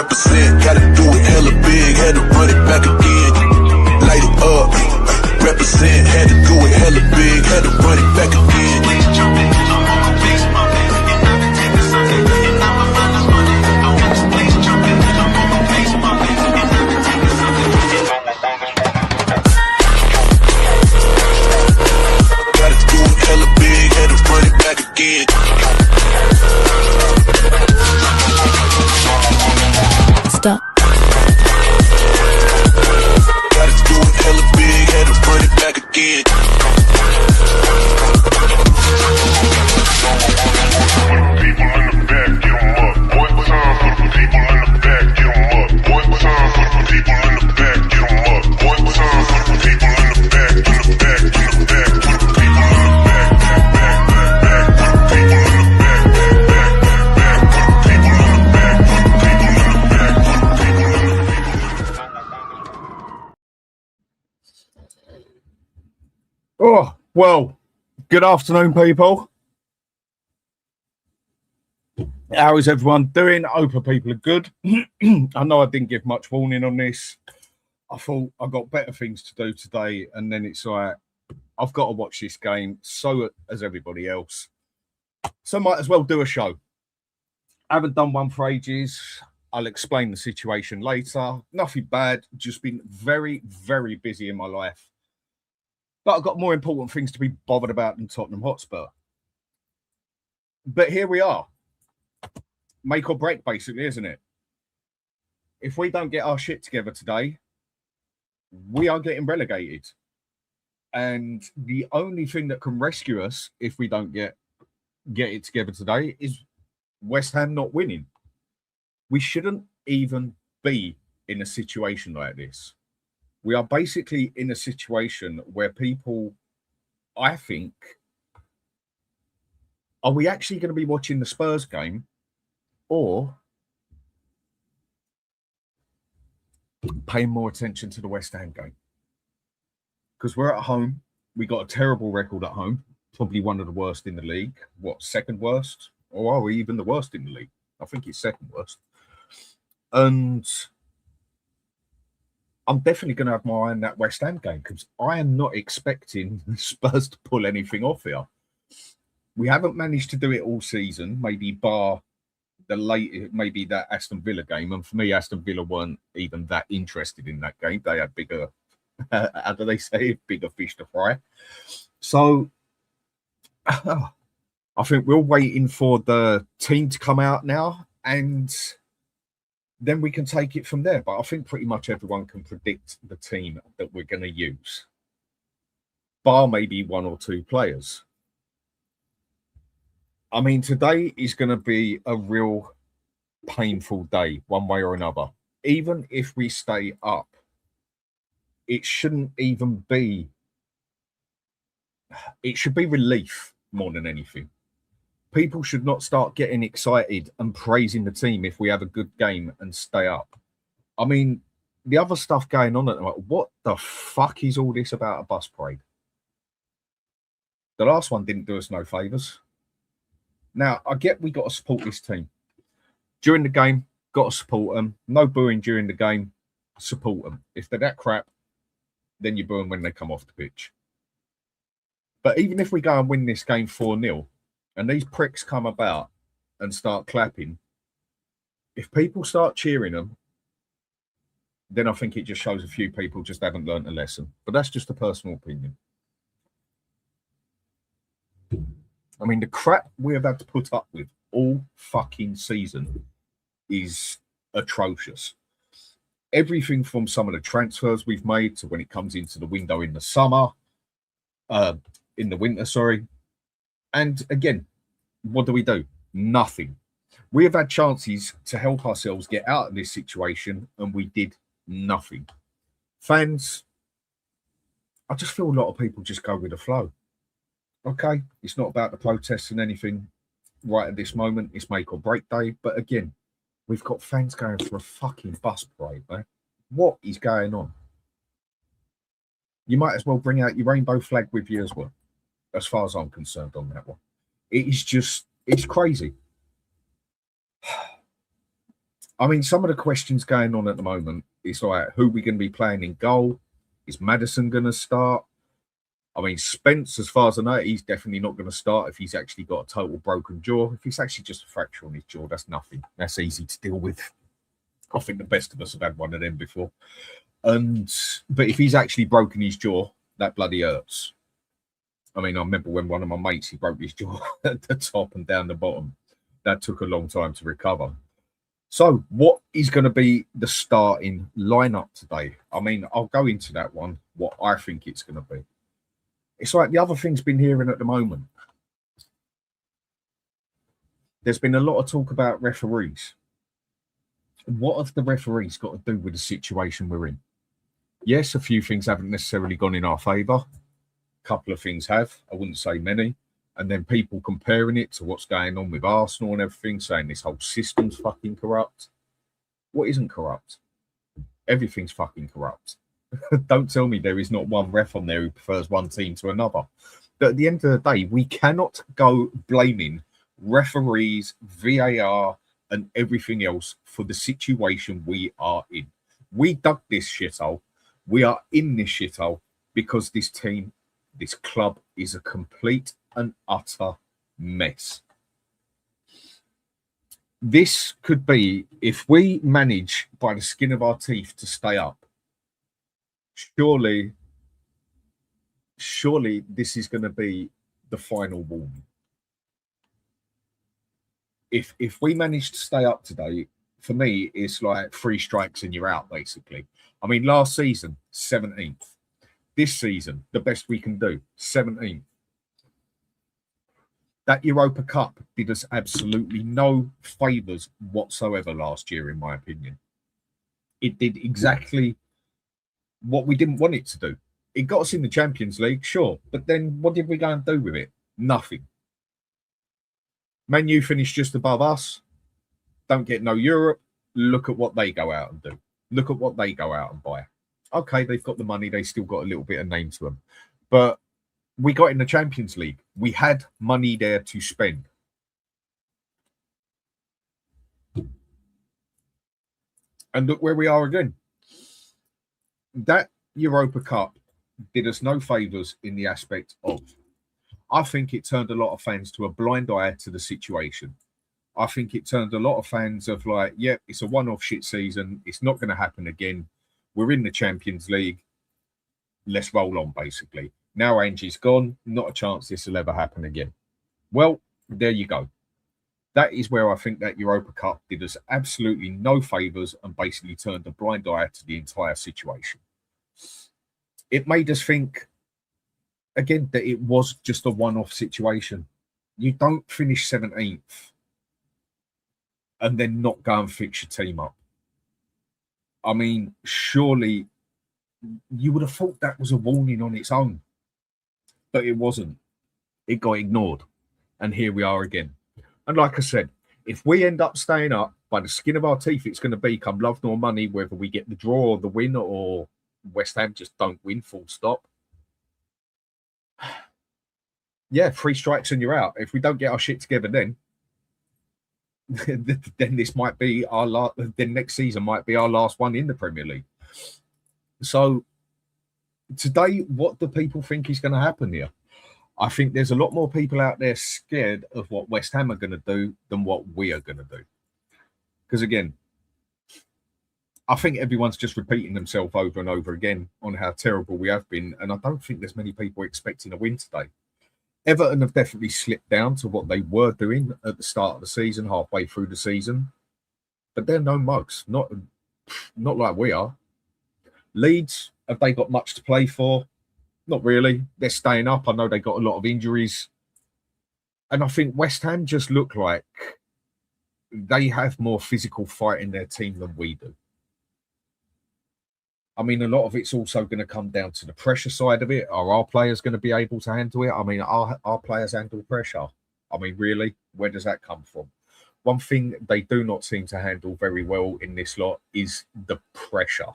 represent, gotta do it hella big, had to run it back again. Light it up, represent, had to do it hella big, had to run it back again. Gotta do it hella big, had to run it back again. Stop. Gotta do it hella big, had to run it back again. People in the back, get 'em up. One time for the people in the back, get 'em up. One time for the people in the back, get 'em up. One time for the people in the back, in the back, in the back, for the people in the back, back, back, for the people in the back, back, back, for the people in the back, for the people in the back, for the people in the Oh, well, good afternoon, people. How is everyone doing? I hope people are good. I know I didn't give much warning on this. I thought I got better things to do today, and then it's like, I've got to watch this game, so as everybody else. So might as well do a show. I haven't done one for ages. I'll explain the situation later. Nothing bad, just been very, very busy in my life. But I've got more important things to be bothered about than Tottenham Hotspur. But here we are. Make or break, basically, isn't it? If we don't get our shit together today, we are getting relegated. And the only thing that can rescue us if we don't get it together today is West Ham not winning. We shouldn't even be in a situation like this. We are basically in a situation where people, I think, are we actually going to be watching the Spurs game or paying more attention to the West Ham game? Because we're at home. We got a terrible record at home, probably one of the worst in the league. What, second worst? Or are we even the worst in the league? I think it's second worst. And I'm definitely going to have my eye on that West Ham game because I am not expecting Spurs to pull anything off here. We haven't managed to do it all season, maybe bar maybe that Aston Villa game. And for me, Aston Villa weren't even that interested in that game. They had bigger, how do they say, bigger fish to fry. So I think we're waiting for the team to come out now and then we can take it from there. But I think pretty much everyone can predict the team that we're going to use, bar maybe one or two players. I mean, today is going to be a real painful day, one way or another. Even if we stay up, it shouldn't even be. It should be relief more than anything. People should not start getting excited and praising the team if we have a good game and stay up. I mean, the other stuff going on at the moment, what the fuck is all this about a bus parade? The last one didn't do us no favours. Now, I get we got to support this team. During the game, got to support them. No booing during the game, support them. If they're that crap, then you boo them when they come off the pitch. But even if we go and win this game 4-0, and these pricks come about and start clapping, if people start cheering them, then I think it just shows a few people just haven't learnt a lesson. But that's just a personal opinion. I mean, the crap we have had to put up with all fucking season is atrocious. Everything from some of the transfers we've made to when it comes into the window in the summer, in the winter, sorry. And again, what do? Nothing. We have had chances to help ourselves get out of this situation, and we did nothing. Fans, I just feel a lot of people just go with the flow. Okay, it's not about the protests and anything right at this moment. It's make or break day. But again, we've got fans going for a fucking bus parade, man. What is going on? You might as well bring out your rainbow flag with you as well, as far as I'm concerned on that one. It is just, it's crazy. I mean, some of the questions going on at the moment is like, who are we going to be playing in goal? Is Maddison going to start? I mean, Spence, as far as I know, he's definitely not going to start if he's actually got a total broken jaw. If it's actually just a fracture on his jaw, that's nothing. That's easy to deal with. I think the best of us have had one of them before. But if he's actually broken his jaw, that bloody hurts. I mean, I remember when one of my mates, he broke his jaw at the top and down the bottom. That took a long time to recover. So what is going to be the starting lineup today? I mean, I'll go into that one, what I think it's going to be. It's like the other thing's been hearing at the moment. There's been a lot of talk about referees. What have the referees got to do with the situation we're in? Yes, a few things haven't necessarily gone in our favour. A couple of things have. I wouldn't say many. And then people comparing it to what's going on with Arsenal and everything, saying this whole system's fucking corrupt. What isn't corrupt? Everything's fucking corrupt. Don't tell me there is not one ref on there who prefers one team to another. But at the end of the day, we cannot go blaming referees, VAR, and everything else for the situation we are in. We dug this shithole. We are in this shithole because this team, this club is a complete and utter mess. This could be, if we manage by the skin of our teeth to stay up, surely this is going to be the final warning. If we manage to stay up today, for me, it's like 3 strikes and you're out, basically. I mean, last season, 17th. This season, the best we can do, 17th. That Europa Cup did us absolutely no favours whatsoever last year, in my opinion. It did exactly what we didn't want it to do. It got us in the Champions League, sure, but then what did we go and do with it? Nothing. Man U finished just above us. Don't get no Europe. Look at what they go out and do. Look at what they go out and buy. Okay, they've got the money. They still got a little bit of name to them. But we got in the Champions League. We had money there to spend. And look where we are again. That Europa Cup did us no favours in the aspect of, I think it turned a lot of fans to a blind eye to the situation. I think it turned a lot of fans of like, yep, it's a one-off shit season. It's not going to happen again. We're in the Champions League. Let's roll on, basically. Now Angie's gone. Not a chance this will ever happen again. Well, there you go. That is where I think that Europa Cup did us absolutely no favours and basically turned a blind eye to the entire situation. It made us think, again, that it was just a one-off situation. You don't finish 17th and then not go and fix your team up. I mean, surely you would have thought that was a warning on its own, but it wasn't. It got ignored, and here we are again. And like I said, if we end up staying up by the skin of our teeth, it's going to be come love nor money, whether we get the draw or the win or West Ham just don't win, full stop. Yeah, 3 strikes and you're out. If we don't get our shit together then this might be our last. Then next season might be our last one in the Premier League. So today, what do people think is going to happen here? I think there's a lot more people out there scared of what West Ham are going to do than what we are going to do. Because again, I think everyone's just repeating themselves over and over again on how terrible we have been, and I don't think there's many people expecting a win today. Everton have definitely slipped down to what they were doing at the start of the season, halfway through the season. But they're no mugs, not like we are. Leeds, have they got much to play for? Not really. They're staying up. I know they got a lot of injuries. And I think West Ham just look like they have more physical fight in their team than we do. I mean, a lot of it's also going to come down to the pressure side of it. Are our players going to be able to handle it? I mean, our players handle pressure? I mean, really, where does that come from? One thing they do not seem to handle very well in this lot is the pressure.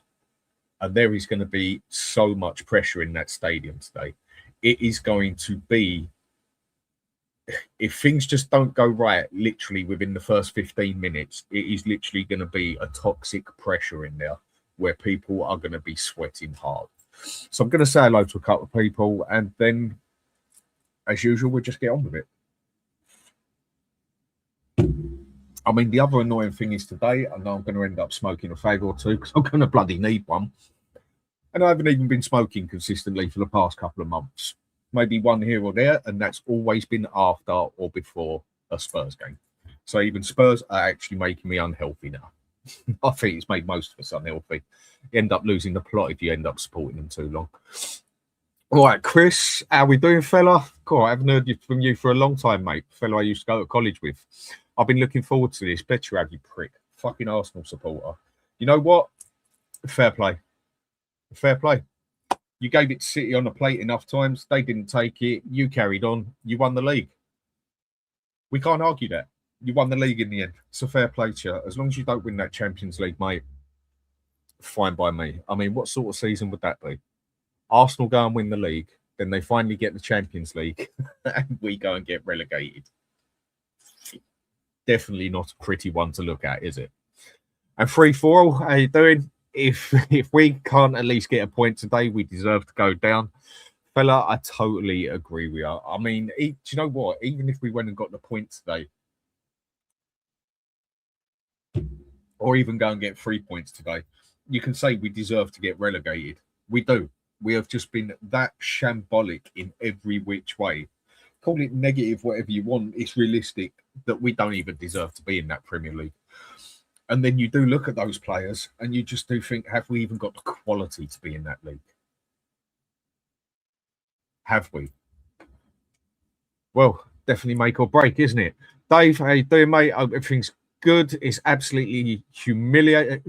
And there is going to be so much pressure in that stadium today. It is going to be if things just don't go right, literally within the first 15 minutes, it is literally going to be a toxic pressure in there where people are going to be sweating hard. So I'm going to say hello to a couple of people, and then, as usual, we'll just get on with it. I mean, the other annoying thing is today, I know I'm going to end up smoking a fag or two because I'm going to bloody need one. And I haven't even been smoking consistently for the past couple of months. Maybe one here or there, and that's always been after or before a Spurs game. So even Spurs are actually making me unhealthy now. I think it's made most of us unhealthy. You end up losing the plot if you end up supporting them too long. All right, Chris, how we doing, fella? Cool, I haven't heard from you for a long time, mate. Fellow I used to go to college with. I've been looking forward to this. Bet you have, you prick. Fucking Arsenal supporter. You know what? Fair play. Fair play. You gave it to City on a plate enough times. They didn't take it. You carried on. You won the league. We can't argue that. You won the league in the end. It's a fair play to you. As long as you don't win that Champions League, mate, fine by me. I mean, what sort of season would that be? Arsenal go and win the league, then they finally get the Champions League, and we go and get relegated. Definitely not a pretty one to look at, is it? And 3-4, how you doing? If we can't at least get a point today, we deserve to go down. Fella, I totally agree with you. I mean, do you know what? Even if we went and got the point today, or even go and get 3 points today, you can say we deserve to get relegated. We do. We have just been that shambolic in every which way. Call it negative, whatever you want. It's realistic that we don't even deserve to be in that Premier League. And then you do look at those players and you just do think, have we even got the quality to be in that league? Have we? Well, definitely make or break, isn't it? Dave, how you doing, mate? Everything's good. It's absolutely humiliating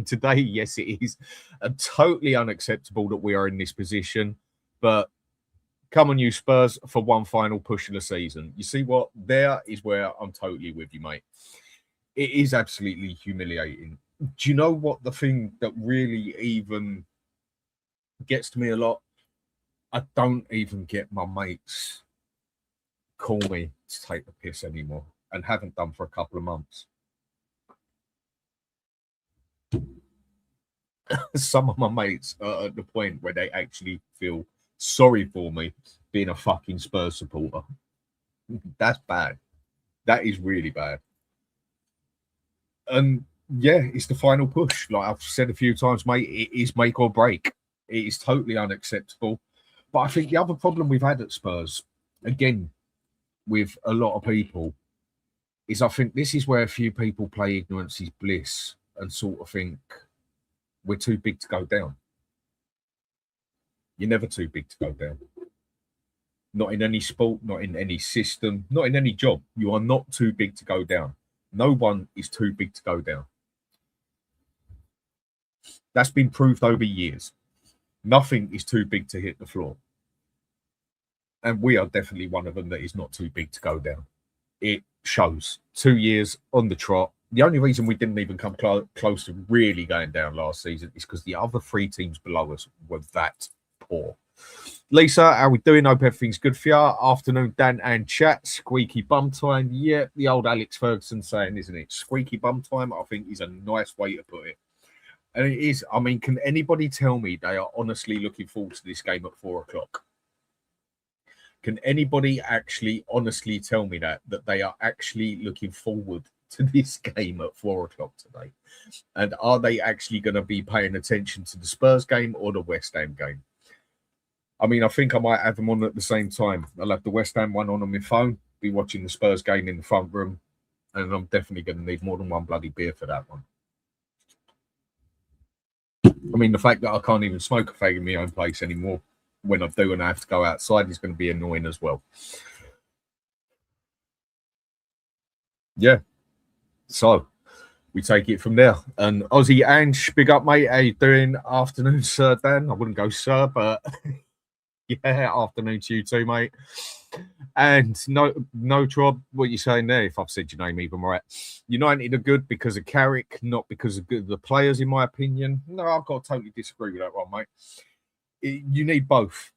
today. Yes, it is. Totally unacceptable that we are in this position. But come on, you Spurs, for one final push of the season. You see what? There is where I'm totally with you, mate. It is absolutely humiliating. Do you know what the thing that really even gets to me a lot? I don't even get my mates call me to take the piss anymore, and haven't done for a couple of months. Some of my mates are at the point where they actually feel sorry for me being a fucking Spurs supporter. That's bad. That is really bad. And yeah, it's the final push. Like I've said a few times, mate, it is make or break. It is totally unacceptable. But I think the other problem we've had at Spurs, again, with a lot of people, is I think this is where a few people play ignorance is bliss and sort of think we're too big to go down. You're never too big to go down. Not in any sport, not in any system, not in any job. You are not too big to go down. No one is too big to go down. That's been proved over years. Nothing is too big to hit the floor. And we are definitely one of them that is not too big to go down. It shows. 2 years on the trot. The only reason we didn't even come close to really going down last season is because the other 3 teams below us were that poor. Lisa, how we doing? Hope everything's good for you. Afternoon, Dan and chat. Squeaky bum time. Yeah, the old Alex Ferguson saying, isn't it? Squeaky bum time, I think, is a nice way to put it. And it is. I mean, can anybody tell me they are honestly looking forward to this game at 4 o'clock? Can anybody actually honestly tell me that they are actually looking forward to this game at 4 o'clock today? And are they actually going to be paying attention to the Spurs game or the West Ham game? I mean, I think I might have them on at the same time. I'll have the West Ham one on my phone, be watching the Spurs game in the front room, and I'm definitely going to need more than one bloody beer for that one. I mean, the fact that I can't even smoke a fag in my own place anymore, when I do and I have to go outside, is going to be annoying as well. Yeah. So we take it from there. And Aussie Ange, big up, mate. How you doing? Afternoon, Sir Dan. I wouldn't go Sir, but yeah, afternoon to you too, mate. And no Trob, what you saying there, if I've said your name even right. United are good because of Carrick, not because of the players, in my opinion. No, I've got to totally disagree with that one, mate. You need both.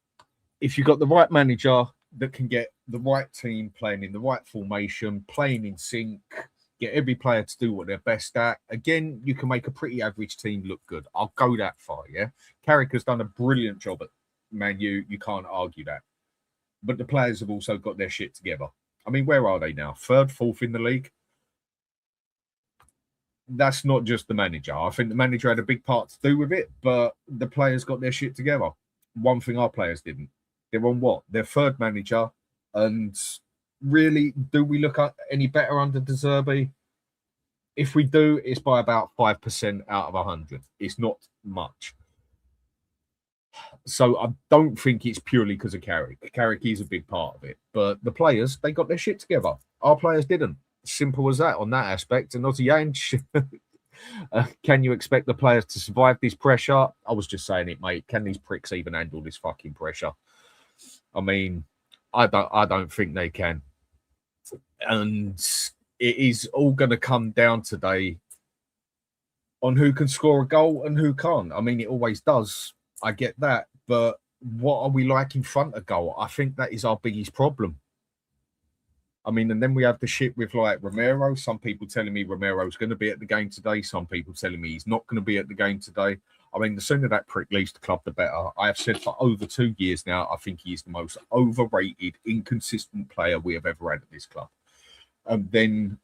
If you've got the right manager, that can get the right team playing in the right formation, playing in sync, get every player to do what they're best at. Again, you can make a pretty average team look good. I'll go that far, yeah? Carrick has done a brilliant job at Man U. You can't argue that. But the players have also got their shit together. I mean, where are they now? Third, fourth in the league? That's not just the manager. I think the manager had a big part to do with it, but the players got their shit together. One thing our players didn't. They're on what? Their third manager. And really, do we look at any better under De Zerbi? If we do, it's by about 5% out of 100. It's not much. So I don't think it's purely because of Carrick. Carrick is a big part of it. But the players, they got their shit together. Our players didn't. Simple as that on that aspect. And Ozzy Ange, can you expect the players to survive this pressure? I was just saying it, mate. Can these pricks even handle this fucking pressure? I mean, I don't think they can. And it is all going to come down today on who can score a goal and who can't. I mean, it always does. I get that. But what are we like in front of goal? I think that is our biggest problem. I mean, and then we have the shit with like Romero. Some people telling me Romero's going to be at the game today. Some people telling me he's not going to be at the game today. I mean, the sooner that prick leaves the club, the better. I have said for over 2 years now, I think he is the most overrated, inconsistent player we have ever had at this club. And then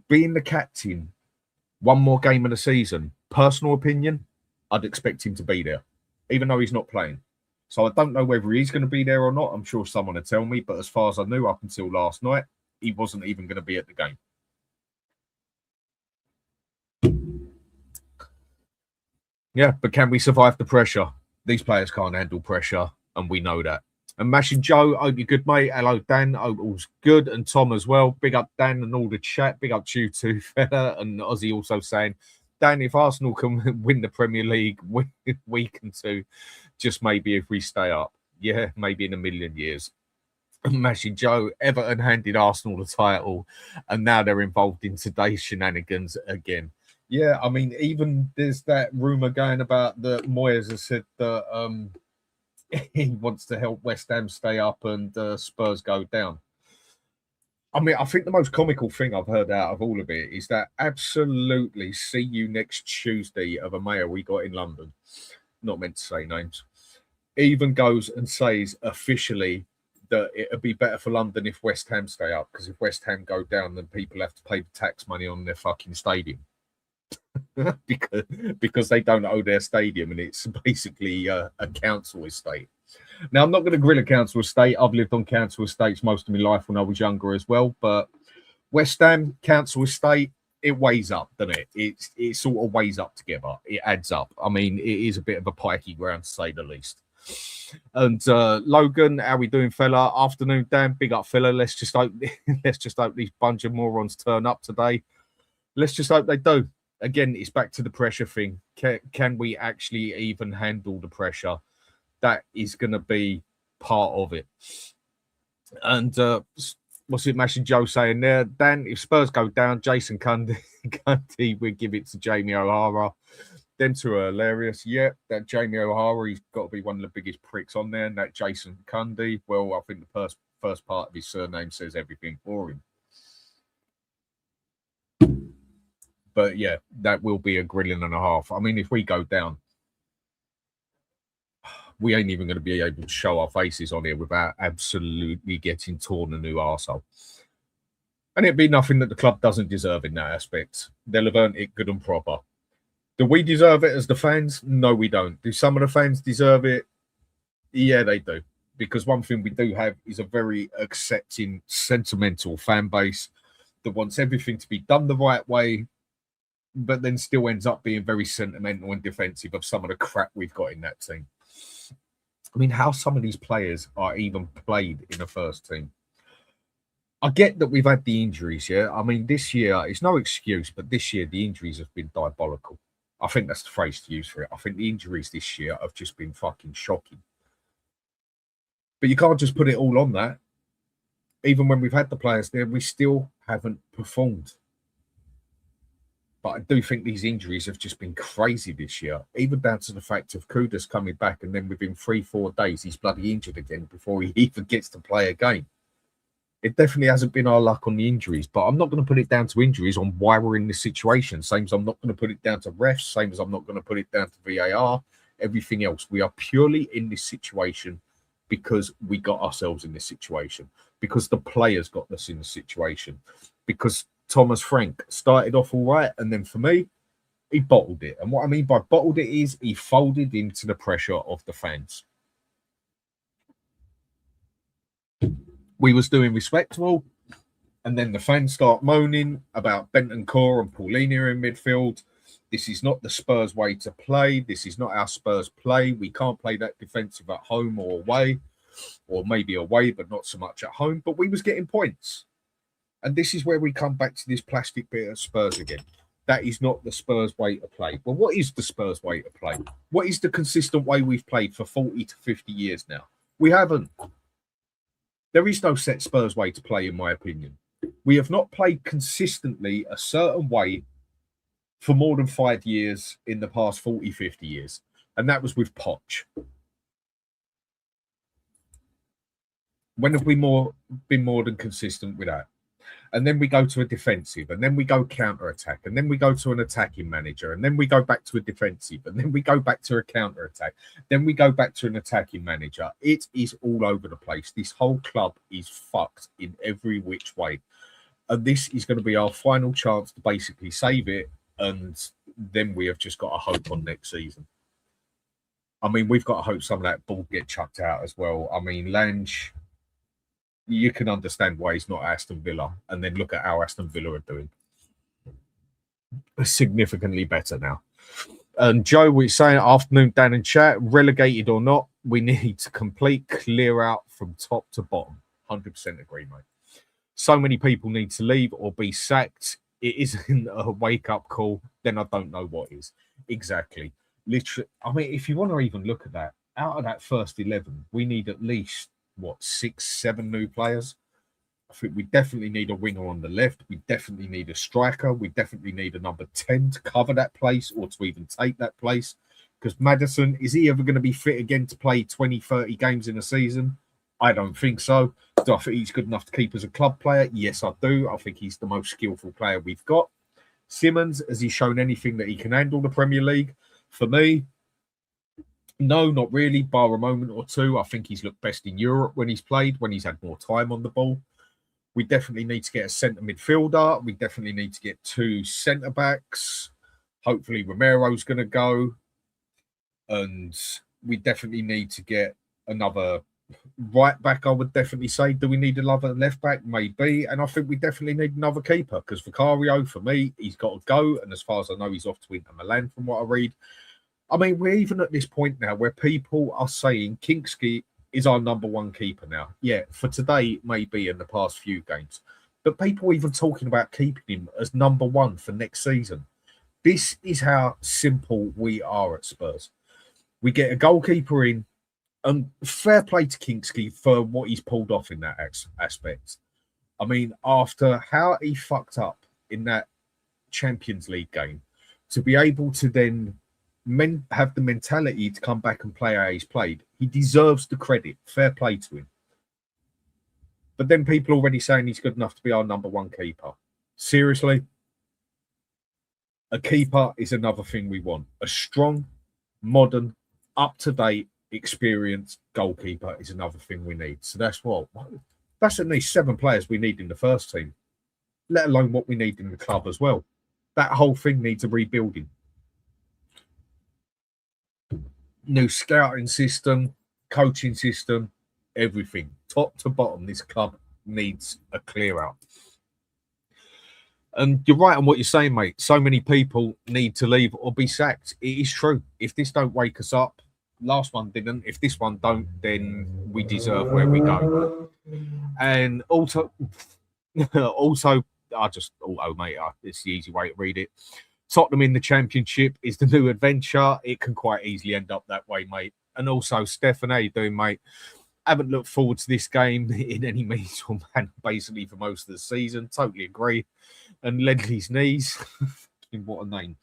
being the captain, one more game of the season, personal opinion, I'd expect him to be there, even though he's not playing. So I don't know whether he's going to be there or not. I'm sure someone will tell me. But as far as I knew up until last night, he wasn't even going to be at the game. Yeah, but can we survive the pressure? These players can't handle pressure, and we know that. And Mashing Joe, hope you're good, mate. Hello, Dan. Hope all's good. And Tom as well. Big up, Dan, and all the chat. Big up to you too, fella. And Ozzy also saying, Dan, if Arsenal can win the Premier League, we can too. Just maybe if we stay up. Yeah, maybe in a million years. Mashing Joe, Everton handed Arsenal the title, and now they're involved in today's shenanigans again. Yeah, I mean, even there's that rumor going about that Moyes has said that he wants to help West Ham stay up and Spurs go down. I mean, I think the most comical thing I've heard out of all of it is that absolutely see you next Tuesday of a mayor we got in London. Not meant to say names. Even goes and says officially that it would be better for London if West Ham stay up, because if West Ham go down, then people have to pay the tax money on their fucking stadium. because they don't owe their stadium, and it's basically a council estate. Now, I'm not going to grill a council estate. I've lived on council estates most of my life when I was younger as well, but West Ham council estate, it weighs up, doesn't it? It sort of weighs up together. It adds up. I mean, it is a bit of a pikey ground, to say the least. And Logan, how we doing, fella? Afternoon, Dan. Big up, fella. Let's just hope these bunch of morons turn up today. Let's just hope they do. Again, it's back to the pressure thing. Can we actually even handle the pressure? That is going to be part of it. And what's it, Mashing Joe saying there? Dan, if Spurs go down, Jason Cundy, we give it to Jamie O'Hara. Them two are hilarious. Yeah, that Jamie O'Hara, he's got to be one of the biggest pricks on there. And that Jason Cundy, well, I think the first part of his surname says everything for him. But yeah, that will be a grilling and a half. I mean, if we go down, we ain't even going to be able to show our faces on here without absolutely getting torn a new arsehole. And it'd be nothing that the club doesn't deserve in that aspect. They'll have earned it good and proper. Do we deserve it as the fans? No, we don't. Do some of the fans deserve it? Yeah, they do. Because one thing we do have is a very accepting, sentimental fan base that wants everything to be done the right way, but then still ends up being very sentimental and defensive of some of the crap we've got in that team. I mean, how some of these players are even played in the first team. I get that we've had the injuries, yeah? I mean, this year, it's no excuse, but this year the injuries have been diabolical. I think that's the phrase to use for it. I think the injuries this year have just been fucking shocking. But you can't just put it all on that. Even when we've had the players there, we still haven't performed. But I do think these injuries have just been crazy this year, even down to the fact of Kudus coming back and then within 3-4 days, he's bloody injured again before he even gets to play a game. It definitely hasn't been our luck on the injuries, but I'm not going to put it down to injuries on why we're in this situation. Same as I'm not going to put it down to refs, same as I'm not going to put it down to VAR, everything else. We are purely in this situation because we got ourselves in this situation, because the players got us in the situation, because Thomas Frank started off all right, and then for me, he bottled it. And what I mean by bottled it is he folded into the pressure of the fans. We was doing respectable, and then the fans start moaning about Bentancur and Paulinho in midfield. This is not the Spurs way to play. This is not our Spurs play. We can't play that defensive at home or away, or maybe away, but not so much at home. But we was getting points. And this is where we come back to this plastic bit of Spurs again. That is not the Spurs way to play. Well, what is the Spurs way to play? What is the consistent way we've played for 40 to 50 years now? We haven't. There is no set Spurs way to play, in my opinion. We have not played consistently a certain way for more than 5 years in the past 40, 50 years. And that was with Poch. When have we been more than consistent with that? And then we go to a defensive, and then we go counter-attack, and then we go to an attacking manager, and then we go back to a defensive, and then we go back to a counter-attack, then we go back to an attacking manager. It is all over the place. This whole club is fucked in every which way. And this is going to be our final chance to basically save it, and then we have just got to hope on next season. I mean, we've got to hope some of that ball get chucked out as well. I mean, Lange, you can understand why he's not Aston Villa, and then look at how Aston Villa are doing. Significantly better now. And Joe, we're saying afternoon down in chat, relegated or not, we need to complete clear out from top to bottom. 100% agree, mate. So many people need to leave or be sacked. It isn't a wake-up call, then I don't know what is. Exactly. Literally, I mean, if you want to even look at that, out of that first 11, we need at least 6, 7 new players. I think we definitely need a winger on the left. We definitely need a striker. We definitely need a number 10 to cover that place or to even take that place. Because Maddison, is he ever going to be fit again to play 20, 30 games in a season? I don't think so. Do I think he's good enough to keep as a club player? Yes, I do. I think he's the most skillful player we've got. Simmons, has he shown anything that he can handle the Premier League? For me, no, not really, bar a moment or two. I think he's looked best in Europe when he's played, when he's had more time on the ball. We definitely need to get a centre midfielder. We definitely need to get 2 centre-backs. Hopefully Romero's going to go. And we definitely need to get another right-back, I would definitely say. Do we need another left-back? Maybe. And I think we definitely need another keeper, because Vicario, for me, he's got to go. And as far as I know, he's off to Inter Milan from what I read. I mean, we're even at this point now where people are saying Kinksky is our number 1 keeper now. Yeah, for today, maybe in the past few games. But people even talking about keeping him as number 1 for next season. This is how simple we are at Spurs. We get a goalkeeper in, and fair play to Kinksky for what he's pulled off in that aspect. I mean, after how he fucked up in that Champions League game, to be able to then have the mentality to come back and play how he's played, he deserves the credit. Fair play to him. But then people already saying he's good enough to be our number 1 keeper. Seriously? A keeper is another thing we want. A strong, modern, up-to-date, experienced goalkeeper is another thing we need. So that's at least 7 players we need in the first team, let alone what we need in the club as well. That whole thing needs a rebuilding. New scouting system, coaching system, everything. Top to bottom, this club needs a clear out. And you're right on what you're saying, mate. So many people need to leave or be sacked. It is true. If this don't wake us up, last one didn't. If this one don't, then we deserve where we go. And also, I just, mate, it's the easy way to read it. Tottenham in the Championship is the new adventure. It can quite easily end up that way, mate. And also, Stefan, how you doing, mate? Haven't looked forward to this game in any meaningful manner, basically, for most of the season. Totally agree. And Ledley's knees. fucking what a name.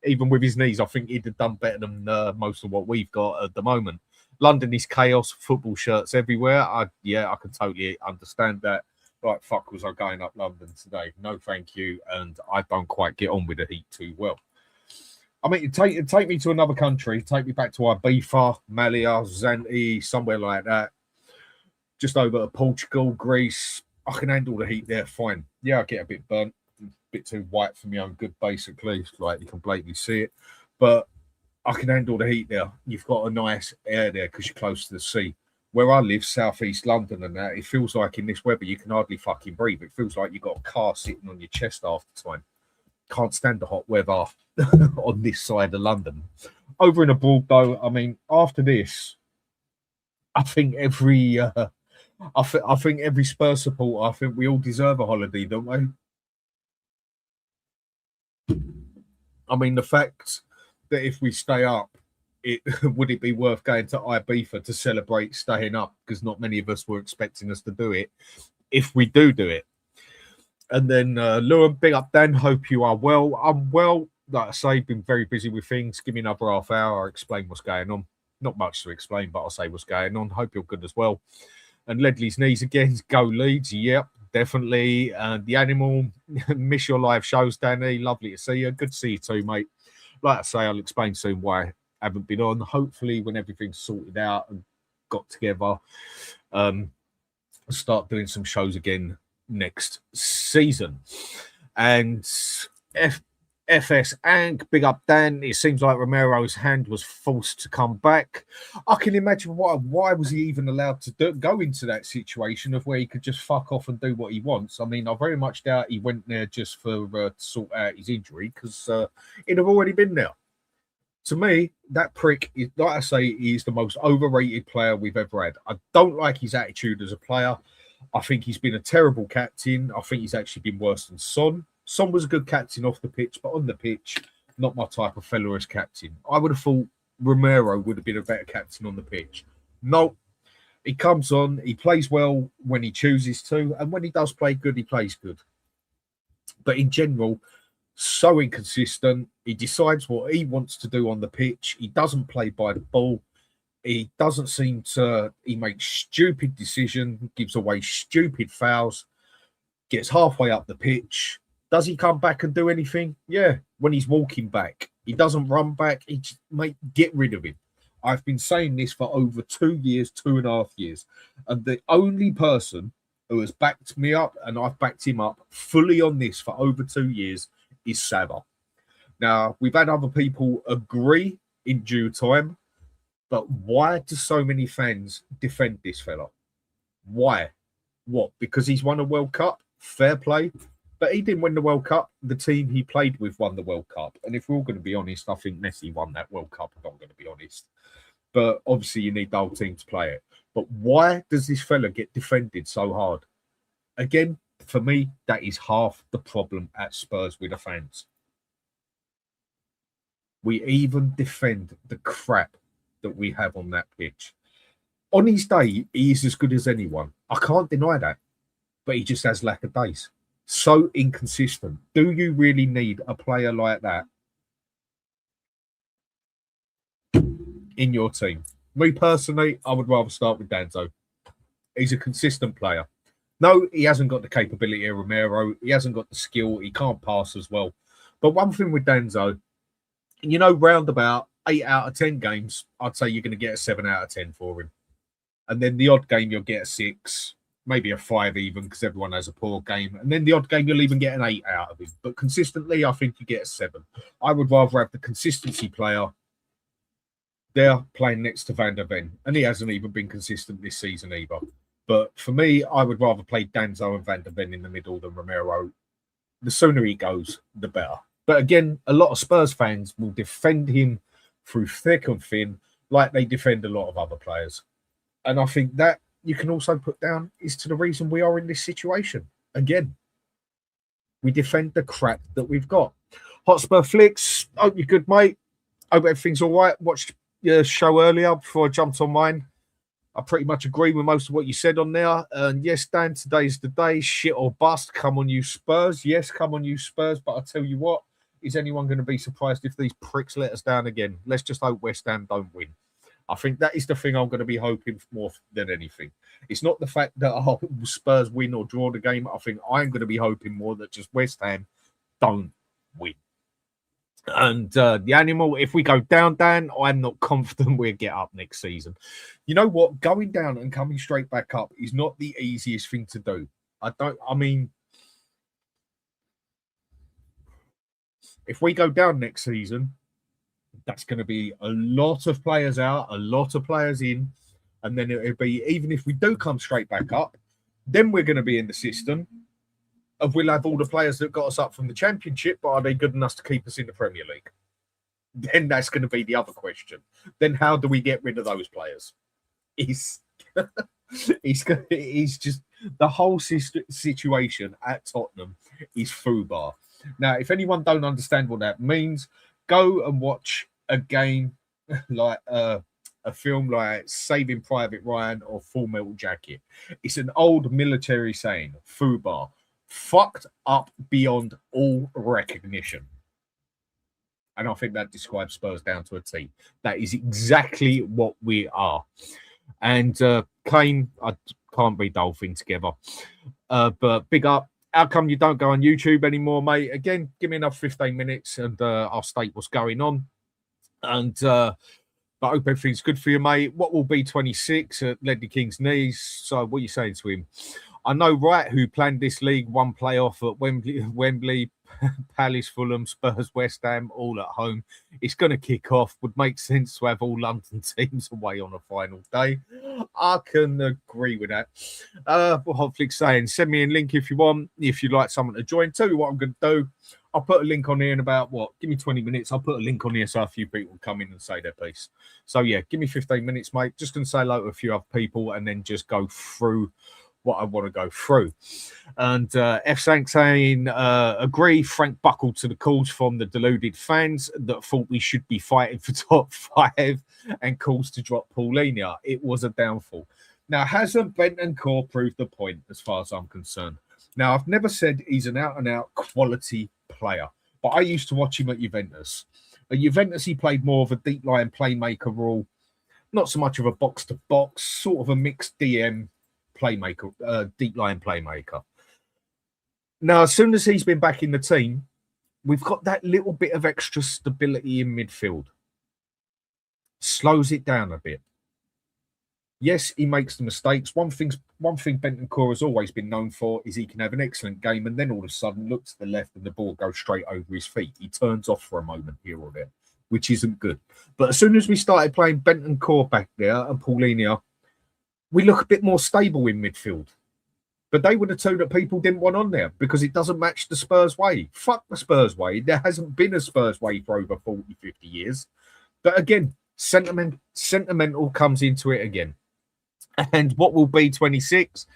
Even with his knees, I think he'd have done better than most of what we've got at the moment. London is chaos, football shirts everywhere. I can totally understand that. Like, fuck, was I going up London today? No, thank you. And I don't quite get on with the heat too well. I mean, take me to another country. Take me back to Ibiza, Malia, Zante, somewhere like that. Just over to Portugal, Greece. I can handle the heat there, fine. Yeah, I get a bit burnt, a bit too white for my own good, basically. Like, you can blatantly see it. But I can handle the heat there. You've got a nice air there because you're close to the sea. Where I live, southeast London and that, it feels like in this weather you can hardly fucking breathe. It feels like you've got a car sitting on your chest half the time. Can't stand the hot weather on this side of London. Over and abroad, though, I mean, after this, I think every Spurs supporter, I think we all deserve a holiday, don't we? I mean, the fact that if we stay up, would it be worth going to Ibiza to celebrate staying up? Because not many of us were expecting us to do it. If we do it, and then Luan, big up Dan. Hope you are well. I'm well. Like I say, been very busy with things. Give me another half hour. I'll explain what's going on. Not much to explain, but I'll say what's going on. Hope you're good as well. And Ledley's knees again. Go Leeds. Yep, definitely. The Animal. Miss your live shows, Danny. Lovely to see you. Good to see you too, mate. Like I say, I'll explain soon why I haven't been on. Hopefully, when everything's sorted out and got together, start doing some shows again next season. And FS Ank, big up Dan. It seems like Romero's hand was forced to come back. I can imagine why was he even allowed to go into that situation of where he could just fuck off and do what he wants. I mean, I very much doubt he went there just for to sort out his injury, because he'd have already been there. To me, that prick, is, like I say, he's the most overrated player we've ever had. I don't like his attitude as a player. I think he's been a terrible captain. I think he's actually been worse than Son. Son was a good captain off the pitch, but on the pitch, not my type of fellow as captain. I would have thought Romero would have been a better captain on the pitch. No, he comes on, he plays well when he chooses to, and when he does play good, he plays good. But in general, so inconsistent. He decides what he wants to do on the pitch. He doesn't play by the ball. He doesn't seem to. He makes stupid decisions, gives away stupid fouls, gets halfway up the pitch. Does he come back and do anything? Yeah, when he's walking back. He doesn't run back. He just, mate, get rid of him. I've been saying this for over 2 years, 2.5 years. And the only person who has backed me up, and I've backed him up fully on this for over 2 years, is Saba. Now, we've had other people agree in due time, but why do so many fans defend this fella? Why? What? Because he's won a World Cup? Fair play. But he didn't win the World Cup. The team he played with won the World Cup. And if we're all going to be honest, I think Messi won that World Cup, if I'm going to be honest. But obviously you need the whole team to play it. But why does this fella get defended so hard? Again, for me, that is half the problem at Spurs with the fans. We even defend the crap that we have on that pitch. On his day, he is as good as anyone. I can't deny that. But he just has lack of days. So inconsistent. Do you really need a player like that in your team? Me personally, I would rather start with Danzo. He's a consistent player. No, he hasn't got the capability of Romero. He hasn't got the skill. He can't pass as well. But one thing with Danzo, you know, round about 8 out of 10 games, I'd say you're going to get a 7 out of 10 for him. And then the odd game, you'll get a 6. Maybe a 5 even, because everyone has a poor game. And then the odd game, you'll even get an 8 out of him. But consistently, I think you get a 7. I would rather have the consistency player there playing next to Van der Ven. And he hasn't even been consistent this season either. But for me, I would rather play Danzo and Van der Ven in the middle than Romero. The sooner he goes, the better. But again, a lot of Spurs fans will defend him through thick and thin, like they defend a lot of other players. And I think that you can also put down is to the reason we are in this situation. Again, we defend the crap that we've got. Hotspur Flicks, hope you're good, mate. Hope everything's all right. Watched your show earlier before I jumped on mine. I pretty much agree with most of what you said on there. And yes, Dan, today's the day. Shit or bust. Come on, you Spurs. Yes, come on, you Spurs. But I tell you what, is anyone going to be surprised if these pricks let us down again? Let's just hope West Ham don't win. I think that is the thing I'm going to be hoping for more than anything. It's not the fact that Spurs win or draw the game. I think I'm going to be hoping more that just West Ham don't win. And the animal, if we go down, Dan, I'm not confident we'll get up next season. You know what? Going down and coming straight back up is not the easiest thing to do. If we go down next season, that's going to be a lot of players out, a lot of players in. And then it'll be, even if we do come straight back up, then we're going to be in the system of we'll have all the players that got us up from the Championship, but are they good enough to keep us in the Premier League? Then that's going to be the other question. Then how do we get rid of those players? He's just the whole situation at Tottenham is foobar. Now, if anyone don't understand what that means, go and watch a game like a film like Saving Private Ryan or Full Metal Jacket. It's an old military saying, foobar, fucked up beyond all recognition. And I think that describes Spurs down to a T. That is exactly what we are. And Kane, I can't read the whole thing together. But big up. How come you don't go on YouTube anymore, mate? Again, give me another 15 minutes and I'll state what's going on. And but I hope everything's good for you, mate. What will be 26 at Ledley King's knees? So what are you saying to him? I know Wright, who planned this league, one playoff at Wembley, Palace, Fulham, Spurs, West Ham, all at home. It's going to kick off. Would make sense to have all London teams away on a final day. I can agree with that. Hopefully saying, send me a link if you want, if you'd like someone to join. Tell you what I'm going to do. I'll put a link on here in about, give me 20 minutes. I'll put a link on here so a few people come in and say their piece. So, yeah, give me 15 minutes, mate. Just going to say hello to a few other people and then just go through what I want to go through. And F. Sank saying, agree, Frank buckled to the calls from the deluded fans that thought we should be fighting for top 5 and calls to drop Paulinho. It was a downfall. Now, hasn't Bentancur proved the point as far as I'm concerned? Now, I've never said he's an out-and-out quality player, but I used to watch him at Juventus. At Juventus, he played more of a deep line playmaker role, not so much of a box-to-box, sort of a mixed DM playmaker, deep line playmaker. Now, as soon as he's been back in the team, we've got that little bit of extra stability in midfield. Slows it down a bit. Yes, he makes the mistakes. One thing Bentancur has always been known for is he can have an excellent game and then all of a sudden look to the left and the ball goes straight over his feet. He turns off for a moment here or there, which isn't good. But as soon as we started playing Bentancur back there and Paulinho, we look a bit more stable in midfield. But they were the two that people didn't want on there because it doesn't match the Spurs way. Fuck the Spurs way. There hasn't been a Spurs way for over 40, 50 years. But again, sentimental comes into it again. And what will be 26?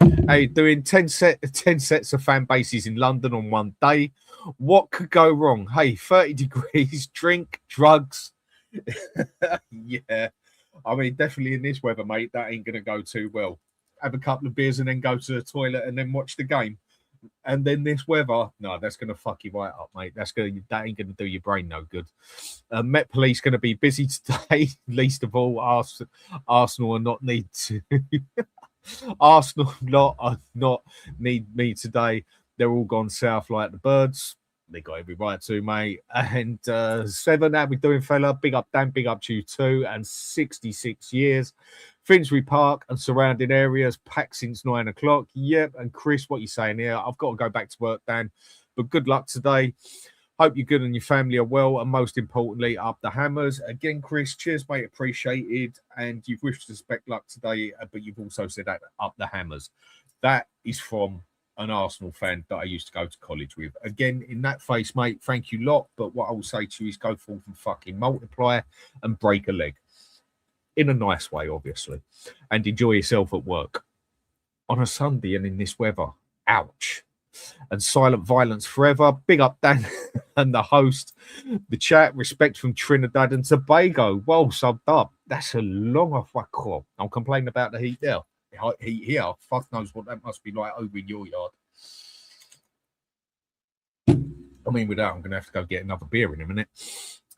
Doing 10 sets of fan bases in London on one day. What could go wrong? Hey, 30 degrees, drink, drugs. Yeah. I mean, definitely in this weather, mate, that ain't going to go too well. Have a couple of beers and then go to the toilet and then watch the game. And then this weather, no, that's going to fuck you right up, mate. That ain't going to do your brain no good. Met Police going to be busy today. Least of all, Arsenal are not need to. Arsenal not need me today. They're all gone south like the birds. They got every right to, mate. And 7, how we doing, fella? Big up, Dan. Big up to you too. And 66 years. Finsbury Park and surrounding areas packed since 9 o'clock. Yep. And Chris, what you saying here? I've got to go back to work, Dan. But good luck today. Hope you're good and your family are well. And most importantly, up the hammers. Again, Chris, cheers, mate. Appreciated. And you've wished us best luck today, but you've also said that up the hammers. That is from an Arsenal fan that I used to go to college with. Again, in that face, mate, thank you lot. But what I will say to you is go forth and fucking multiply and break a leg. In a nice way, obviously. And enjoy yourself at work. On a Sunday and in this weather. Ouch. And silent violence forever. Big up, Dan and the host. The chat, respect from Trinidad and Tobago. Well subbed up. That's a long fuck call. I'm complaining about the heat there. Heat here. Fuck knows what that must be like over in your yard. I mean, with that, I'm going to have to go get another beer in a minute.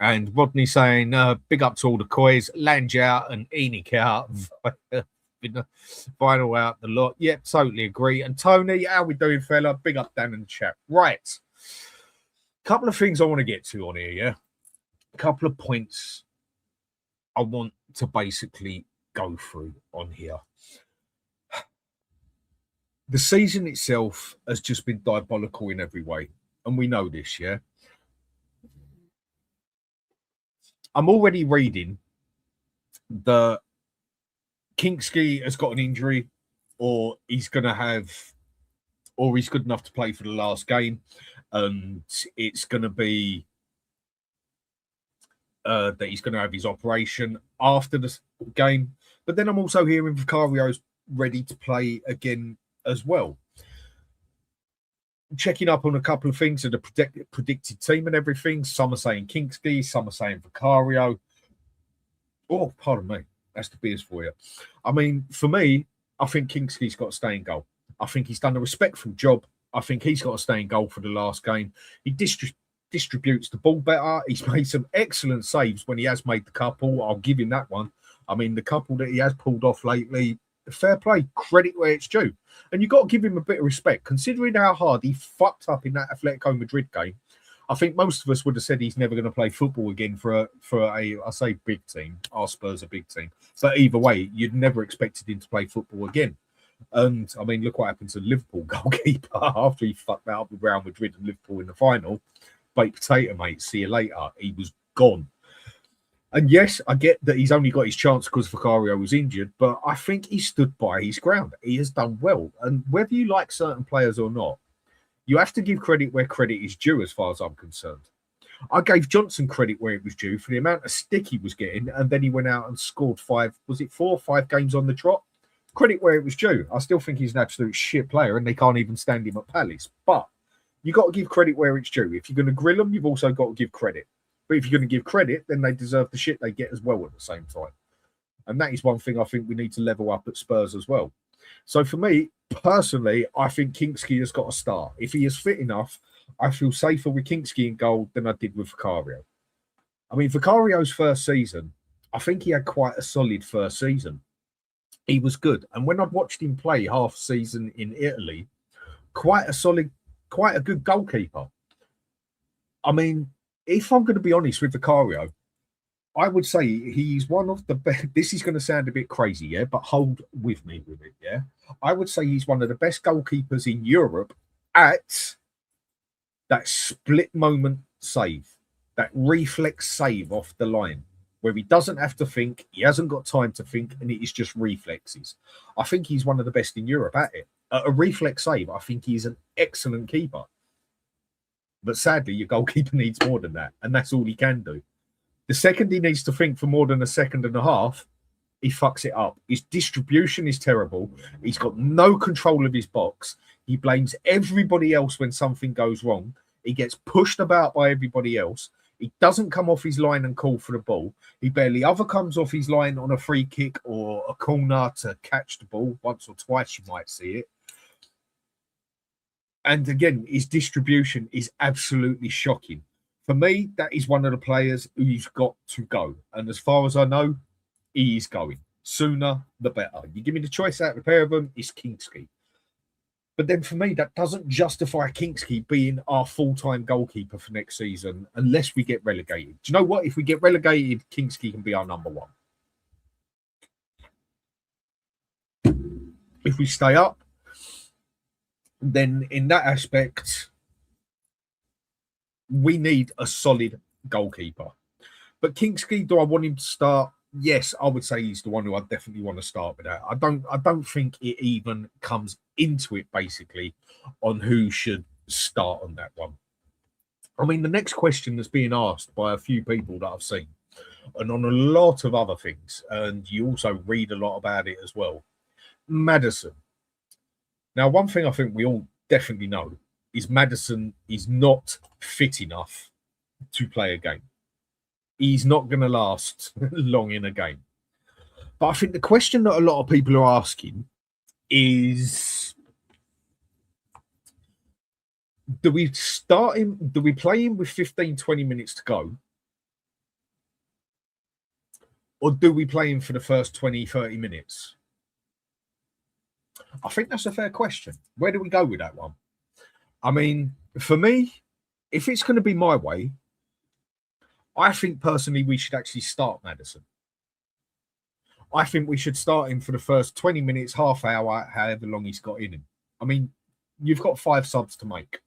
And Rodney saying, big up to all the Coys, Lange out and Enoch out. Final out the lot. Yep, totally agree. And Tony, how we doing, fella? Big up down in the chat. Right. Couple of things I want to get to on here, yeah? A couple of points I want to basically go through on here. The season itself has just been diabolical in every way. And we know this, yeah? I'm already reading that Kingsley has got an injury, or he's going to have, or he's good enough to play for the last game. And it's going to be that he's going to have his operation after the game. But then I'm also hearing Vicario's ready to play again as well. Checking up on a couple of things of the predicted team and everything. Some are saying Kingsley, some are saying Vicario. Oh, pardon me. That's the beers for you. I mean, for me, I think Kingsley's got to stay in goal. I think he's done a respectful job. I think he's got to stay in goal for the last game. He distributes the ball better. He's made some excellent saves when he has made the couple. I'll give him that one. I mean, the couple that he has pulled off lately, fair play, credit where it's due. And you've got to give him a bit of respect, considering how hard he fucked up in that Atletico Madrid game. I think most of us would have said he's never going to play football again for a I say big team. Our Spurs a big team. But either way, you'd never expected him to play football again. And, I mean, look what happened to the Liverpool goalkeeper after he fucked that up with Real Madrid and Liverpool in the final. Baked potato, mate. See you later. He was gone. And yes, I get that he's only got his chance because Vicario was injured, but I think he stood by his ground. He has done well. And whether you like certain players or not, you have to give credit where credit is due as far as I'm concerned. I gave Johnson credit where it was due for the amount of stick he was getting, and then he went out and scored 5 games on the trot? Credit where it was due. I still think he's an absolute shit player, and they can't even stand him at Palace. But you got to give credit where it's due. If you're going to grill them, you've also got to give credit. But if you're going to give credit, then they deserve the shit they get as well at the same time. And that is one thing I think we need to level up at Spurs as well. So for me, personally, I think Kingsley has got to start. If he is fit enough, I feel safer with Kingsley in goal than I did with Vicario. I mean, Vicario's first season, I think he had quite a solid first season. He was good. And when I'd watched him play half season in Italy, quite a good goalkeeper. I mean, if I'm going to be honest with Vicario, I would say he's one of the best. This is going to sound a bit crazy, yeah, but hold with me with it, yeah. I would say he's one of the best goalkeepers in Europe at that split moment save, that reflex save off the line, where he doesn't have to think, he hasn't got time to think, and it is just reflexes. I think he's one of the best in Europe at it. At a reflex save, I think he's an excellent keeper. But sadly, your goalkeeper needs more than that, and that's all he can do. The second he needs to think for more than a second and a half, he fucks it up. His distribution is terrible. He's got no control of his box. He blames everybody else when something goes wrong. He gets pushed about by everybody else. He doesn't come off his line and call for the ball. He barely ever comes off his line on a free kick or a corner to catch the ball. Once or twice you might see it. And again, his distribution is absolutely shocking. For me, that is one of the players who's got to go. And as far as I know, he is going. Sooner, the better. You give me the choice out of the pair of them, it's Kingsley. But then for me, that doesn't justify Kingsley being our full-time goalkeeper for next season unless we get relegated. Do you know what? If we get relegated, Kingsley can be our number one. If we stay up, then in that aspect, we need a solid goalkeeper. But Kingsley, do I want him to start? Yes, I would say he's the one who I definitely want to start with that. I don't think it even comes into it basically on who should start on that one. I mean, the next question that's being asked by a few people that I've seen, and on a lot of other things, and you also read a lot about it as well. Maddison. Now, one thing I think we all definitely know is Maddison is not fit enough to play a game. He's not going to last long in a game. But I think the question that a lot of people are asking is, Do we start him? Do we play him with 15, 20 minutes to go? Or do we play him for the first 20, 30 minutes? I think that's a fair question. Where do we go with that one? I mean, for me, if it's going to be my way, I think personally we should actually start Maddison. I think we should start him for the first 20 minutes, half hour, however long he's got in him. I mean, you've got 5 subs to make.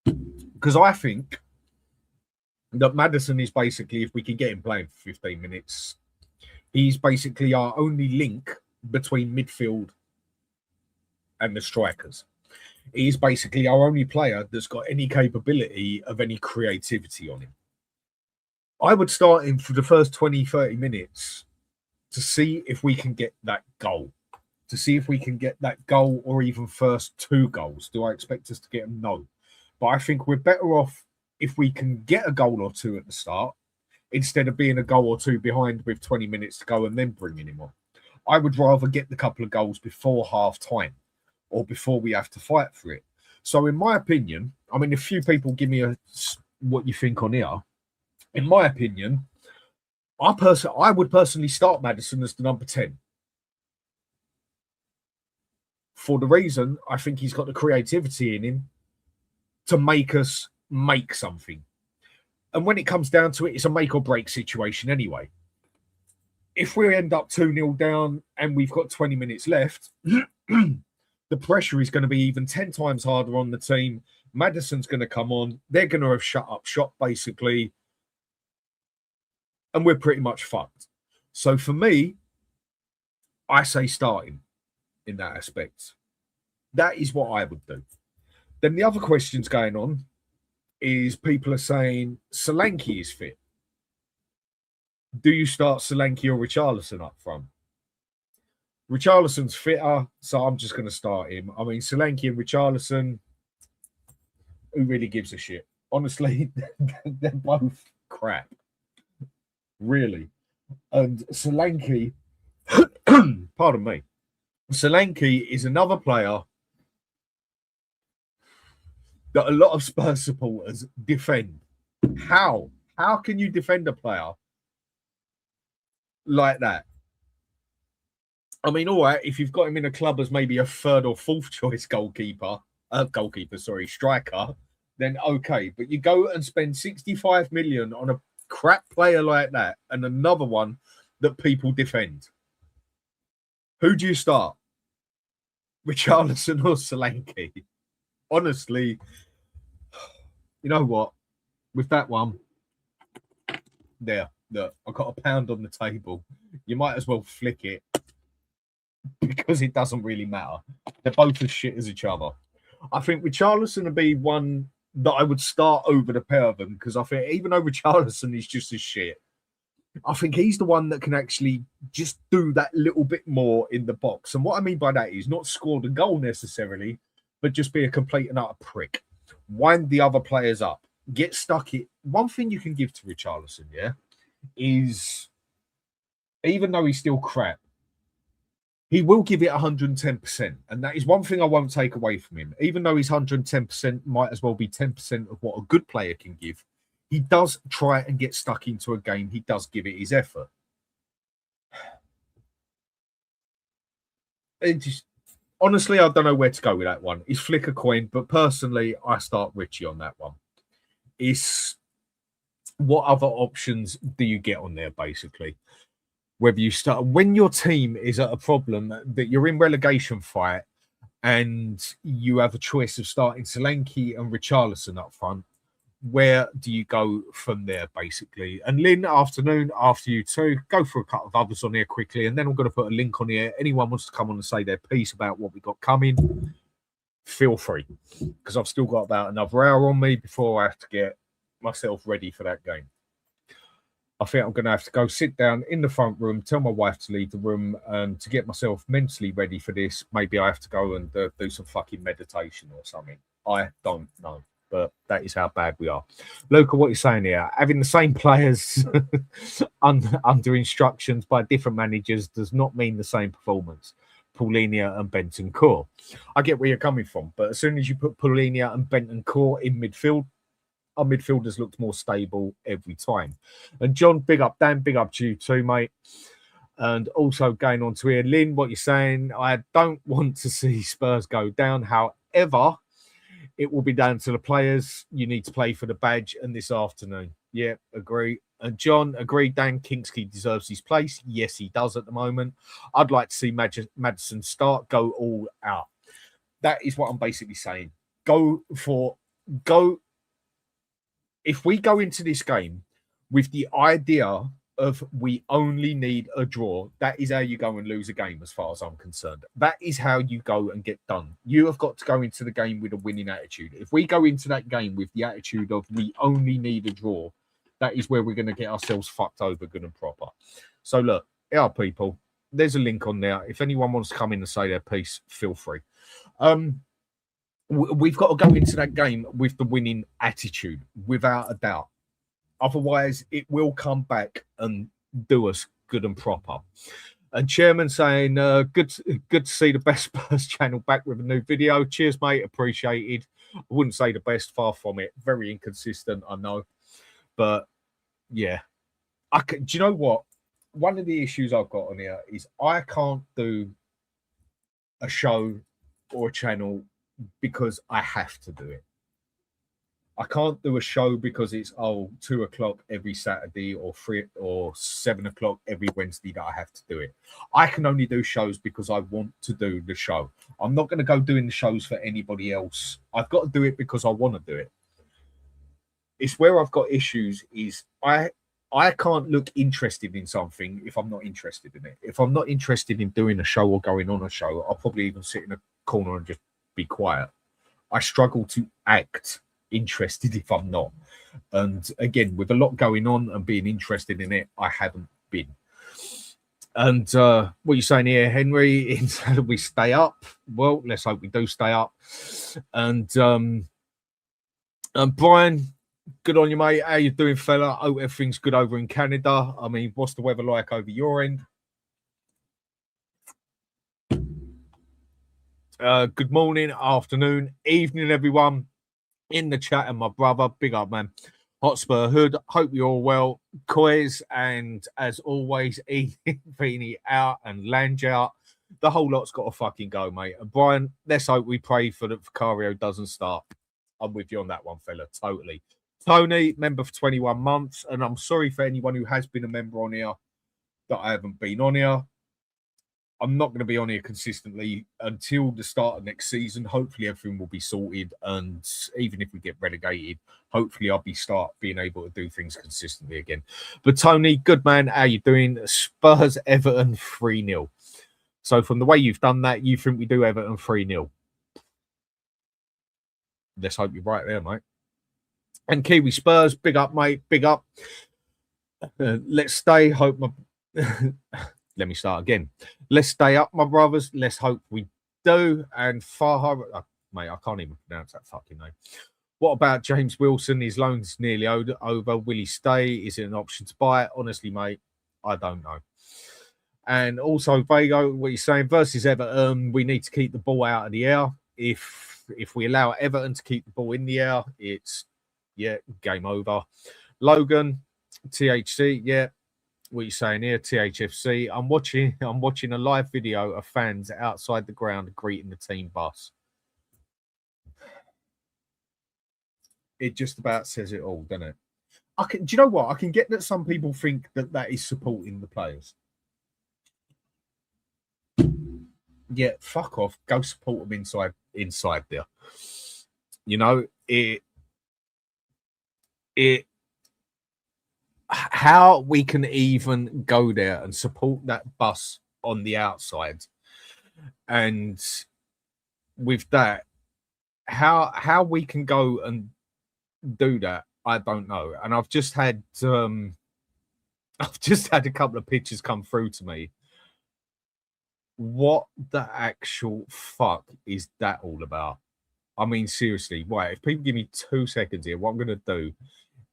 Because I think that Maddison is basically, if we can get him playing for 15 minutes, he's basically our only link between midfield and the strikers. He's basically our only player that's got any capability of any creativity on him. I would start him for the first 20, 30 minutes to see if we can get that goal. To see if we can get that goal or even first 2 goals. Do I expect us to get them? No. But I think we're better off if we can get a goal or 2 at the start instead of being a goal or 2 behind with 20 minutes to go and then bringing him on. I would rather get the couple of goals before half time or before we have to fight for it. So in my opinion, I mean, a few people give me what you think on here. In my opinion, I would personally start Maddison as the number 10. For the reason, I think he's got the creativity in him to make us make something. And when it comes down to it, it's a make or break situation anyway. If we end up 2-0 down and we've got 20 minutes left, the pressure is going to be even 10 times harder on the team. Maddison's going to come on. They're going to have shut up shop, basically. And we're pretty much fucked. So for me, I say starting in that aspect. That is what I would do. Then the other questions going on is people are saying Solanke is fit. Do you start Solanke or Richarlison up front? Richarlison's fitter, so I'm just going to start him. I mean, Solanke and Richarlison, who really gives a shit? Honestly, they're both crap. Really. And Solanke, pardon me, Solanke is another player that a lot of Spurs supporters defend. How? How can you defend a player like that? I mean, all right, if you've got him in a club as maybe a 3rd or 4th choice striker, then okay. But you go and spend 65 million on a crap player like that and another one that people defend. Who do you start? Richarlison or Solanke? Honestly, you know what? With that one, there, look, I got a pound on the table. You might as well flick it because it doesn't really matter. They're both as shit as each other. I think Richarlison would be one that I would start over the pair of them because I think even though Richarlison is just as shit, I think he's the one that can actually just do that little bit more in the box. And what I mean by that is not score the goal necessarily, but just be a complete and utter prick. Wind the other players up. Get stuck in. One thing you can give to Richarlison, yeah, is even though he's still crap, he will give it 110%. And that is one thing I won't take away from him. Even though he's 110%, might as well be 10% of what a good player can give. He does try and get stuck into a game. He does give it his effort. Honestly, I don't know where to go with that one. It's flick a coin, but personally, I start Richie on that one. It's what other options do you get on there, basically? Whether you start when your team is at a problem that you're in relegation fight and you have a choice of starting Solanke and Richarlison up front, where do you go from there, basically? And Lynn, afternoon, after you two, go for a couple of others on here quickly, and then I'm going to put a link on here. Anyone wants to come on and say their piece about what we got coming, feel free, because I've still got about another hour on me before I have to get myself ready for that game. I think I'm going to have to go sit down in the front room, tell my wife to leave the room, and to get myself mentally ready for this, maybe I have to go and do some fucking meditation or something. I don't know. But that is how bad we are. Luca, what you're saying here, having the same players under instructions by different managers does not mean the same performance. Paulinia and Bentancur. I get where you're coming from, but as soon as you put Paulinia and Bentancur in midfield, our midfielders looked more stable every time. And John, big up, Dan, big up to you too, mate. And also going on to here, Lynn, what you're saying, I don't want to see Spurs go down. However, it will be down to the players. You need to play for the badge and this afternoon. Yeah, agree. And John, agree, Dan Kingsley deserves his place. Yes, he does at the moment. I'd like to see Maddison start, go all out. That is what I'm basically saying. Go. If we go into this game with the idea of we only need a draw, that is how you go and lose a game as far as I'm concerned. That is how you go and get done. You have got to go into the game with a winning attitude. If we go into that game with the attitude of we only need a draw, that is where we're going to get ourselves fucked over good and proper. So look, our people, there's a link on there. If anyone wants to come in and say their piece, feel free. We've got to go into that game with the winning attitude, without a doubt. Otherwise, it will come back and do us good and proper. And Chairman saying, good to see the Best Spurs channel back with a new video. Cheers, mate. Appreciated. I wouldn't say the best, far from it. Very inconsistent, I know. But, yeah. Do you know what? One of the issues I've got on here is I can't do a show or a channel because I have to do it. I can't do a show because it's 2 o'clock every Saturday or 3 or 7 o'clock every Wednesday that I have to do it. I can only do shows because I want to do the show. I'm not going to go doing the shows for anybody else. I've got to do it because I want to do it. It's where I've got issues is I can't look interested in something if I'm not interested in it. If I'm not interested in doing a show or going on a show, I'll probably even sit in a corner and just be quiet. I struggle to act interested if I'm not. And again, with a lot going on and being interested in it, I haven't been. And what are you saying here, Henry? Instead of we stay up, well, let's hope we do stay up. And Brian, good on you, mate. How you doing, fella? Hope everything's good over in Canada. I mean, what's the weather like over your end? Good morning, afternoon, evening, everyone in the chat, and my brother, big up, man. Hotspur Hood, hope you're all well. COYFS, and as always, Ian Feeney out and Lange out. The whole lot's got to fucking go, mate. And Brian, let's hope we pray for that Vicario doesn't start. I'm with you on that one, fella, totally. Tony, member for 21 months, and I'm sorry for anyone who has been a member on here that I haven't been on here. I'm not going to be on here consistently until the start of next season. Hopefully everything will be sorted, and even if we get relegated, hopefully I'll start being able to do things consistently again. But Tony, good man, how you doing? Spurs Everton 3-0. So from the way you've done that, you think we do Everton 3-0? Let's hope you're right there, mate. And Kiwi Spurs, big up, mate, big up. Let's stay. Hope my... Let me start again. Let's stay up, my brothers. Let's hope we do. And Farhar, mate, I can't even pronounce that fucking name. What about James Wilson? His loan's nearly over. Will he stay? Is it an option to buy it? Honestly, mate, I don't know. And also, Vago, what you're saying versus Everton, we need to keep the ball out of the air. If we allow Everton to keep the ball in the air, it's game over. Logan, THC, yeah. What are you saying here, THFC? I'm watching a live video of fans outside the ground greeting the team bus. It just about says it all, doesn't it? Do you know what? I can get that some people think that is supporting the players. Yeah, fuck off. Go support them inside there. You know, how we can even go there and support that bus on the outside, and with that, how we can go and do that, I don't know. And I've just had a couple of pictures come through to me. What the actual fuck is that all about? I mean, seriously, right? If people give me 2 seconds here, what I'm going to do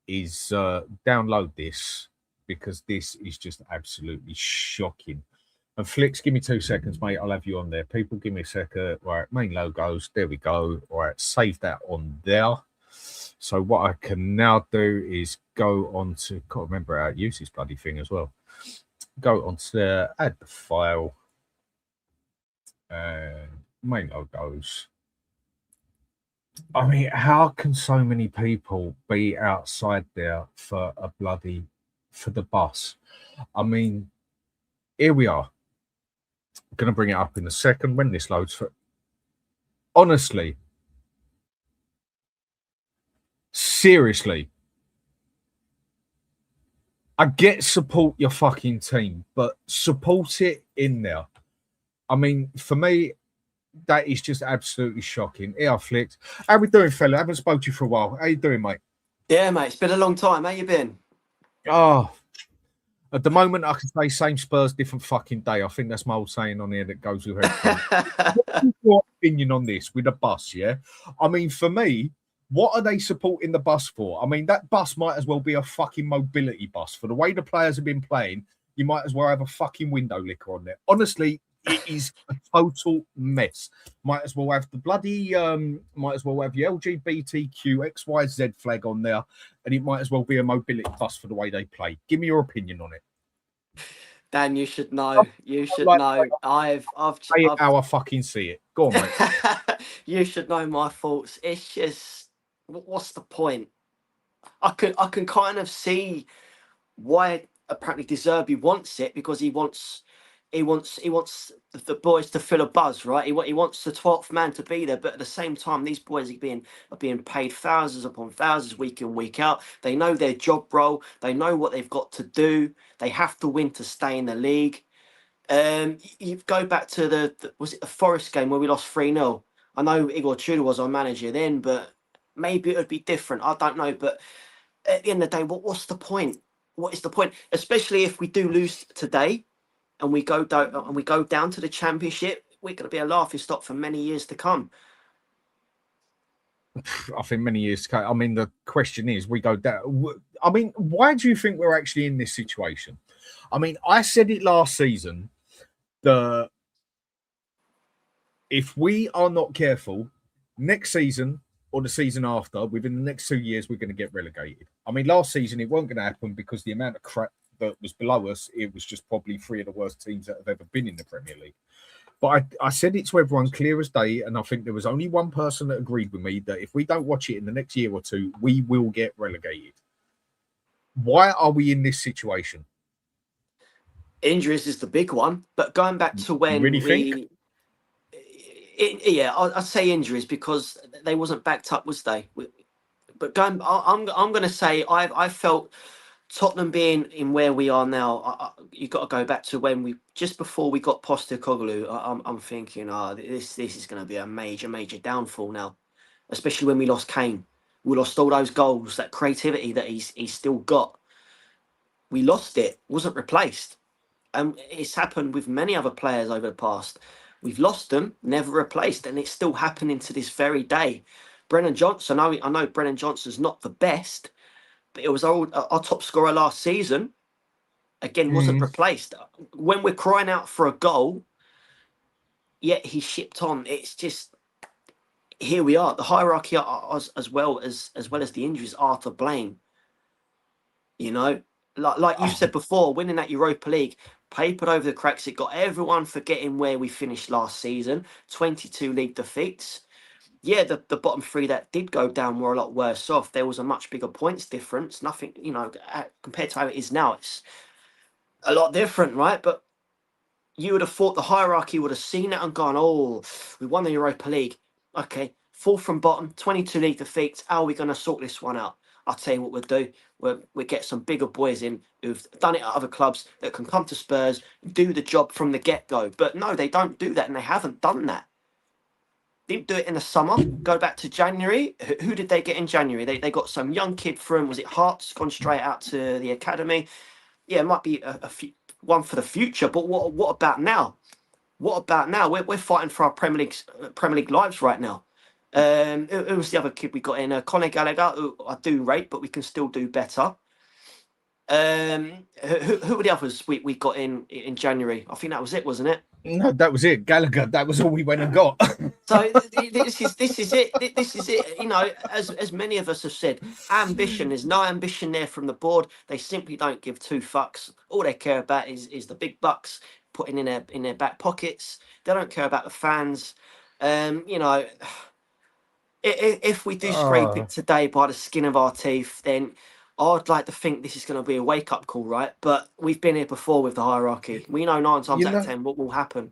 is download this, because this is just absolutely shocking. And Flicks, give me 2 seconds, mate. I'll have you on there. People, give me a second. Right, main logos. There we go. Right, save that on there. So what I can now do is go on to, can't remember how to use this bloody thing as well. Go on to there, add the file, and main logos. I mean, how can so many people be outside there for the bus? I mean, here we are. I'm going to bring it up in a second when this loads. Honestly, seriously, I get support your fucking team, but support it in there. I mean, for me, that is just absolutely shocking. Here, Flicked. How we doing, fella? I haven't spoken to you for a while. How you doing, mate? Yeah, mate. It's been a long time. How you been? Oh, at the moment, I can say same Spurs, different fucking day. I think that's my old saying on here that goes with everything. What's your opinion on this with the bus, yeah? I mean, for me, what are they supporting the bus for? I mean, that bus might as well be a fucking mobility bus. For the way the players have been playing, you might as well have a fucking window licker on there. Honestly, it is a total mess. Might as well have the bloody, might as well have your LGBTQ XYZ flag on there, and it might as well be a mobility bus for the way they play. Give me your opinion on it. Dan, you should know. You should know. I've how I fucking see it. Go on, mate. You should know my thoughts. It's just, what's the point? I can kind of see why apparently De Zerbi wants it, because he wants the boys to fill a buzz, right? He wants the 12th man to be there, but at the same time, these boys are being paid thousands upon thousands week in, week out. They know their job role. They know what they've got to do. They have to win to stay in the league. You go back to was it the Forest game where we lost 3-0? I know Igor Tudor was our manager then, but maybe it would be different. I don't know. But at the end of the day, what's the point? What is the point? Especially if we do lose today, and we go down to the Championship, we're going to be a laughing stock for many years to come. I think many years to come. I mean, the question is, we go down. I mean, why do you think we're actually in this situation? I mean, I said it last season that if we are not careful, next season or the season after, within the next 2 years, we're going to get relegated. I mean, last season, it wasn't going to happen because the amount of crap that was below us, it was just probably 3 of the worst teams that have ever been in the Premier League. But I said it to everyone clear as day, and I think there was only one person that agreed with me that if we don't watch it in the next year or two, we will get relegated. Why are we in this situation? Injuries is the big one, but going back to when I'd say injuries because they wasn't backed up, was they? But I'm going to say I felt Tottenham being in where we are now, you've got to go back to when just before we got Postecoglou. I'm thinking, this is going to be a major downfall now, especially when we lost Kane. We lost all those goals, that creativity that he's still got. We lost it, wasn't replaced. And it's happened with many other players over the past. We've lost them, never replaced, and it's still happening to this very day. Brennan Johnson, I know Brennan Johnson's not the best, but it was our top scorer last season. Again, wasn't replaced. When we're crying out for a goal, yet he shipped on. It's just, here we are. The hierarchy as well as the injuries are to blame. You know, like you said before, winning that Europa League papered over the cracks. It got everyone forgetting where we finished last season. 22 league defeats. Yeah, the bottom 3 that did go down were a lot worse off. There was a much bigger points difference. Nothing, compared to how it is now, it's a lot different, right? But you would have thought the hierarchy would have seen it and gone, oh, we won the Europa League. Okay, 4th from bottom, 22 league defeats. How are we going to sort this one out? I'll tell you what we'll do. We'll get some bigger boys in who've done it at other clubs that can come to Spurs, do the job from the get-go. But no, they don't do that, and they haven't done that. Didn't do it in the summer. Go back to January. Who did they get in January? They got some young kid from, was it Hearts, gone straight out to the academy. Yeah, it might be one for the future, but what about now? What about now? We're fighting for our Premier League lives right now. Who was the other kid we got in? Conor Gallagher, who I do rate, but we can still do better. Who were the others we got in January? I think that was it, wasn't it? No, that was it. Gallagher. That was all we went and got. So this is it. This is it. You know, as many of us have said, ambition. There's no ambition there from the board. They simply don't give two fucks. All they care about is the big bucks putting in their back pockets. They don't care about the fans. You know, if we do scrape it today by the skin of our teeth, then I'd like to think this is going to be a wake up call, right? But we've been here before with the hierarchy. We know 9 times out of 10 what will happen.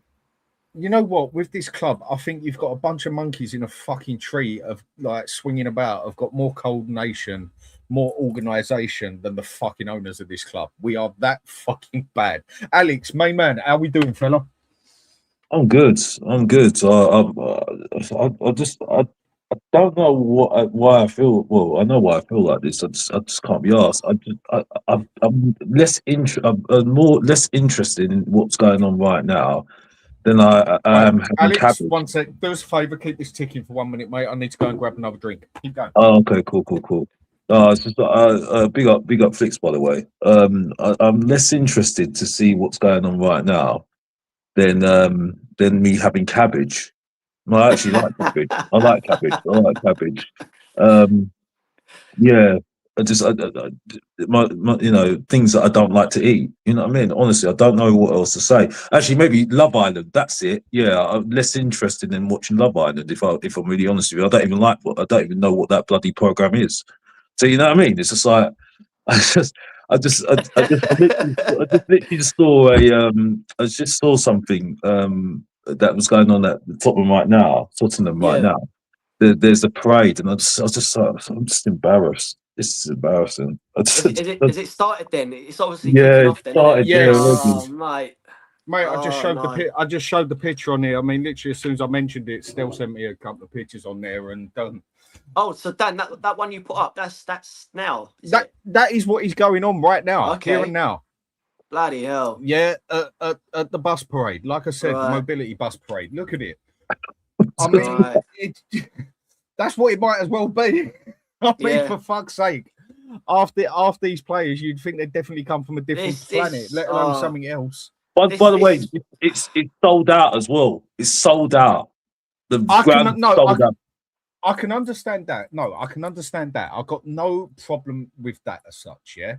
You know what? With this club, I think you've got a bunch of monkeys in a fucking tree of like swinging about. Have got more coordination, more organisation than the fucking owners of this club. We are that fucking bad. Alex, main man, how we doing, fella? I'm good. I'm good. I don't know why I feel. Well, I know why I feel like this. I just can't be asked. I'm more less interested in what's going on right now than I am. Alex, 1 sec. Do us a favour. Keep this ticking for 1 minute, mate. I need to go and grab another drink. Keep going. Oh, okay, cool. It's just big up Flicks, by the way. I'm less interested to see what's going on right now than me having cabbage. No, I actually like cabbage. I like cabbage. Yeah, my you know, things that I don't like to eat. You know what I mean? Honestly, I don't know what else to say. Actually, maybe Love Island. That's it. Yeah, I'm less interested in watching Love Island. If I'm really honest with you, I don't even know what that bloody program is. So you know what I mean? It's just like I just literally saw I just saw something that was going on at Tottenham right now. There's a parade, and I was just like, I'm just embarrassed. This is embarrassing. Has it started then? It's obviously yeah, kicking it off then. started. Yes. Oh, mate. Mate, I just showed the picture on here. I mean, literally, as soon as I mentioned it, Stell sent me a couple of pictures on there, and oh, so Dan, that one you put up, that's now. That is what is going on right now, Okay. here and now. Bloody hell. Yeah, at the bus parade. Like I said, Right. the mobility bus parade. Look at it. I mean, that's what it might as well be. I mean, for fuck's sake. After these players, you'd think they'd definitely come from a different planet, let alone something else. By the way, it's sold out as well. It's sold out. I can understand that. No, I can understand that. I've got no problem with that as such, yeah?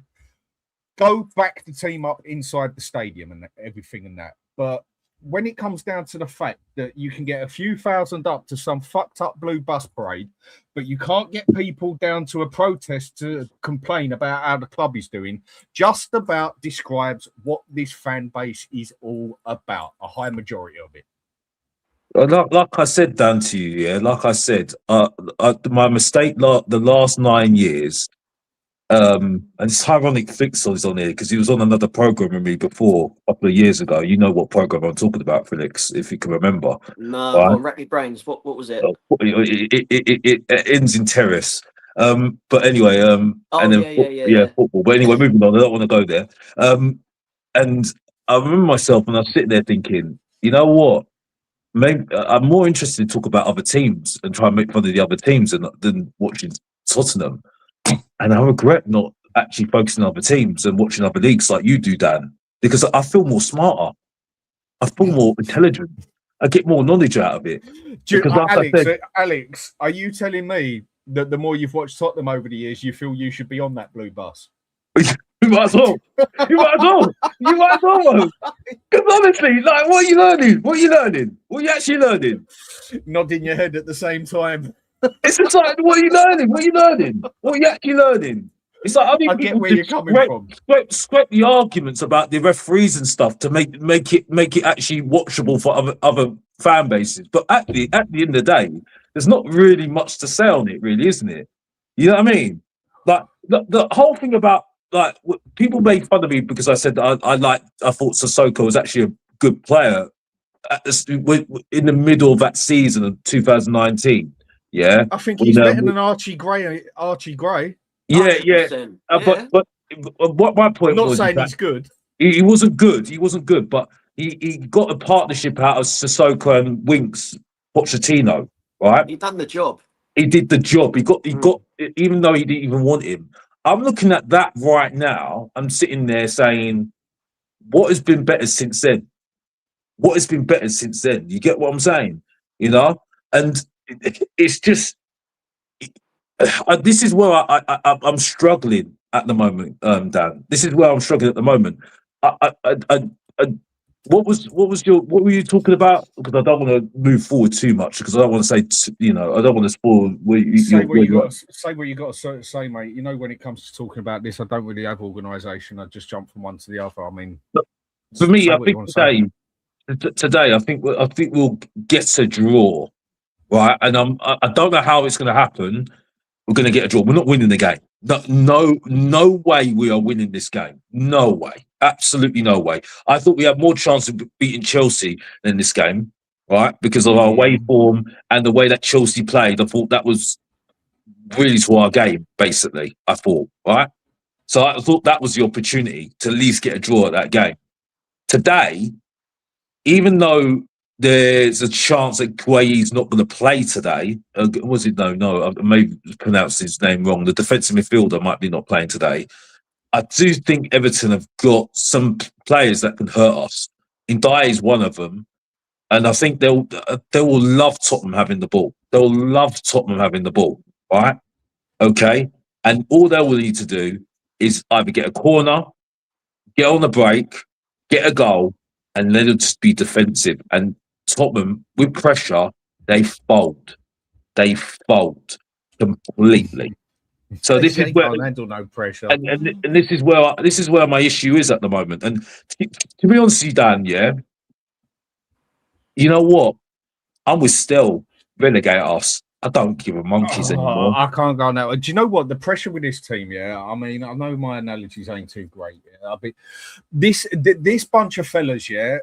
Go back the team up inside the stadium and everything and that. But when it comes down to the fact that you can get a few thousand up to some fucked up blue bus parade, but you can't get people down to a protest to complain about how the club is doing, just about describes what this fan base is all about, a high majority of it. Like I said, Dan, to you, yeah. Like I said, my mistake the last 9 years, and it's ironic Fix is on here because he was on another program with me before a couple of years ago. You know what program I'm talking about, Felix, if you can remember. No, right? Rack me brains. What was it? It ends in terrace. But anyway, football. But anyway, moving on. I don't want to go there. And I remember myself when I was sitting there thinking, you know what? Maybe I'm more interested to talk about other teams and try and make fun of the other teams than watching Tottenham. And I regret not actually focusing on other teams and watching other leagues like you do, Dan, because I feel more smarter. I feel more intelligent. I get more knowledge out of it. Alex, are you telling me that the more you've watched Tottenham over the years, you feel you should be on that blue bus? You might as well. Because honestly, like, what are you learning? What are you actually learning? Nodding your head at the same time. It's just like, what are you learning? What are you actually learning? It's like, I get where you're coming from. Scrap the arguments about the referees and stuff to make it actually watchable for other fan bases. But at the end of the day, there's not really much to say on it, really, isn't it? You know what I mean? Like the whole thing about, like, people made fun of me because I said that I thought Sissoko was actually a good player in the middle of that season of 2019. Yeah, I think he's better than Archie Gray. Yeah. But what my point was, not saying he's good. He wasn't good, but he got a partnership out of Sissoko and Winks Pochettino, right? He done the job. He did the job. He got even though he didn't even want him. I'm looking at that right now. I'm sitting there saying, what has been better since then? What has been better since then? You get what I'm saying? You know, and it's just this is where I'm struggling at the moment, Dan. This is where I'm struggling at the moment. I, what were you talking about? Because I don't want to move forward too much because I don't want to say, I don't want to spoil where Say what you you're got. Say what you got to say, mate. You know, when it comes to talking about this, I don't really have organisation. I just jump from one to the other. I mean, for me, say I what you think want to say. today, I think we'll get a draw, right? And I don't know how it's going to happen. We're going to get a draw. We're not winning the game. No way we are winning this game. No way. Absolutely no way. I thought we had more chance of beating Chelsea in this game, right? Because of our away form and the way that Chelsea played. I thought that was really to our game, basically. I thought, right? So I thought that was the opportunity to at least get a draw at that game. Today, even though there's a chance that Guayi's not going to play today. Was it? No, I may have pronounced his name wrong. The defensive midfielder might be not playing today. I do think Everton have got some players that can hurt us. Ndiaye is one of them. And I think they will love Tottenham having the ball. They'll love Tottenham having the ball, right? Okay? And all they will need to do is either get a corner, get on the break, get a goal, and let it just be defensive. And Tottenham, with pressure, they fold. They fold completely. So this is where can't handle no pressure. and this is where my issue is at the moment. And to be honest with you, Dan, yeah, you know what? I'm with Still relegate us. I don't give a monkeys anymore. I can't go now. Do you know what the pressure with this team? Yeah, I mean, I know my analogies ain't too great. Yeah, this bunch of fellas, yeah,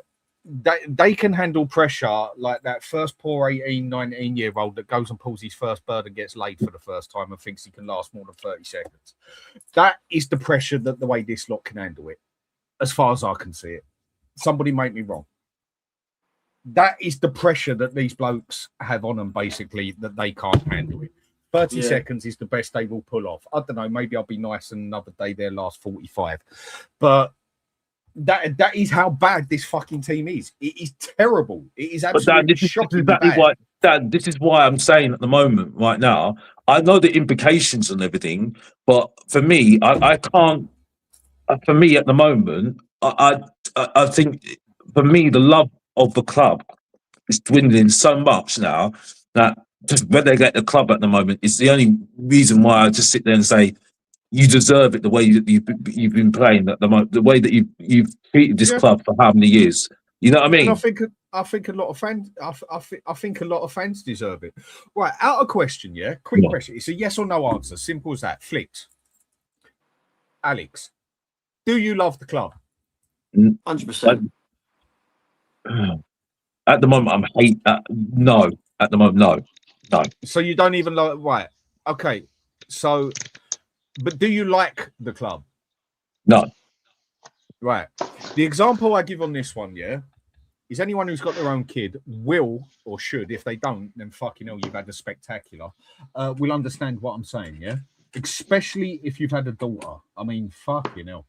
they can handle pressure like that first poor 18, 19-year-old that goes and pulls his first bird and gets laid for the first time and thinks he can last more than 30 seconds. That is the pressure that the way this lot can handle it, as far as I can see it. Somebody make me wrong. That is the pressure that these blokes have on them, basically, that they can't handle it. 30 seconds is the best they will pull off. I don't know, maybe I'll be nice and another day their last 45. But that is how bad this fucking team is. It is terrible. It is absolutely shocking. This is why I'm saying at the moment, right now, I know the implications and everything, but for me, I can't. For me, at the moment, I think for me the love of the club is dwindling so much now that just relegate the club at the moment is the only reason why I just sit there and say you deserve it the way that you've been playing at the moment, the way that you've treated this club for how many years. You know what I mean? And I think a lot of fans. I think a lot of fans deserve it. Right, out of question. Yeah, quick question. It's a yes or no answer. Simple as that. Flipped. Alex, do you love the club? 100%. At the moment, no. At the moment, no. So you don't even like, right? Okay. So, but do you like the club? No. Right. The example I give on this one, yeah, is anyone who's got their own kid will or should, if they don't, then fucking hell, you've had a spectacular. Will understand what I'm saying, yeah. Especially if you've had a daughter. I mean, fucking hell.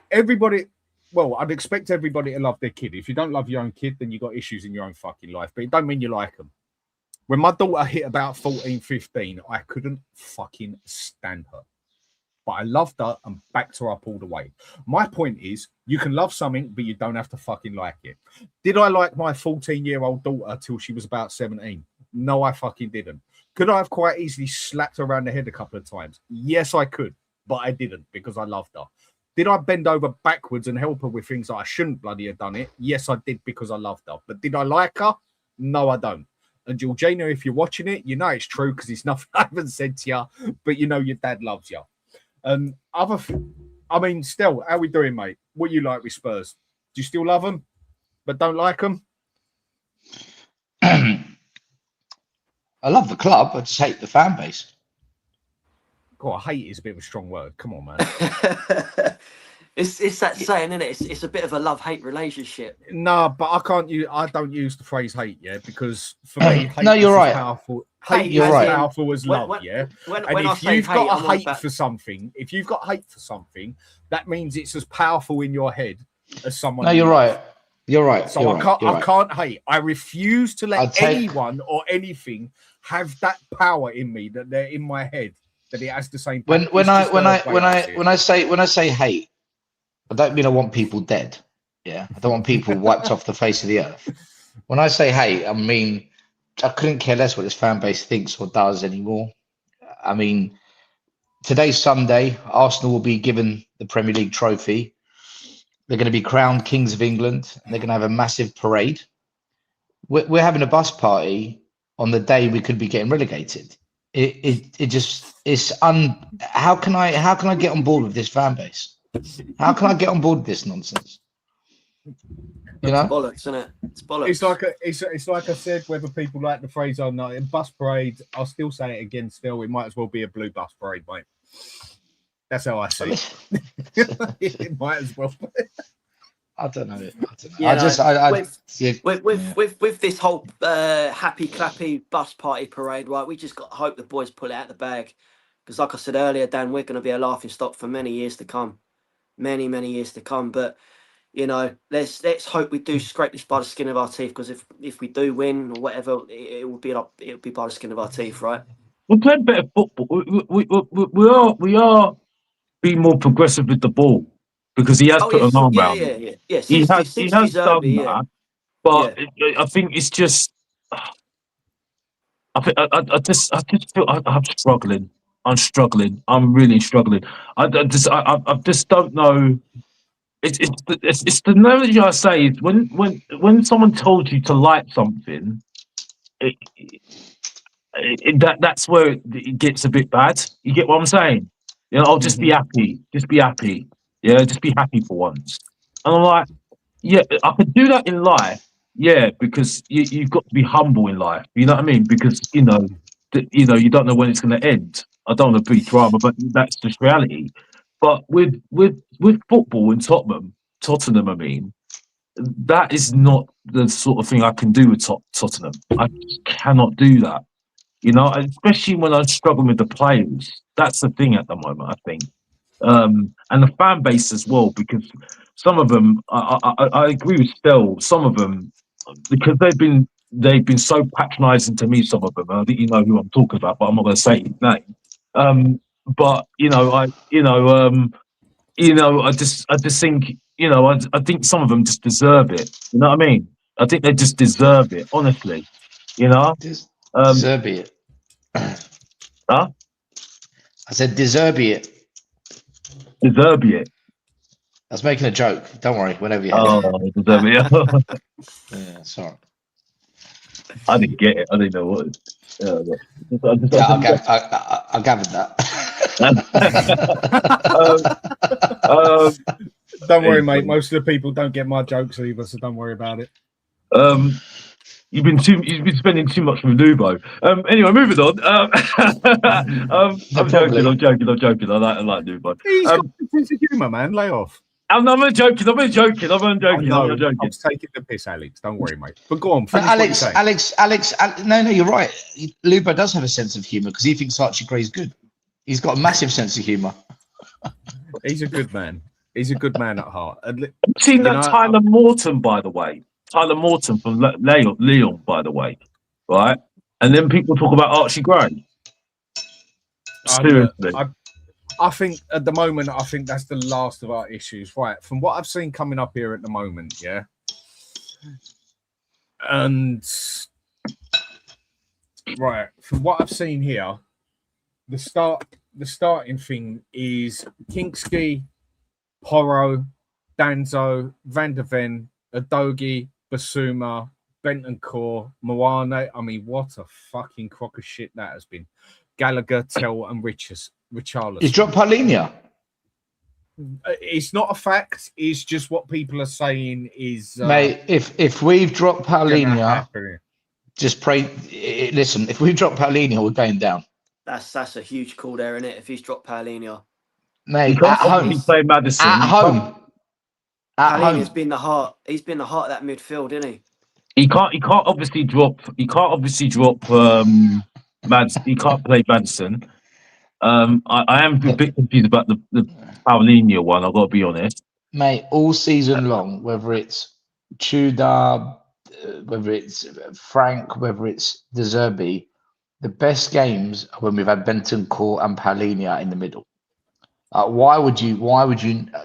Everybody. Well, I'd expect everybody to love their kid. If you don't love your own kid, then you've got issues in your own fucking life. But it don't mean you like them. When my daughter hit about 14, 15, I couldn't fucking stand her. But I loved her and backed her up all the way. My point is, you can love something, but you don't have to fucking like it. Did I like my 14-year-old daughter till she was about 17? No, I fucking didn't. Could I have quite easily slapped her around the head a couple of times? Yes, I could. But I didn't because I loved her. Did I bend over backwards and help her with things that I shouldn't bloody have done it? Yes, I did because I loved her. But did I like her? No, I don't. And Georgina, if you're watching it, you know it's true because it's nothing I haven't said to you, but you know your dad loves you. And still, how we doing, mate? What you like with Spurs? Do you still love them, but don't like them? I love the club. I just hate the fan base. God, hate is a bit of a strong word. Come on, man. It's that saying, isn't it? It's a bit of a love-hate relationship. No, but I don't use the phrase hate, yeah, because for me, hate No, you're is right. as powerful. Hate Hate is you're as right. powerful as love, yeah. When And I if say you've hate, got I'm a on hate about. for something, if you've got hate for something, that means it's as powerful in your head as someone. No, you you're love. right. You're right. So You're right. You're I right. can't hate. I refuse to I'll let take- anyone or anything have that power in me that they're in my head that it has the same power. When I say hate, I don't mean I want people dead. Yeah, I don't want people wiped off the face of the earth. When I say hate, I mean I couldn't care less what this fan base thinks or does anymore. I mean, today's Sunday. Arsenal will be given the Premier League trophy. They're going to be crowned Kings of England. And they're going to have a massive parade. We're having a bus party on the day we could be getting relegated. How can I get on board with this fan base? How can I get on board with this nonsense? You know, Bollocks, isn't it? It's bollocks. It's like I said, whether people like the phrase or not. In bus parade, I'll still say it again. Still, it might as well be a blue bus parade, mate. That's how I see it. It might as well. I don't know. With this whole happy clappy bus party parade, right? We just got to hope the boys pull it out of the bag, because, like I said earlier, Dan, we're going to be a laughing stock for many years to come, many years to come. But you know, let's hope we do scrape this by the skin of our teeth, because if we do win or whatever, it will be by the skin of our teeth, right? We're playing better football. We are being more progressive with the ball, because he has put an arm around it. Yeah. He has done Zerbi, that, but I think it's just. I just feel I'm struggling. I'm struggling. I'm really struggling. I just don't know. It's the analogy I say is when someone told you to like something, that's where it gets a bit bad. You get what I'm saying? You know, I'll just be happy. Just be happy. Yeah, just be happy for once. And I'm like, yeah, I could do that in life. Yeah, because you've got to be humble in life. You know what I mean? Because you don't know when it's going to end. I don't want to be drama, but that's just reality. But with football in Tottenham, I mean, that is not the sort of thing I can do with Tottenham. I just cannot do that. You know, especially when I'm struggling with the players. That's the thing at the moment, I think. And the fan base as well, because some of them, I agree with Stel. Some of them, because they've been so patronising to me. Some of them, I think you know who I'm talking about, but I'm not going to say his name. But I just think, I think some of them just deserve it. You know what I mean? I think they just deserve it, honestly. You know, deserve it. Huh? I said deserve it. Deserve it. I was making a joke. Don't worry. Whenever you deserve it. Yeah, sorry. I didn't get it. I didn't know what. I gathered that. Don't worry, mate. Most of the people don't get my jokes either, so don't worry about it. You've been spending too much with Lubo. Anyway, moving on. I'm joking. I like Lubo. He's got a sense of humour, man. Lay off. I'm joking. I'm joking. I was taking the piss, Alex. Don't worry, mate. But go on. Alex. No, you're right. Lubo does have a sense of humour because he thinks Archie Gray's good. He's got a massive sense of humour. He's a good man. He's a good man at heart. I've seen that Tyler Morton, by the way. Tyler Morton from Leon, by the way, right? And then people talk about Archie Gray. Seriously. I think at the moment, that's the last of our issues, right? From what I've seen coming up here at the moment, yeah. And right, from what I've seen here, the starting thing is Kinksky, Porro, Danzo, Van der Ven, Adogi, Basuma, Bentancur, Moane. I mean, what a fucking crock of shit that has been. Gallagher, Tell, and Richarlison. He's dropped Paulinho. It's not a fact. It's just what people are saying is. Mate, if we've dropped Paulinho, just pray. Listen, if we drop Paulinho, we're going down. That's a huge call there, isn't it? If he's dropped Paulinho. Mate, can't at home. obviously play Maddison. At You can't- home. At Palhinha's home. been the heart. He's been the heart of that midfield, isn't he? He can't obviously drop. He can't obviously drop. Mads. He can't play Madison. I am a bit confused about the Paulinho one. I've got to be honest. Mate, all season long, whether it's Tudor, whether it's Frank, whether it's De Zerbi, the best games are when we've had Bentancur and Paulinho in the middle. Why would you?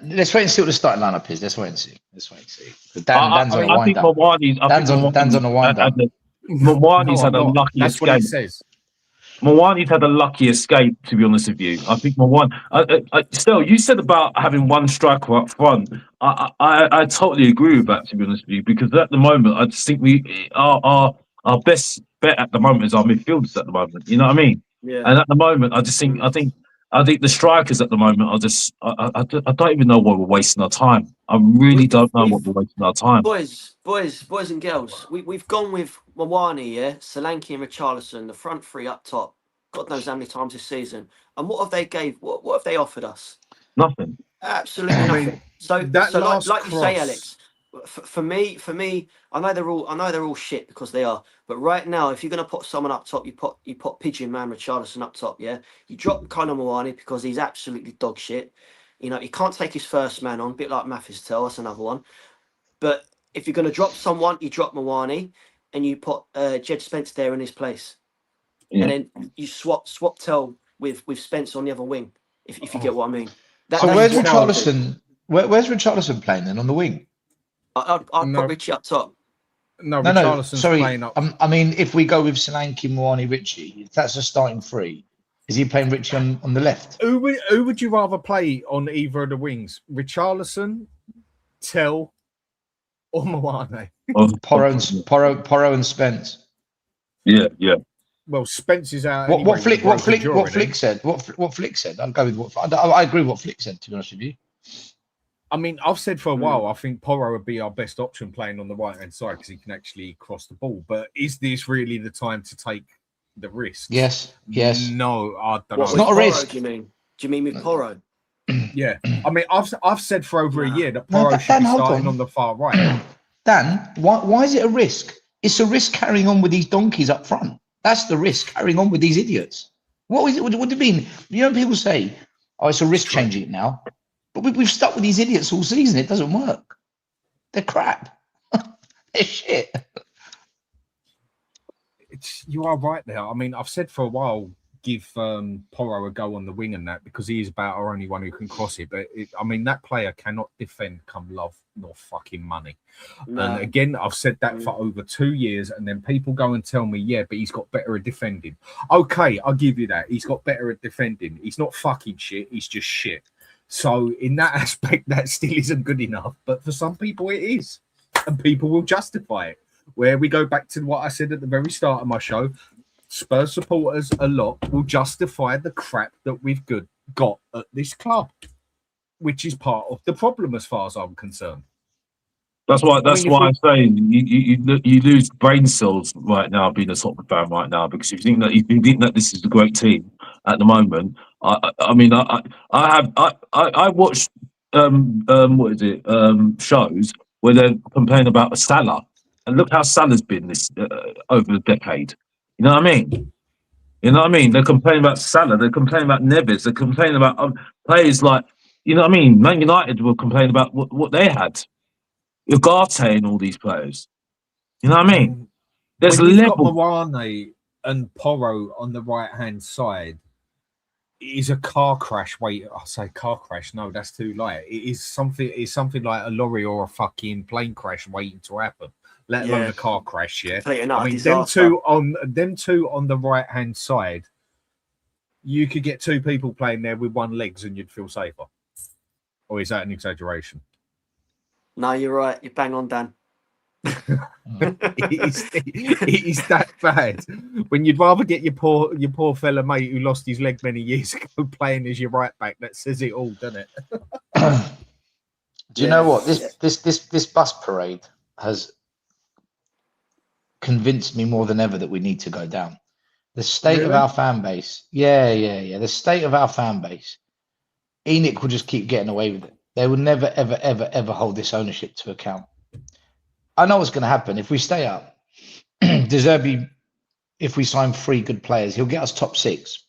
Let's wait and see what the starting lineup is. Let's wait and see. Dan's on a I wind think up. Dan's on a wind up. No, Mawani's had I'm a not. lucky That's what it escape. says. Mawani's had a lucky escape, to be honest with you. I think Mawani. Still, you said about having one striker up front. I totally agree with that, to be honest with you, because at the moment, I just think our best bet at the moment is our midfielders at the moment. You know what I mean? Yeah. And at the moment, I think the strikers at the moment are just. I don't even know why we're wasting our time. I really don't know what we're wasting our time. Boys and girls, we've gone with Mawani, yeah, Solanke and Richarlison, the front three up top. God knows how many times this season. And what have they what have they offered us? Nothing. Absolutely I nothing. mean, So that last like you say, cross- Alex, for me, I know they're all shit because they are. But right now, if you're gonna put someone up top, you put Pigeon Man Richarlison up top, yeah. You drop Conor Mawani because he's absolutely dog shit. You know, he can't take his first man on, a bit like Mathis Tell, that's another one. But if you're gonna drop someone, you drop Mawani and you put Jed Spence there in his place. Yeah. And then you swap Tell with Spence on the other wing, if you get what I mean. So That's where's what I would do. Richarlison? Where's Richarlison playing then on the wing? I'd No. put Richie up top. No, No, Richarlison's sorry. playing up. I mean, if we go with Solanke, Mawani, Richie, if that's a starting three, is he playing Richie on the left? Who would you rather play on either of the wings? Tell, or Mawani? Porro and Spence. Yeah. Well, Spence is out. What anyway Flick with what broken jaw, Flick isn't said? What Flick said? I'll go with what I agree with what Flick said, to be honest with you. I mean, I've said for a while, I think Porro would be our best option playing on the right hand side because he can actually cross the ball. But is this really the time to take the risk? Yes. No, I don't It's know. not a Porro, risk. Do you mean with Porro? Yeah, I mean, I've said for over a year that No, Porro should be hold starting on. on the far right. Dan, why is it a risk? It's a risk carrying on with these donkeys up front. That's the risk, carrying on with these idiots. What is it? What do you mean? You know, people say, "Oh, it's a risk changing it now," but we've stuck with these idiots all season. It doesn't work. They're crap. They're shit. You are right there. I mean, I've said for a while, give Porro a go on the wing and that because he is about our only one who can cross it. But I mean, that player cannot defend come love nor fucking money. No. And again, I've said that for over 2 years, and then people go and tell me, yeah, but he's got better at defending. Okay, I'll give you that. He's got better at defending. He's not fucking shit. He's just shit. So in that aspect, that still isn't good enough. But for some people, it is, and people will justify it. Where we go back to what I said at the very start of my show, Spurs supporters a lot will justify the crap that we've got at this club, which is part of the problem as far as I'm concerned. That's why I'm saying you lose brain cells right now being a Tottenham fan right now because you think that this is a great team at the moment. I watched shows where they're complaining about Salah and look how Salah's been this over the decade. You know what I mean? They're complaining about Salah. They're complaining about Neves. They're complaining about players like, you know what I mean? Man United were complaining about what they had. Ugarte and all these players. You know what I mean? There's when you've got level. Mawani and Porro on the right-hand side, it is a car crash. Wait, I say car crash. No, that's too light. It's something like a lorry or a fucking plane crash waiting to happen. Let alone a car crash. Yeah, I mean them two on the right-hand side. You could get two people playing there with one legs, and you'd feel safer. Or is that an exaggeration? No, you're right. You're bang on, Dan. it is that bad when you'd rather get your poor fella mate who lost his leg many years ago playing as your right back. That says it all, doesn't it? Do you know what this bus parade has convinced me more than ever that we need to go down. The state of our fan base, the state of our fan base ENIC will just keep getting away with it. They will never, ever, ever, ever hold this ownership to account. I know what's going to happen if we stay up. De Zerbi, if we sign 3 good players, he'll get us top 6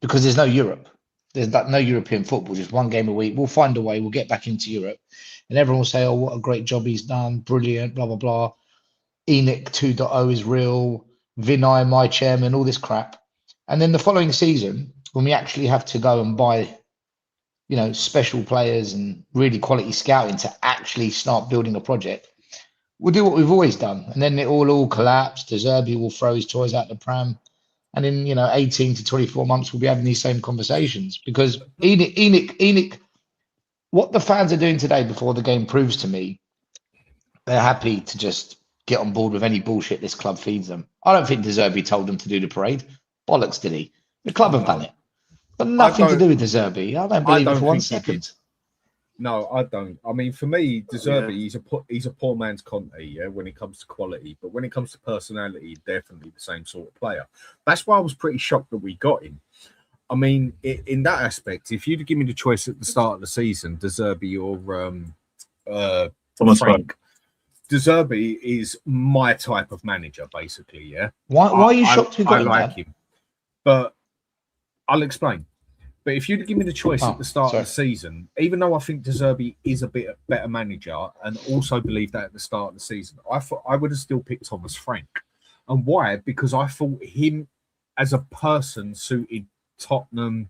because there's no Europe. There's no European football, just 1 game a week. We'll find a way. We'll get back into Europe, and everyone will say, "Oh, what a great job he's done! Brilliant!" Blah blah blah. ENIC 2.0 is real. Vinay, my chairman, all this crap. And then the following season, when we actually have to go and buy, special players and really quality scouting to actually start building a project, we'll do what we've always done. And then it all collapse. De Zerbi will throw his toys out the pram. And in 18 to 24 months, we'll be having these same conversations because ENIC, what the fans are doing today before the game proves to me, they're happy to just get on board with any bullshit this club feeds them. I don't think De Zerbi told them to do the parade. Bollocks, did he? The club have done it. But nothing to do with De Zerbi. I don't believe it for 1 second. No, I don't. I mean, for me, De Zerbi, he's a poor man's Conte, when it comes to quality. But when it comes to personality, definitely the same sort of player. That's why I was pretty shocked that we got him. I mean, in that aspect, if you'd give me the choice at the start of the season, De Zerbi or Thomas Frank, De Zerbi is my type of manager, basically, yeah? Why are you shocked we got him? I like him. But I'll explain. But if you'd give me the choice at the start of the season, even though I think De Zerbi is a bit better manager and also believe that at the start of the season, I thought I would have still picked Thomas Frank. And why? Because I thought him as a person suited Tottenham,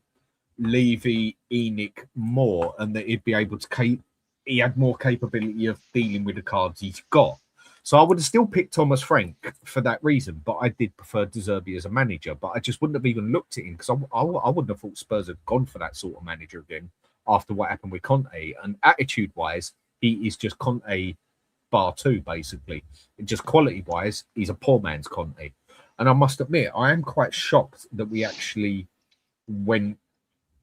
Levy, ENIC more, and that he'd be able to he had more capability of dealing with the cards he's got. So I would have still picked Thomas Frank for that reason, but I did prefer De Zerbi as a manager. But I just wouldn't have even looked at him because I wouldn't have thought Spurs had gone for that sort of manager again after what happened with Conte. And attitude-wise, he is just Conte bar 2, basically. And just quality-wise, he's a poor man's Conte. And I must admit, I am quite shocked that we actually went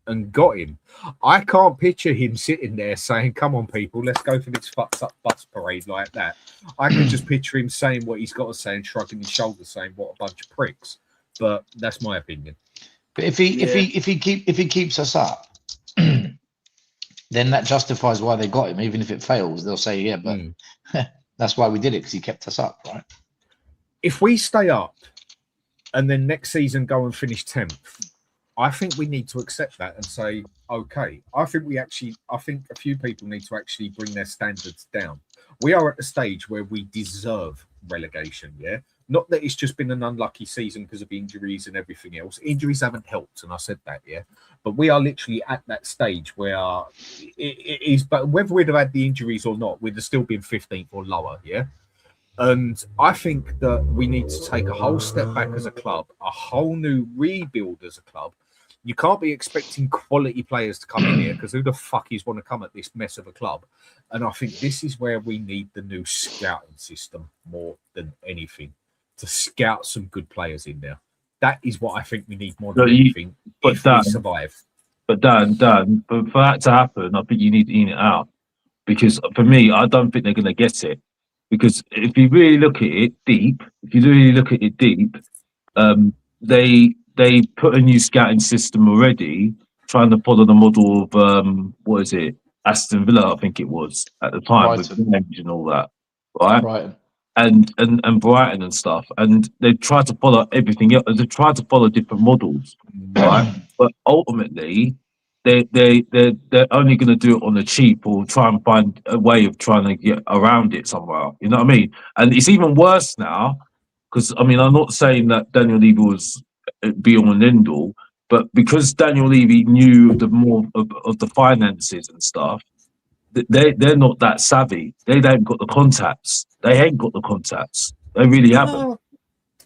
and got him. I can't picture him sitting there saying, "Come on, people, let's go for this fucked up bus parade" like that. I can just picture him saying what he's got to say and shrugging his shoulders, saying, "What a bunch of pricks." But that's my opinion. But if he keeps us up, then that justifies why they got him. Even if it fails, they'll say, "Yeah, but that's why we did it because he kept us up, right?" If we stay up and then next season go and finish 10th, I think we need to accept that and say, okay, I think a few people need to actually bring their standards down. We are at the stage where we deserve relegation, yeah? Not that it's just been an unlucky season because of injuries and everything else. Injuries haven't helped, and I said that, yeah? But we are literally at that stage where it is, but whether we'd have had the injuries or not, we'd have still been 15th or lower, yeah? And I think that we need to take a whole step back as a club, a whole new rebuild as a club. You can't be expecting quality players to come in here because who the fuck is want to come at this mess of a club? And I think this is where we need the new scouting system more than anything to scout some good players in there. That is what I think we need more than anything if we survive. But Dan, but for that to happen, I think you need to eat it out. Because for me, I don't think they're going to get it. Because if you really look at it deep, they put a new scouting system already, trying to follow the model of Aston Villa, I think it was at the time, with Cambridge and all that, right? Brighton. And Brighton and stuff, and they tried to follow everything else. They tried to follow different models, right? But ultimately, they're only going to do it on the cheap or try and find a way of trying to get around it somehow. You know what I mean? And it's even worse now because I'm not saying that Daniel Levy was be all and end all, but because Daniel Levy knew the more of the finances and stuff, they're not that savvy. They ain't got the contacts. They really haven't.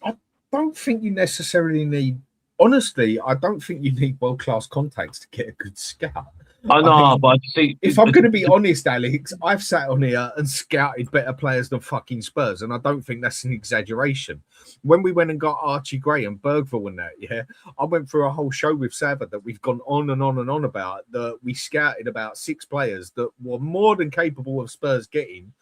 I don't think you necessarily need. Honestly, I don't think you need world-class contacts to get a good scout. I know, but I think if I'm going to be honest, Alex, I've sat on here and scouted better players than fucking Spurs, and I don't think that's an exaggeration. When we went and got Archie Gray and Bergville and that, yeah, I went through a whole show with Sava that we've gone on and on and on about. That we scouted about 6 players that were more than capable of Spurs getting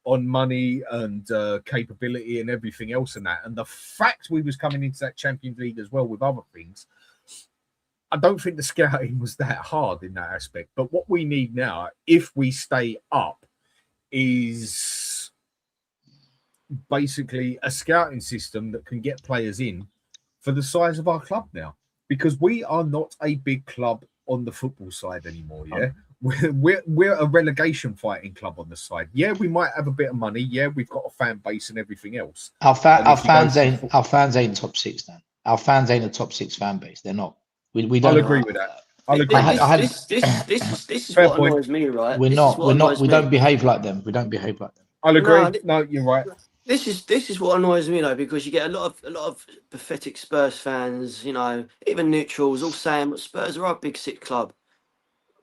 on money and capability and everything else and that. And the fact we was coming into that Champions League as well with other things, I don't think the scouting was that hard in that aspect. But what we need now, if we stay up, is basically a scouting system that can get players in for the size of our club now, because we are not a big club on the football side anymore. Yeah, we're a relegation fighting club on the side. Yeah, we might have a bit of money. Yeah, we've got a fan base and everything else. Our fans ain't top six then. Our fans ain't a top 6 fan base. They're not. We don't. I'll agree with that. I'll agree. This is what annoys me, right? We're not. We don't behave like them. We don't behave like them. I'll agree. No, you're right. This is what annoys me, though, because you get a lot of pathetic Spurs fans, you know, even neutrals, all saying, well, Spurs are a big 6 club.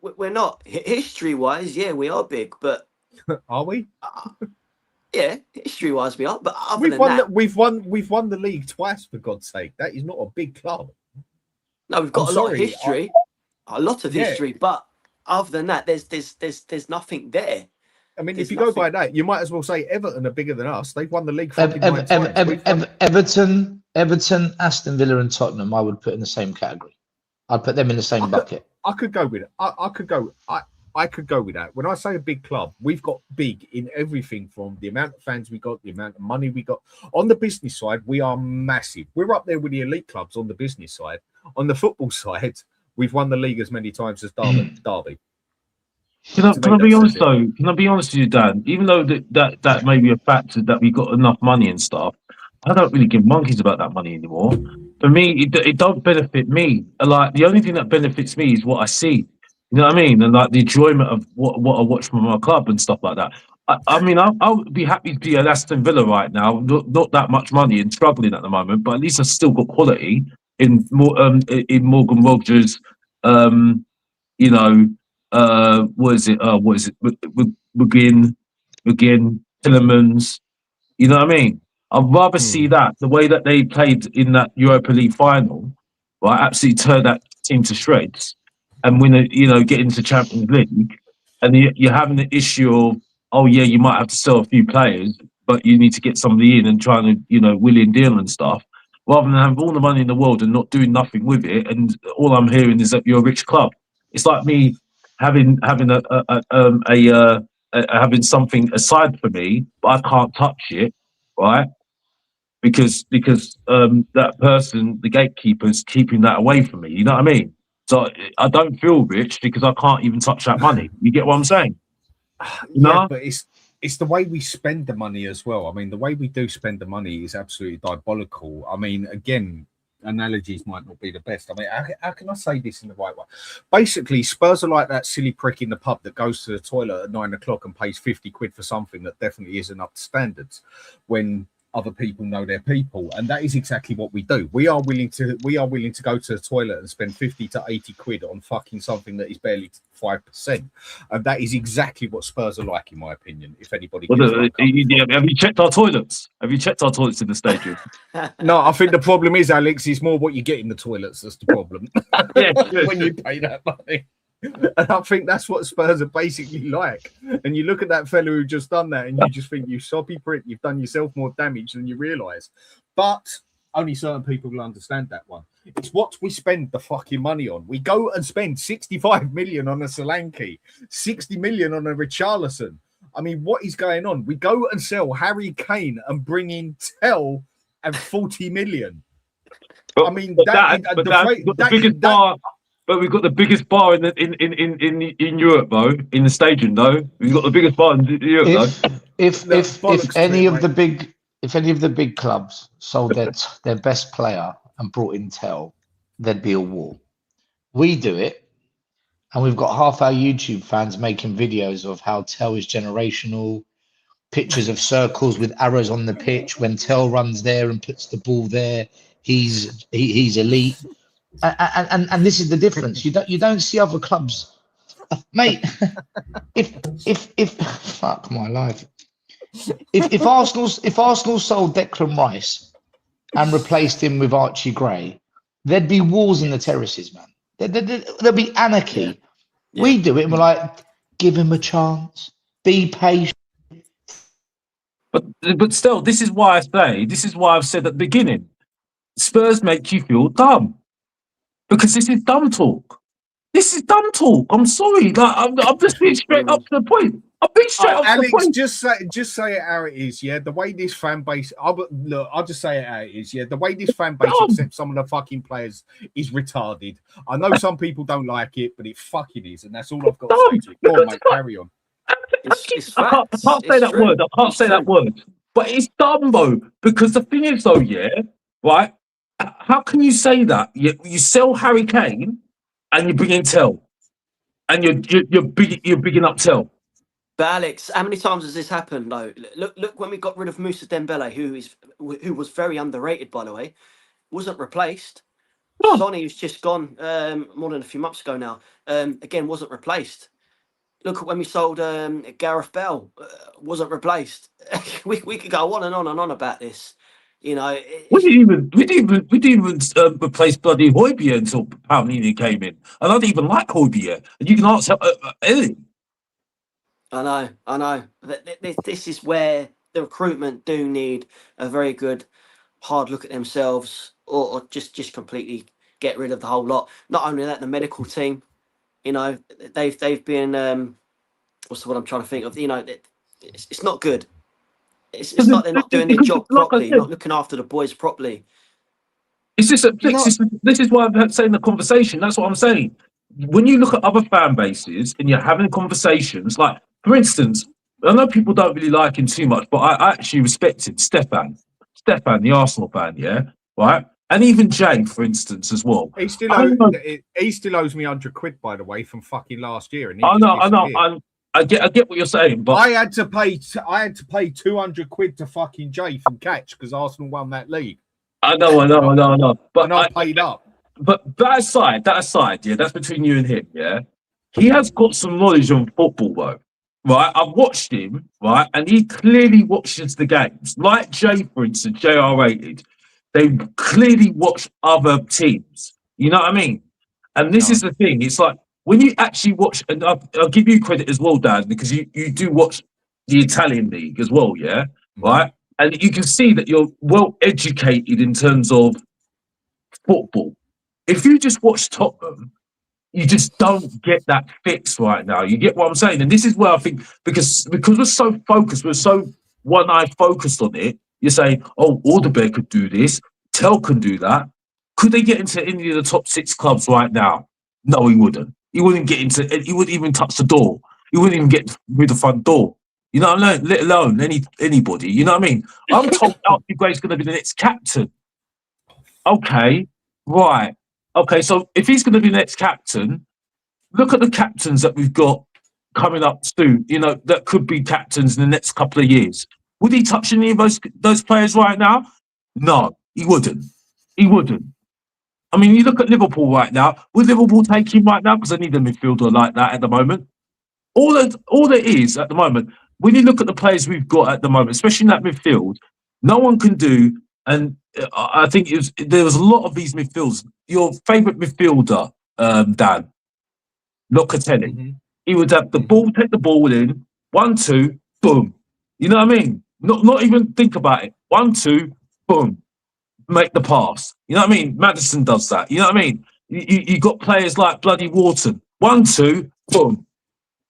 We're not. History-wise, yeah, we are big, but are we? Yeah, history-wise, we are. But other we've than won. that, We've won the league twice, for God's sake. That is not a big club. No, we've got lot of history, a lot of history. But other than that, there's nothing there. I mean, if you go by that, you might as well say Everton are bigger than us. They've won the league. Everton, Aston Villa, and Tottenham, I would put in the same category. I'd put them in the same bucket. I could go with it. I could go with that. When I say a big club, we've got big in everything from the amount of fans we got, the amount of money we got. On the business side, we are massive. We're up there with the elite clubs on the business side. On the football side, we've won the league as many times as Derby. Can I be honest though? Can I be honest with you, Dan? Even though that may be a factor that we got enough money and stuff, I don't really give monkeys about that money anymore. For me, it don't benefit me. Like the only thing that benefits me is what I see. You know what I mean? And like the enjoyment of what I watch from my club and stuff like that. I mean, I'll be happy to be at Aston Villa right now. Not that much money and struggling at the moment, but at least I've still got quality in Morgan Rogers. You know. What is it? McGinn, Tillemans. You know what I mean? I'd rather see that the way that they played in that Europa League final, right? Absolutely tear that team to shreds and win get into Champions League. And you're having the issue of, oh yeah, you might have to sell a few players, but you need to get somebody in and try to, wheel and deal and stuff, rather than have all the money in the world and not doing nothing with it. And all I'm hearing is that you're a rich club. It's like me having something aside for me, but I can't touch it, right? Because that person, the gatekeeper's keeping that away from me. You know what I mean? So I don't feel rich because I can't even touch that money. You get what I'm saying? Yeah, but it's the way we spend the money as well. I mean, the way we do spend the money is absolutely diabolical. I mean, again, analogies might not be the best. I mean, how can I say this in the right way? Basically, Spurs are like that silly prick in the pub that goes to the toilet at 9 o'clock and pays 50 quid for something that definitely isn't up to standards when other people know their people. And that is exactly what we do. We are willing to go to the toilet and spend 50 to 80 quid on fucking something that is barely 5%. And that is exactly what Spurs are like, in my opinion, if anybody have you checked our toilets? Have you checked our toilets in the stadium? No, I think the problem is, Alex, is more what you get in the toilets. That's the problem. When you pay that money. And I think that's what Spurs are basically like. And you look at that fella who just done that and you just think, you soppy prick, you've done yourself more damage than you realise. But only certain people will understand that one. It's what we spend the fucking money on. We go and spend 65 million on a Solanke, 60 million on a Richarlison. I mean, what is going on? We go and sell Harry Kane and bring in Tell and 40 million. But, I mean, but we've got the biggest bar in Europe, though. In the stadium, though, we've got the biggest bar in Europe, though. If any of the big clubs sold their best player and brought in Tell, there'd be a war. We do it, and we've got half our YouTube fans making videos of how Tell is generational, pictures of circles with arrows on the pitch. When Tell runs there and puts the ball there, he's elite. And this is the difference. You don't see other clubs, mate. If fuck my life, if Arsenal sold Declan Rice and replaced him with Archie Gray, there'd be wars in the terraces, man. There'd be anarchy. Yeah. We do it, and we're like, give him a chance, be patient. But still, this is why I've said at the beginning, Spurs make you feel dumb. because this is dumb talk. This is dumb talk. I'm sorry. Like, I'm just being straight up to the point. I'm being straight up to the Alex, point. just say it how it is. Yeah, the way this fan base. I'll just say it how it is. Yeah, the way this fan base accepts some of the fucking players is retarded. I know some people don't like it, but it fucking is, and that's all I've got to say to it. Go on, mate, carry on. It's I can't facts. say It's that true. word. I can't It's say that true. word. But it's dumb though, because the thing is though, yeah, right? How can you say that? You sell Harry Kane and you bring in Tell, and you're bigging up Tell. But Alex, how many times has this happened though? Look when we got rid of Moussa Dembele, who was very underrated, by the way, wasn't replaced. No. Sonny, who's just gone more than a few months ago now, again wasn't replaced. Look at when we sold Gareth Bell, wasn't replaced. we could go on and on and on about this. You know, We didn't even replace bloody Højbjerg until Palmini came in, and I didn't even like Højbjerg. And you can ask anything. I know. This is where the recruitment do need a very good hard look at themselves, or just completely get rid of the whole lot. Not only that, the medical team, you know, they've been what's the word I'm trying to think of? You know, it's not good. It's like they're not doing their job properly, not looking after the boys properly. It's just this is why I'm saying the conversation. That's what I'm saying. When you look at other fan bases and you're having conversations, like for instance, I know people don't really like him too much, but I actually respected Stefan, the Arsenal fan, yeah, right, and even Jay, for instance, as well. He still owes me £100, by the way, from fucking last year. And I know. I get what you're saying, but I had to pay £200 to fucking Jay from Catch because Arsenal won that league. I know. But and I paid up. But that aside, yeah, that's between you and him, yeah. He has got some knowledge on football, though, right? I've watched him, right, and he clearly watches the games. Like Jay, for instance, JR8, they clearly watch other teams. You know what I mean? And this is the thing. It's like when you actually watch, and I'll give you credit as well, Dan, because you do watch the Italian league as well, yeah, right? And you can see that you're well educated in terms of football. If you just watch Tottenham, you just don't get that fix right now. You get what I'm saying? And this is where I think, because we're so focused, we're so one-eye focused on it, you're saying, oh, Alderbear could do this, Tell can do that. Could they get into any of the top 6 clubs right now? No, he wouldn't. He wouldn't even touch the door. He wouldn't even get through the front door. You know what I mean? Let alone anybody. You know what I mean? I'm told Alfie Gray's going to be the next captain. Okay, right. Okay, so if he's going to be the next captain, look at the captains that we've got coming up soon, you know, that could be captains in the next couple of years. Would he touch any of those players right now? No, he wouldn't. He wouldn't. I mean, you look at Liverpool right now. Would Liverpool take him right now? Because I need a midfielder like that at the moment. All there is at the moment, when you look at the players we've got at the moment, especially in that midfield, no one can do. And I think there was a lot of these midfields. Your favourite midfielder, Dan, Locatelli. Mm-hmm. He would have the ball, take the ball in, 1-2, boom. You know what I mean? Not even think about it. 1-2, boom. Make the pass. You know what I mean? Maddison does that. You know what I mean? You got players like bloody Wharton. 1-2, boom.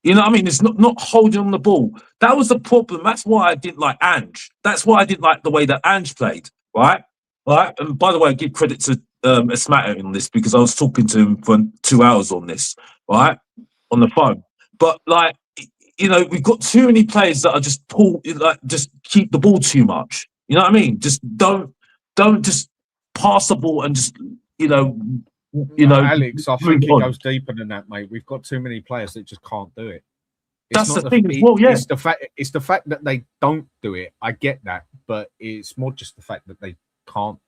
You know what I mean? It's not holding on the ball. That was the problem. That's why I didn't like Ange. That's why I didn't like the way that Ange played. Right? And by the way, I give credit to Esmato on this because I was talking to him for 2 hours on this, right? On the phone. But like, you know, we've got too many players that are just just keep the ball too much. You know what I mean? Just don't just pass the ball and just, you know, Alex, I think it goes deeper than that, mate. We've got too many players that just can't do it. That's the thing as well, yeah. It's the fact that they don't do it. I get that, but it's more just the fact that they can't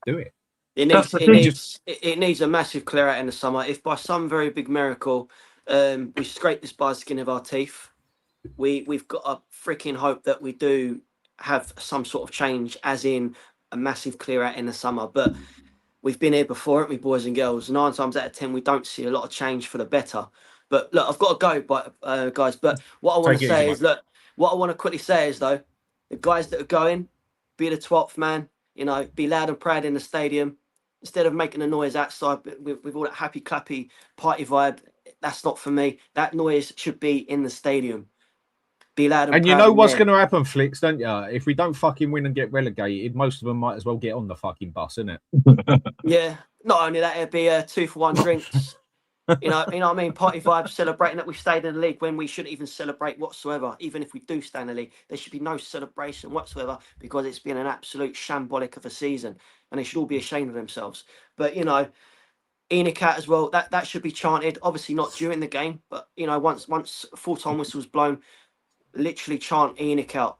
do it. It needs a massive clear out in the summer. If by some very big miracle we scrape this by the skin of our teeth, we've got a freaking hope that we do have some sort of change, as in a massive clear out in the summer. But we've been here before, haven't we, boys and girls? 9 times out of 10, we don't see a lot of change for the better. But look, I've got to go, guys. But what I want to say is, look, what I want to quickly say is, though, the guys that are going, be the 12th man, you know, be loud and proud in the stadium. instead of making a noise outside with all that happy clappy party vibe. That's not for me. That noise should be in the stadium. Be loud and And you proud know in what's there. going to happen, Flicks, don't you? If we don't fucking win and get relegated, most of them might as well get on the fucking bus, innit? Yeah. Not only that, it'd be 2-for-1 drinks. You know what I mean? Party vibes, celebrating that we stayed in the league when we shouldn't even celebrate whatsoever. Even if we do stay in the league, there should be no celebration whatsoever because it's been an absolute shambolic of a season, and they should all be ashamed of themselves. But you know, Enicat as well. That should be chanted. Obviously not during the game, but you know, once full-time whistle's blown, literally chant Enicat,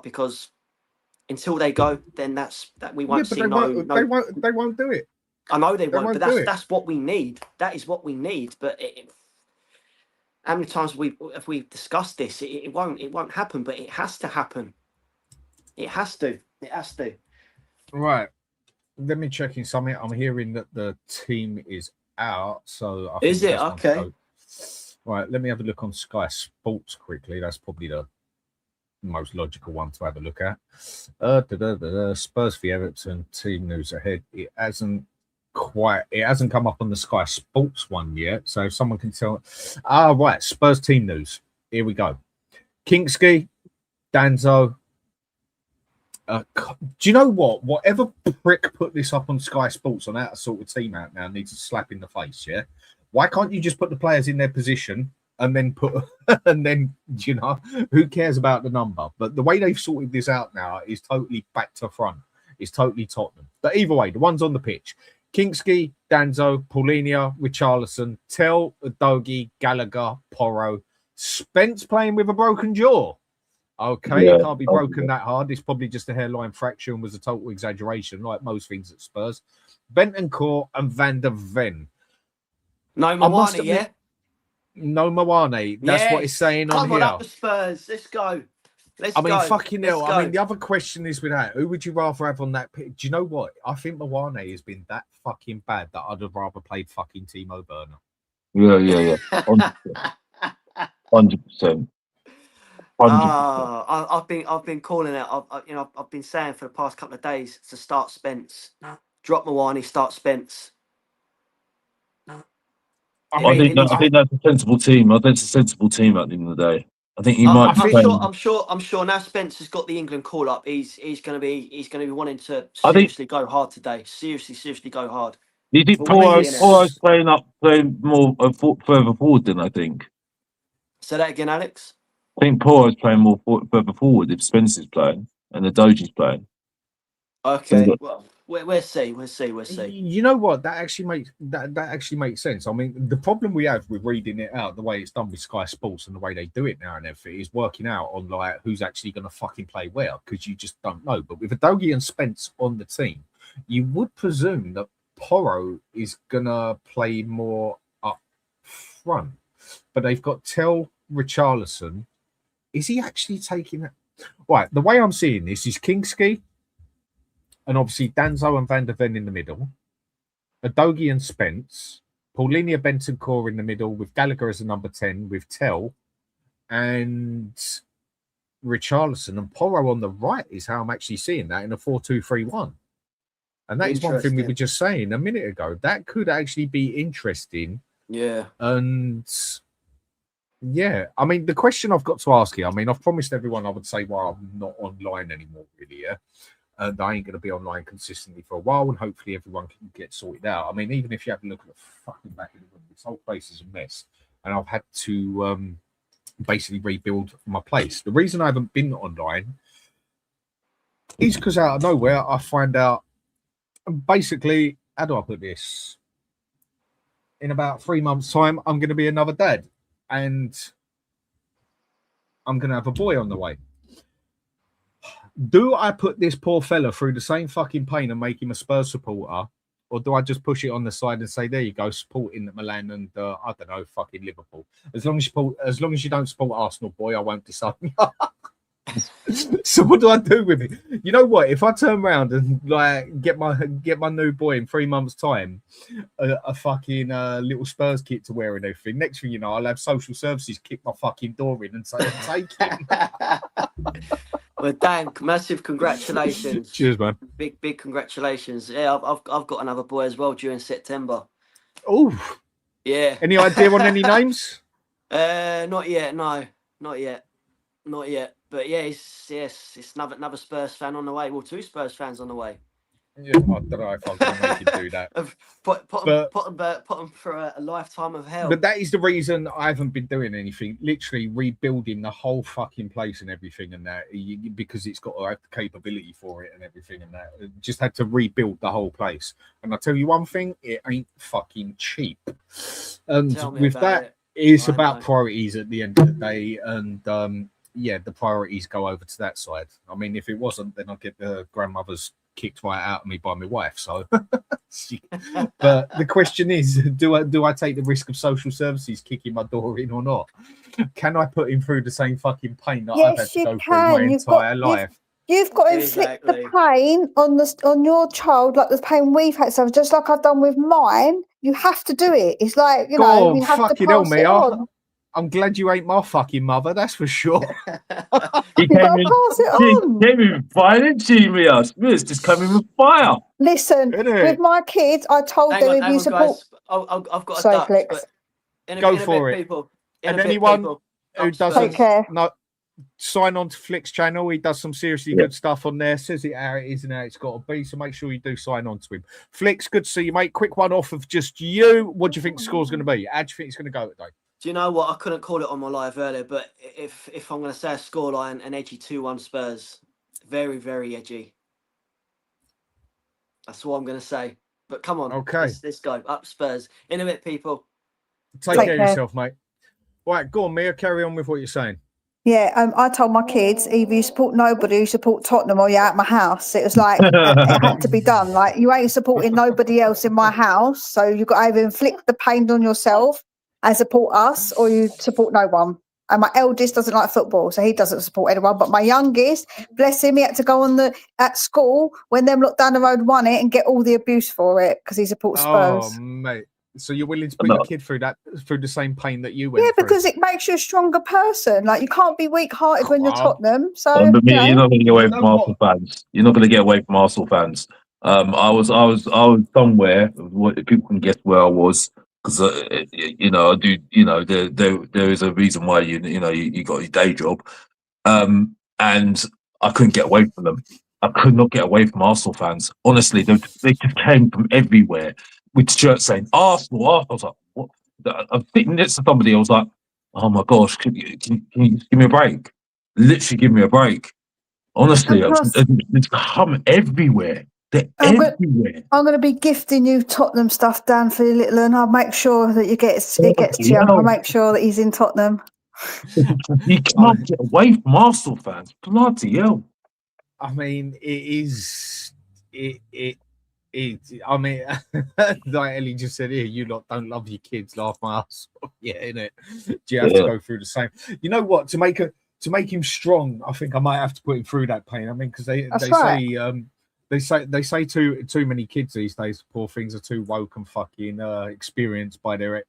because until they go, then that we won't see they won't do it. I know they won't, won't but do it. that's what we need. That is what we need. But how many times have we discussed this? It won't happen, but it has to happen. It has to. Right. Let me check in something. I'm hearing that the team is out. So I Is think it? the best one to Okay. go. Right, let me have a look on Sky Sports quickly. That's probably the most logical one to have a look at. Spurs v Everton, team news ahead. It hasn't come up on the Sky Sports one yet. So if someone can tell. Right, Spurs team news. Here we go. Kingsley, Danzo. Do you know what? Whatever prick put this up on Sky Sports on how to sort of team out now needs a slap in the face, yeah? Why can't you just put the players in their position and then you know, who cares about the number? But the way they've sorted this out now is totally back to front. It's totally Tottenham. But either way, the ones on the pitch. Kingsley, Danzo, Paulinho, Richarlison, Tell, Udogie, Gallagher, Porro, Spence playing with a broken jaw. Okay, it can't be broken that hard. It's probably just a hairline fracture and was a total exaggeration, like most things at Spurs. Bentancur and Van der Ven. No Moane, yeah? No Moane. That's what it's saying on here. Come on up the Spurs. Let's go. I mean, fucking hell. I mean, the other question is with that, who would you rather have on that pitch? Do you know what? I think Moane has been that fucking bad that I'd have rather played fucking Timo Werner. Yeah. 100%. I've been calling it. I've been saying for the past couple of days to start Spence, drop Moane, start Spence. I think that's a sensible team. I think it's a sensible team at the end of the day. I think he might. I'm sure. Now Spence has got the England call up. He's going to be wanting to seriously go hard today. Seriously go hard. Do you think Porro's playing more further forward than I think? Say that again, Alex. I think Porro's playing more further forward if Spence is playing and the Doji's playing. Okay, well, we'll see. You know what? That actually makes sense. I mean, the problem we have with reading it out the way it's done with Sky Sports and the way they do it now and everything is working out on like who's actually going to fucking play where because you just don't know. But with Udogie and Spence on the team, you would presume that Porro is gonna play more up front, but they've got Tell, Richarlison. Is he actually taking that? Right, the way I'm seeing this is Kingsley and obviously Danzo and Van der Ven in the middle, Udogie and Spence, Paulinho, Bentancur in the middle with Gallagher as a number 10 with Tell and Richarlison and Porro on the right is how I'm actually seeing that in a 4-2-3-1. And that is one thing we were just saying a minute ago. That could actually be interesting. Yeah. And yeah, I mean, the question I've got to ask you, I mean, I've promised everyone I would say, well, I'm not online anymore, really, yeah? And I ain't going to be online consistently for a while, and hopefully everyone can get sorted out. I mean, even if you have a look at the fucking back of the room, this whole place is a mess. And I've had to basically rebuild my place. The reason I haven't been online is because out of nowhere, I find out, basically, how do I put this? In about 3 months' time, I'm going to be another dad. And I'm going to have a boy on the way. Do I put this poor fella through the same fucking pain and make him a Spurs supporter? Or do I just push it on the side and say, there you go, supporting Milan and, I don't know, fucking Liverpool. As long as you don't support Arsenal, boy, I won't disown you. So what do I do with it? You know what? If I turn around and like get my new boy in 3 months' time, a fucking little Spurs kit to wear and everything. Next thing you know, I'll have social services kick my fucking door in and say, "Take him." Well, Dan, massive congratulations. Cheers, man. Big congratulations. Yeah, I've got another boy as well during September. Oh, Yeah. any idea on any names? Not yet. No, not yet. But yeah, it's another Spurs fan on the way. Well, 2 Spurs fans on the way. Yeah, I don't know if I'm going to make you do that. Put them through a lifetime of hell. But that is the reason I haven't been doing anything. Literally rebuilding the whole fucking place and everything and that, because it's got to have the capability for it and everything and that. Just had to rebuild the whole place. And I tell you one thing, it ain't fucking cheap. And with that, it's about priorities at the end of the day. And yeah, the priorities go over to that side. I mean, if it wasn't, then I'd get the grandmother's kicked right out of me by my wife. So, but the question is, do I take the risk of social services kicking my door in or not? Can I put him through the same fucking pain that I've had to go through my entire life? You've got to inflict the pain on your child, like the pain we've had. So just like I've done with mine, you have to do it. It's like, you know, you have to pass it on. I'm glad you ain't my fucking mother, that's for sure. He came in violent, It's just coming with fire. Listen, with my kids, I told them if you support. I've got a duck, but go for it. People, and anyone who doesn't sign on to Flick's channel, he does some seriously good stuff on there, says it how it is and how it's got to be. So make sure you do sign on to him. Flicks, good to see you, mate. Quick one off of just you. What do you think the score's going to be? How do you think it's going to go today? Do you know what? I couldn't call it on my live earlier, but if I'm going to say a scoreline, an edgy 2-1 Spurs. Very, very edgy. That's what I'm going to say. But come on. Okay. Let's go. Up Spurs. In a bit, people. Take care of yourself, mate. Right, go on, Mia. Carry on with what you're saying. Yeah, I told my kids, either you support nobody, you support Tottenham, or you're out my house. It was like, it had to be done. Like, you ain't supporting nobody else in my house, so you've got to either inflict the pain on yourself and support us, or you support no one. And my eldest doesn't like football, so he doesn't support anyone. But my youngest, bless him, he had to go at school when them lot down the road won it and get all the abuse for it because he supports Spurs. Oh, mate. So you're willing to put your kid through the same pain that you went through? Yeah, because it makes you a stronger person. Like, you can't be weak-hearted when you're Tottenham. So you're not going to get away from Arsenal fans. You're not going to get away from Arsenal fans. I was somewhere. People can guess where I was because I do. There is a reason why you got your day job, and I couldn't get away from them. I could not get away from Arsenal fans. Honestly, they just came from everywhere with shirts saying Arsenal. I was like, what? I'm sitting next to somebody. I was like, oh my gosh, can you give me a break? Literally, give me a break. Honestly, it's come everywhere. They're everywhere. I'm going to be gifting you Tottenham stuff, Dan, for your little one. I'll make sure that it gets to you. I'll make sure that he's in Tottenham. You can't get away from Arsenal fans. Bloody hell. I mean, it is. I mean, like Ellie just said here, you lot don't love your kids, laugh my ass off. Yeah, innit? Do you have to go through the same? You know what? To make him strong, I think I might have to put him through that pain. I mean, because they say too many kids these days, poor things, are too woke and fucking experienced by their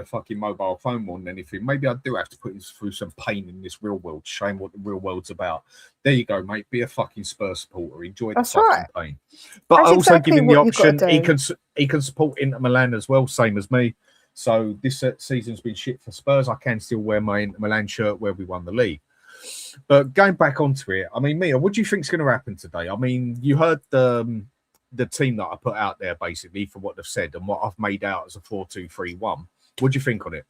fucking mobile phone more than anything. Maybe I do have to put him through some pain in this real world, show him what the real world's about. There you go, mate. Be a fucking Spurs supporter. Enjoy the fucking pain. But I also give him the option. He can support Inter Milan as well, same as me. So this season's been shit for Spurs. I can still wear my Inter Milan shirt where we won the league. But going back onto it, I mean, Mia, what do you think's going to happen today? I mean, you heard the team that I put out there, basically, for what they've said and what I've made out as a 4-2-3-1. What do you think on it?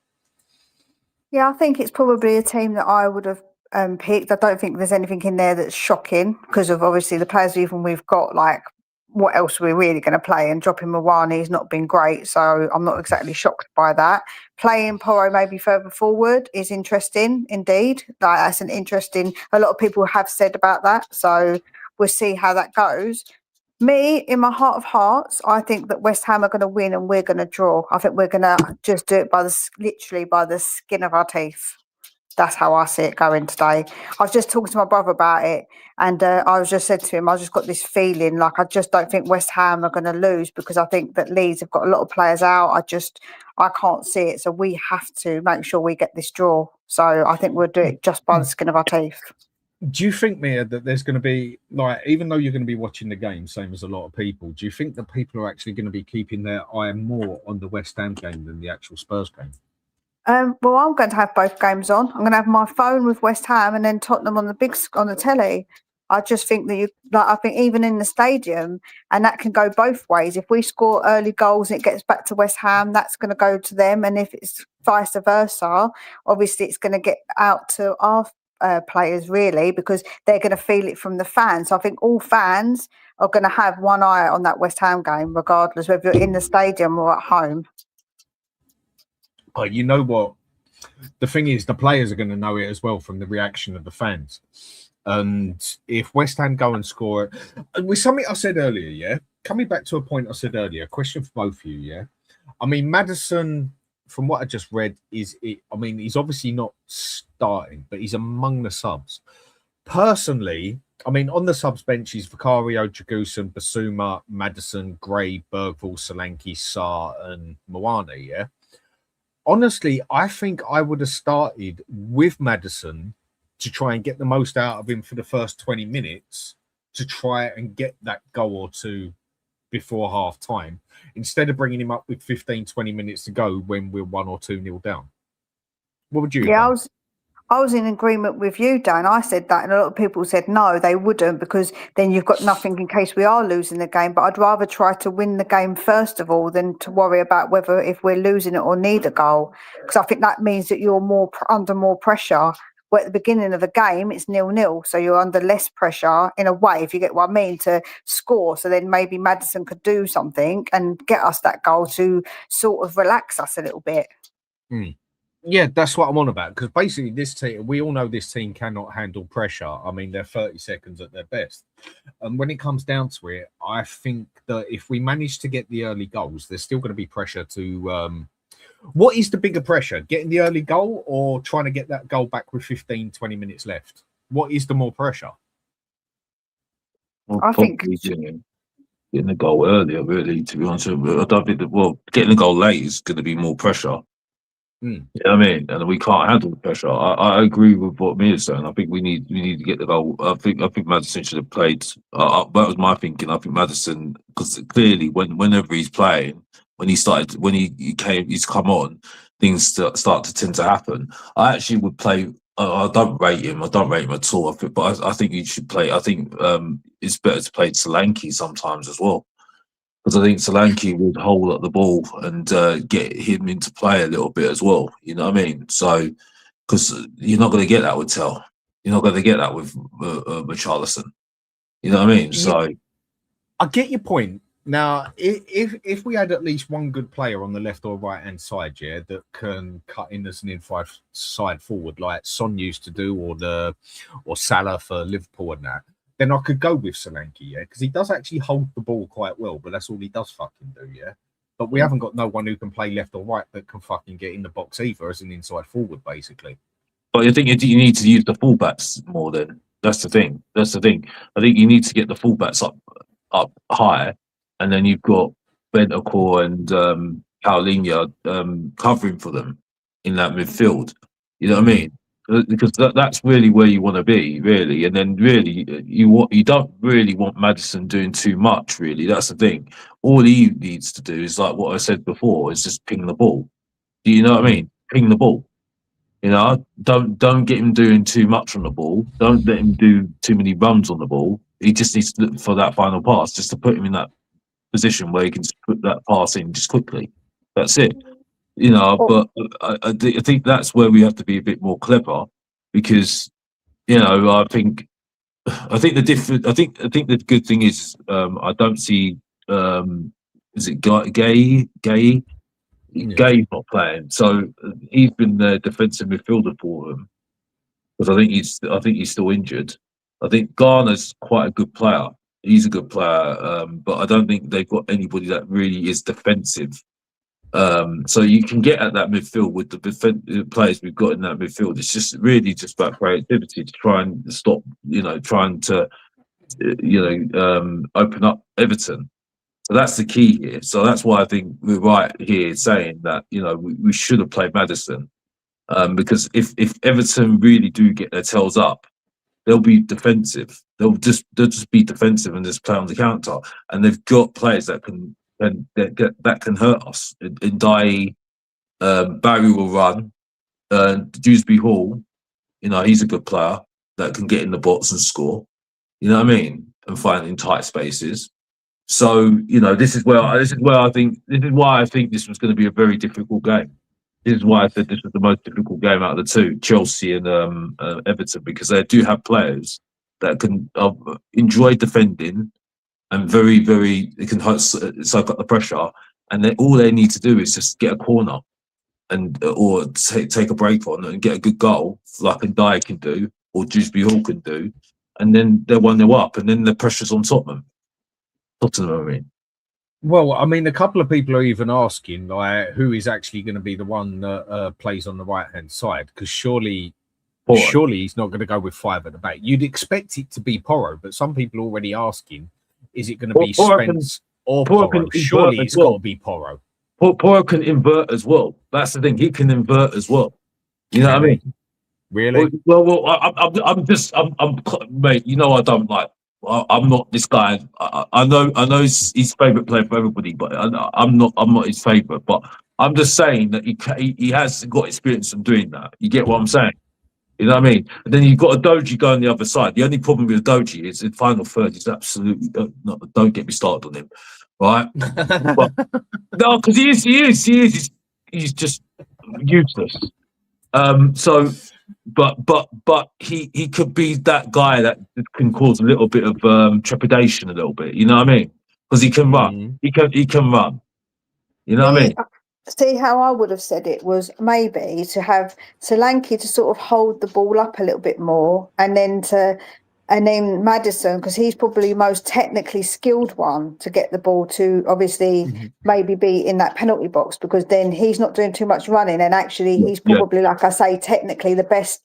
Yeah, I think it's probably a team that I would have picked. I don't think there's anything in there that's shocking because of obviously the players even we've got. Like, what else are we really going to play? And dropping Mawani has not been great, so I'm not exactly shocked by that. Playing Porro maybe further forward is interesting, indeed. Like, that's an interesting. A lot of people have said about that, so we'll see how that goes. Me, in my heart of hearts, I think that West Ham are going to win and we're going to draw. I think we're going to just do it literally by the skin of our teeth. That's how I see it going today. I was just talking to my brother about it, and I was just said to him, I just got this feeling like I just don't think West Ham are going to lose because I think that Leeds have got a lot of players out. I can't see it, so we have to make sure we get this draw. So I think we'll do it just by the skin of our teeth. Do you think, Mia, that there's going to be, like, even though you're going to be watching the game, same as a lot of people, do you think that people are actually going to be keeping their eye more on the West Ham game than the actual Spurs game? Well, I'm going to have both games on. I'm going to have my phone with West Ham and then Tottenham on the telly. I just think that I think even in the stadium, and that can go both ways. If we score early goals and it gets back to West Ham, that's going to go to them. And if it's vice versa, obviously it's going to get out to our players, really, because they're going to feel it from the fans. So I think all fans are going to have one eye on that West Ham game, regardless whether you're in the stadium or at home. But you know what? The thing is, the players are going to know it as well from the reaction of the fans. And if West Ham go and score, with something I said earlier, yeah, coming back to a point I said earlier, a question for both of you, yeah. I mean, Maddison, from what I just read, he's obviously not starting, but he's among the subs. Personally, I mean, on the subs bench is Vicario, Dragusin, Basuma, Maddison, Gray, Bergvall, Solanke, Sarr, and Moane, yeah. Honestly, I think I would have started with Maddison to try and get the most out of him for the first 20 minutes to try and get that goal or two before half time, instead of bringing him up with 15, 20 minutes to go when we're 1 or 2-0 down. What would you have done? I was in agreement with you, Dan. I said that, and a lot of people said no, they wouldn't, because then you've got nothing in case we are losing the game. But I'd rather try to win the game first of all than to worry about whether if we're losing it or need a goal, because I think that means that you're more under more pressure. Where at the beginning of a game, it's 0-0, so you're under less pressure in a way, if you get what I mean, to score. So then maybe Maddison could do something and get us that goal to sort of relax us a little bit. Yeah, that's what I'm on about. Because basically, this team, we all know this team cannot handle pressure. I mean, they're 30 seconds at their best. And when it comes down to it, I think that if we manage to get the early goals, there's still going to be pressure to. What is the bigger pressure? Getting the early goal or trying to get that goal back with 15, 20 minutes left? What is the more pressure? Well, I think getting the goal earlier, really, to be honest. I don't think that, getting the goal late is going to be more pressure. You know what I mean? And we can't handle the pressure. I agree with what Mia's saying. I think we need to get the goal. I think Maddison should have played. That was my thinking. I think Maddison, because clearly whenever he's playing, he's come on, things start to tend to happen. I actually would play. I don't rate him. I don't rate him at all. But I think he should play. I think it's better to play Solanke sometimes as well. Because I think Solanke would hold up the ball and get him into play a little bit as well. You know what I mean? So, because you're not going to get that with Tell. You're not going to get that with Richarlison. You know what I mean? So, I get your point. Now, if we had at least one good player on the left or right hand side, yeah, that can cut in as an inside forward like Son used to do, or Salah for Liverpool and that, then I could go with Solanke, yeah, because he does actually hold the ball quite well, but that's all he does fucking do, yeah. But we haven't got no one who can play left or right that can fucking get in the box either as an inside forward, basically. But I think you need to use the fullbacks more. Then that's the thing. I think you need to get the fullbacks up high, and then you've got Bentancur and Paulinho covering for them in that midfield. You know what I mean? Because that's really where you want to be, really. And then really, you don't really want Maddison doing too much, really. That's the thing. All he needs to do is, like what I said before, is just ping the ball. Do you know what I mean? Ping the ball. You know, don't get him doing too much on the ball. Don't let him do too many runs on the ball. He just needs to look for that final pass, just to put him in that position where he can just put that pass in just quickly. That's it. You know, but I think that's where we have to be a bit more clever, because, you know, I think the good thing is I don't see is it Gay? Gay's not playing, so he's been the defensive midfielder for them, because I think he's still injured. I think Garner's quite a good player. He's a good player, but I don't think they've got anybody that really is defensive. So you can get at that midfield with the players we've got in that midfield. It's just really just about creativity to try and stop, trying to, open up Everton. So that's the key here. So that's why I think we're right here saying that, we should have played Maddison. Because if Everton really do get their tails up, they'll be defensive. They'll just be defensive and just play on the counter. And they've got players that can hurt us. In Dye, Barry will run. Dewsbury Hall, he's a good player that can get in the box and score. You know what I mean? And find in tight spaces. So this is why I think this was going to be a very difficult game. This is why I said this was the most difficult game out of the two, Chelsea and Everton, because they do have players that can enjoy defending and very, very, they can soak up the pressure, and all they need to do is just get a corner or take a break on and get a good goal, like Ndai can do or Dewsbury Hall can do, and then they're 1-0 up, and then the pressure's on Tottenham. I mean. Well, I mean, a couple of people are even asking who is actually going to be the one that plays on the right-hand side, because surely he's not going to go with 5 at the back. You'd expect it to be Porro, but some people are already asking, is it going to be Spence or Porro? Surely it's got to be Porro. Porro can invert as well. That's the thing. He can invert as well. You know what I mean? Really? Well, I'm mate. I don't like. I'm not this guy. I know he's favourite player for everybody, but I'm not his favourite. But I'm just saying that he has got experience from doing that. You get what I'm saying? You know what I mean? And then you've got a Doji going the other side. The only problem with Doji is in final third. He's absolutely don't get me started on him, right? But, no, because he is. He's just useless. But he could be that guy that can cause a little bit of trepidation, a little bit. You know what I mean? Because he can run. He can run. You know what I mean? See, how I would have said it was maybe to have Solanke to sort of hold the ball up a little bit more, and then Maddison, because he's probably most technically skilled one to get the ball to obviously maybe be in that penalty box, because then he's not doing too much running, and actually he's probably, like I say, technically the best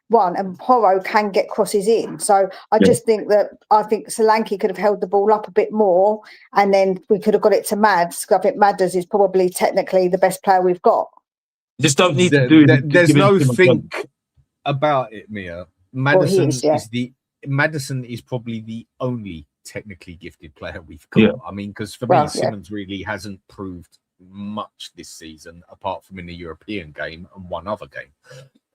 one, and Porro can get crosses in. So I just think Solanke could have held the ball up a bit more, and then we could have got it to Mads, because I think Madders is probably technically the best player we've got. Just don't need to do it. There's no think about it, Mia. Maddison is probably the only technically gifted player we've got. Yeah. I mean, because for me, Simmons really hasn't proved much this season, apart from in the European game and one other game.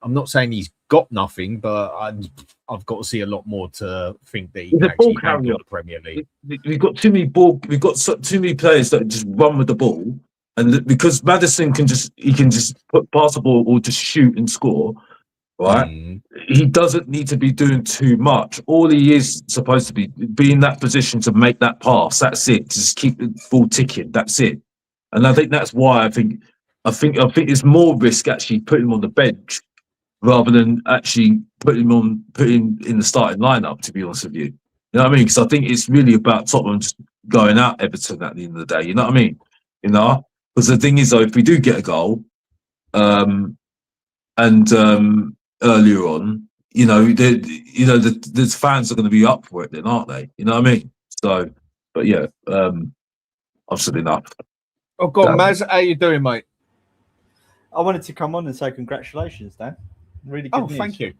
I'm not saying he's got nothing, but I've got to see a lot more to think that he can actually handle the Premier League. We've got too many too many players that just run with the ball, and because Maddison can just pass the ball or just shoot and score. Right, he doesn't need to be doing too much. All he is supposed to be in that position to make that pass. That's it. Just keep the ball ticking. That's it. And I think that's why I think it's more risk actually putting him on the bench rather than actually putting him in the starting lineup. To be honest with you, you know what I mean? Because I think it's really about Tottenham just going out Everton at the end of the day. You know what I mean? Because the thing is, though, if we do get a goal, earlier on, the fans are going to be up for it then, aren't they? You know what I mean? So, but yeah, I've said enough. Oh, God, Maz, how you doing, mate? I wanted to come on and say congratulations, Dan. Really good news. Thank you.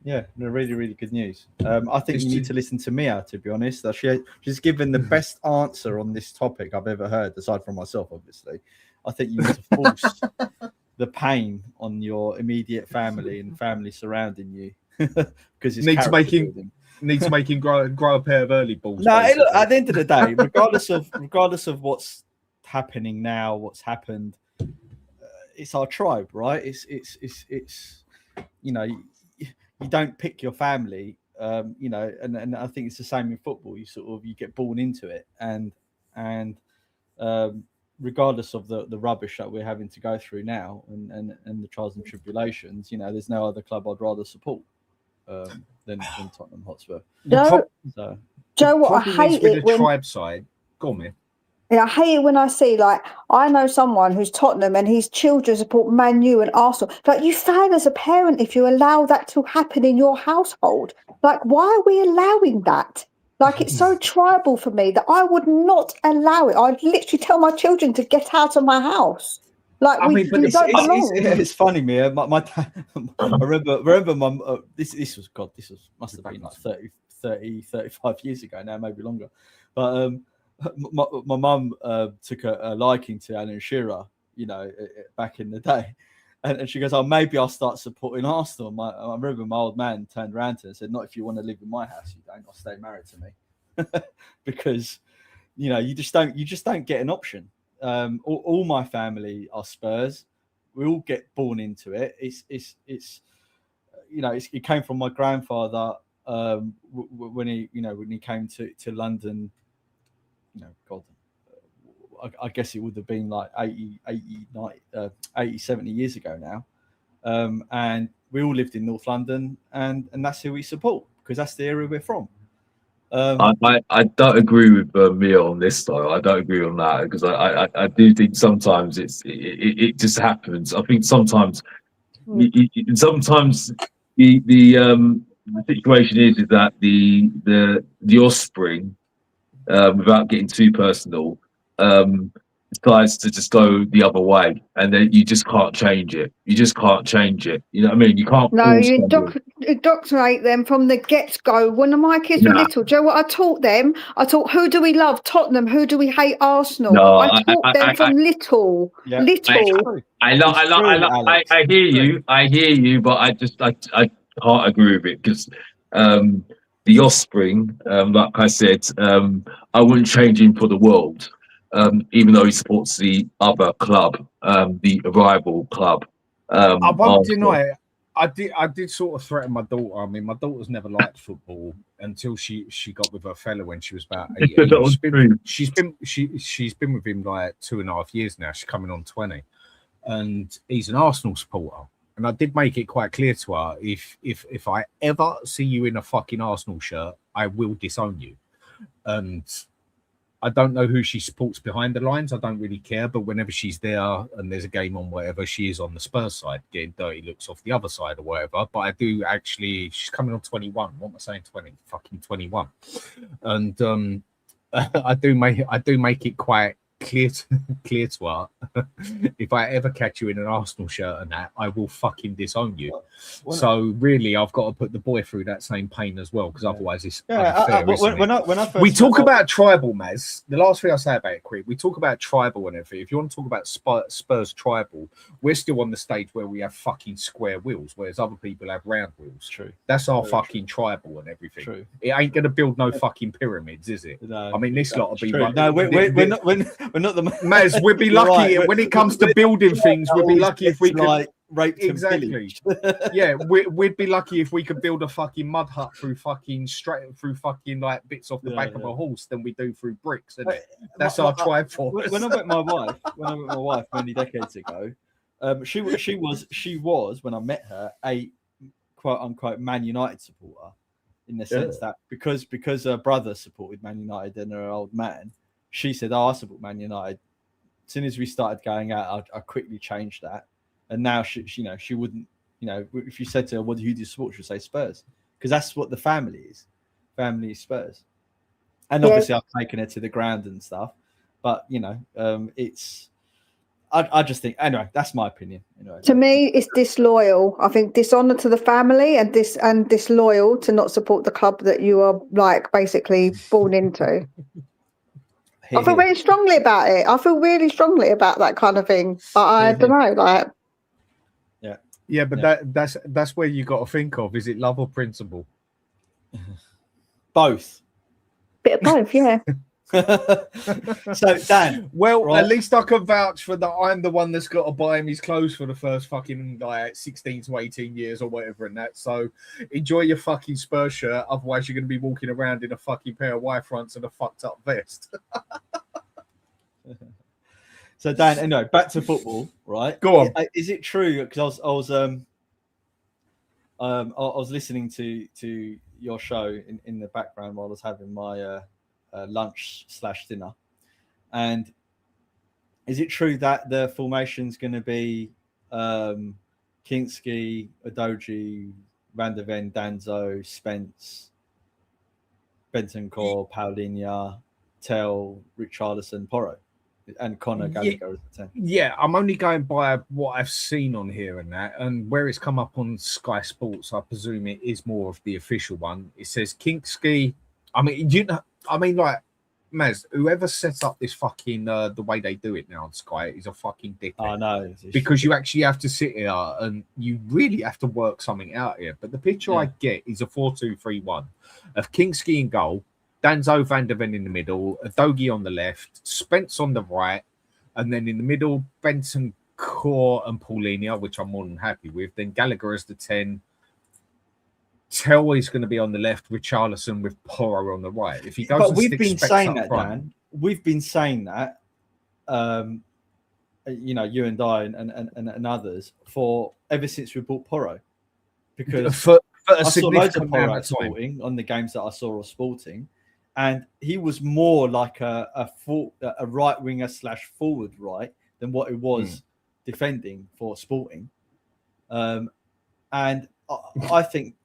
Yeah, really, really good news. I think you need to listen to Mia, to be honest. She's given the best answer on this topic I've ever heard, aside from myself, obviously. I think you need to force the pain on your immediate family and family surrounding you, because it's needs to make him grow a pair of early balls. No, look, at the end of the day, regardless of what's happening now, what's happened, it's our tribe, right? It's you don't pick your family, and I think it's the same in football. You get born into it, and regardless of the rubbish that we're having to go through now and the trials and tribulations, there's no other club I'd rather support than Tottenham Hotspur. Joe, what I hate with the tribe side. Go on, man. Yeah, I hate it when I see, I know someone who's Tottenham and his children support Man U and Arsenal. You fail as a parent if you allow that to happen in your household. Why are we allowing that? It's so tribal for me that I would not allow it. I'd literally tell my children to get out of my house. Like I we mean, but don't belong. It's funny, Mia. My dad, I remember my this was must have been like 30, 35 years ago now, maybe longer. But my mum took a liking to Alan Shearer, you know, back in the day. And she goes, oh, maybe I'll start supporting Arsenal. I remember my old man turned around to her and said, not if you want to live in my house, you don't. I'll stay married to me. Because, you know, you just don't get an option. All my family are Spurs. We all get born into it. It's you know, it came from my grandfather when he came to London. You know, God, I guess it would have been like 80, 70 years ago now. And we all lived in North London, and that's who we support because that's the area we're from. I don't agree with Mia on this though. I don't agree on that because I do think sometimes it just happens. I think sometimes sometimes the situation is that the offspring, without getting too personal, decides to just go the other way, and then you just can't change it. You just can't change it. You know what I mean? You can't. No, force you someone. indoctrinate them from the get-go. When my kids were Nah. little, do you know what I taught them? I taught, who do we love? Tottenham. Who do we hate? Arsenal. No, I taught them from little. Yeah. Little. I hear you, but I can't agree with it because the offspring, like I said, I wouldn't change him for the world, even though he supports the other club, the rival club. I won't Arsenal. deny it. I did sort of threaten my daughter. I mean, my daughter's never liked football until she got with her fella when she was about 18. That was true. She's been with him like 2.5 years now. She's coming on 20, and he's an Arsenal supporter. And I did make it quite clear to her, if I ever see you in a fucking Arsenal shirt, I will disown you. And I don't know who she supports behind the lines. I don't really care. But whenever she's there and there's a game on, whatever, she is on the Spurs side, getting dirty looks off the other side or whatever. But I do actually, she's coming on 21. What am I saying? 20? Fucking 21. And I do make it quite clear to her. If I ever catch you in an Arsenal shirt and that, I will fucking disown you. So really, I've got to put the boy through that same pain as well, because otherwise it's unfair. When I first We talk about tribal, Maz. The last thing I say about it, quick, we talk about tribal and everything. If you want to talk about Spurs tribal, we're still on the stage where we have fucking square wheels, whereas other people have round wheels. True. That's our Very fucking tribal and everything. True. It ain't going to build no fucking pyramids, is it? No, I mean, this lot will be true. like, No, we're not the Maz, we'd be You're lucky right. when it comes to building things. We'd be lucky if we could, like raped exactly. And Yeah, we'd be lucky if we could build a fucking mud hut through fucking like bits off the back of a horse than we do through bricks, isn't it? That's our tribe force. When I met my wife, many decades ago, she was when I met her a quote unquote Man United supporter, in the sense that because her brother supported Man United and her old man, she said, "Oh, I support Man United." As soon as we started going out, I quickly changed that, and now she wouldn't, if you said to her, "Who do you support?" she'd say Spurs, because that's what the family is. Family is Spurs, and obviously I've taken her to the ground and stuff, but it's. I just think anyway. That's my opinion. To me, it's disloyal. I think dishonour to the family and disloyal to not support the club that you are like basically born into. I feel very strongly about it. I feel really strongly about that kind of thing. But I don't know, like. Yeah, but that's where you got to think of. Is it love or principle? Both. Bit of both, yeah. So Dan, well, right. At least I can vouch for that. I'm the one that's got to buy him his clothes for the first fucking like 16 to 18 years or whatever, and that. So enjoy your fucking Spurs shirt. Otherwise, you're going to be walking around in a fucking pair of Y fronts and a fucked up vest. So Dan, anyway, back to football, right? Go on. Is it true? Because I was listening to your show in the background while I was having my lunch/dinner, and is it true that the formation's going to be Kinski, Udogie, Van der Ven, Danzo, Spence, Bentancur, Paulinho, Tell, Richarlison, Porro? and Conor Gallagher as the 10. Yeah, I'm only going by what I've seen on here and that, and where it's come up on Sky Sports. I presume it is more of the official one. It says Kinski. I mean, like, Maz, whoever set up this fucking the way they do it now on Sky is a fucking dickhead. I know, because you actually have to sit here and you really have to work something out here. But the picture I get is a 4-2-3-1 of Kinski in goal, Danzo van der Ven in the middle, Adogi on the left, Spence on the right, and then in the middle, Benson, Core, and Paulinho, which I'm more than happy with. Then Gallagher as the 10. Tell is going to be on the left, Richarlison with Porro on the right. If he goes, but we've been saying that, Dan. We've been saying that, you know, you and I and others for ever since we bought Porro, because for I saw loads of Porro Sporting on the games that I saw of Sporting, and he was more like a right winger / forward right than what it was defending for Sporting, and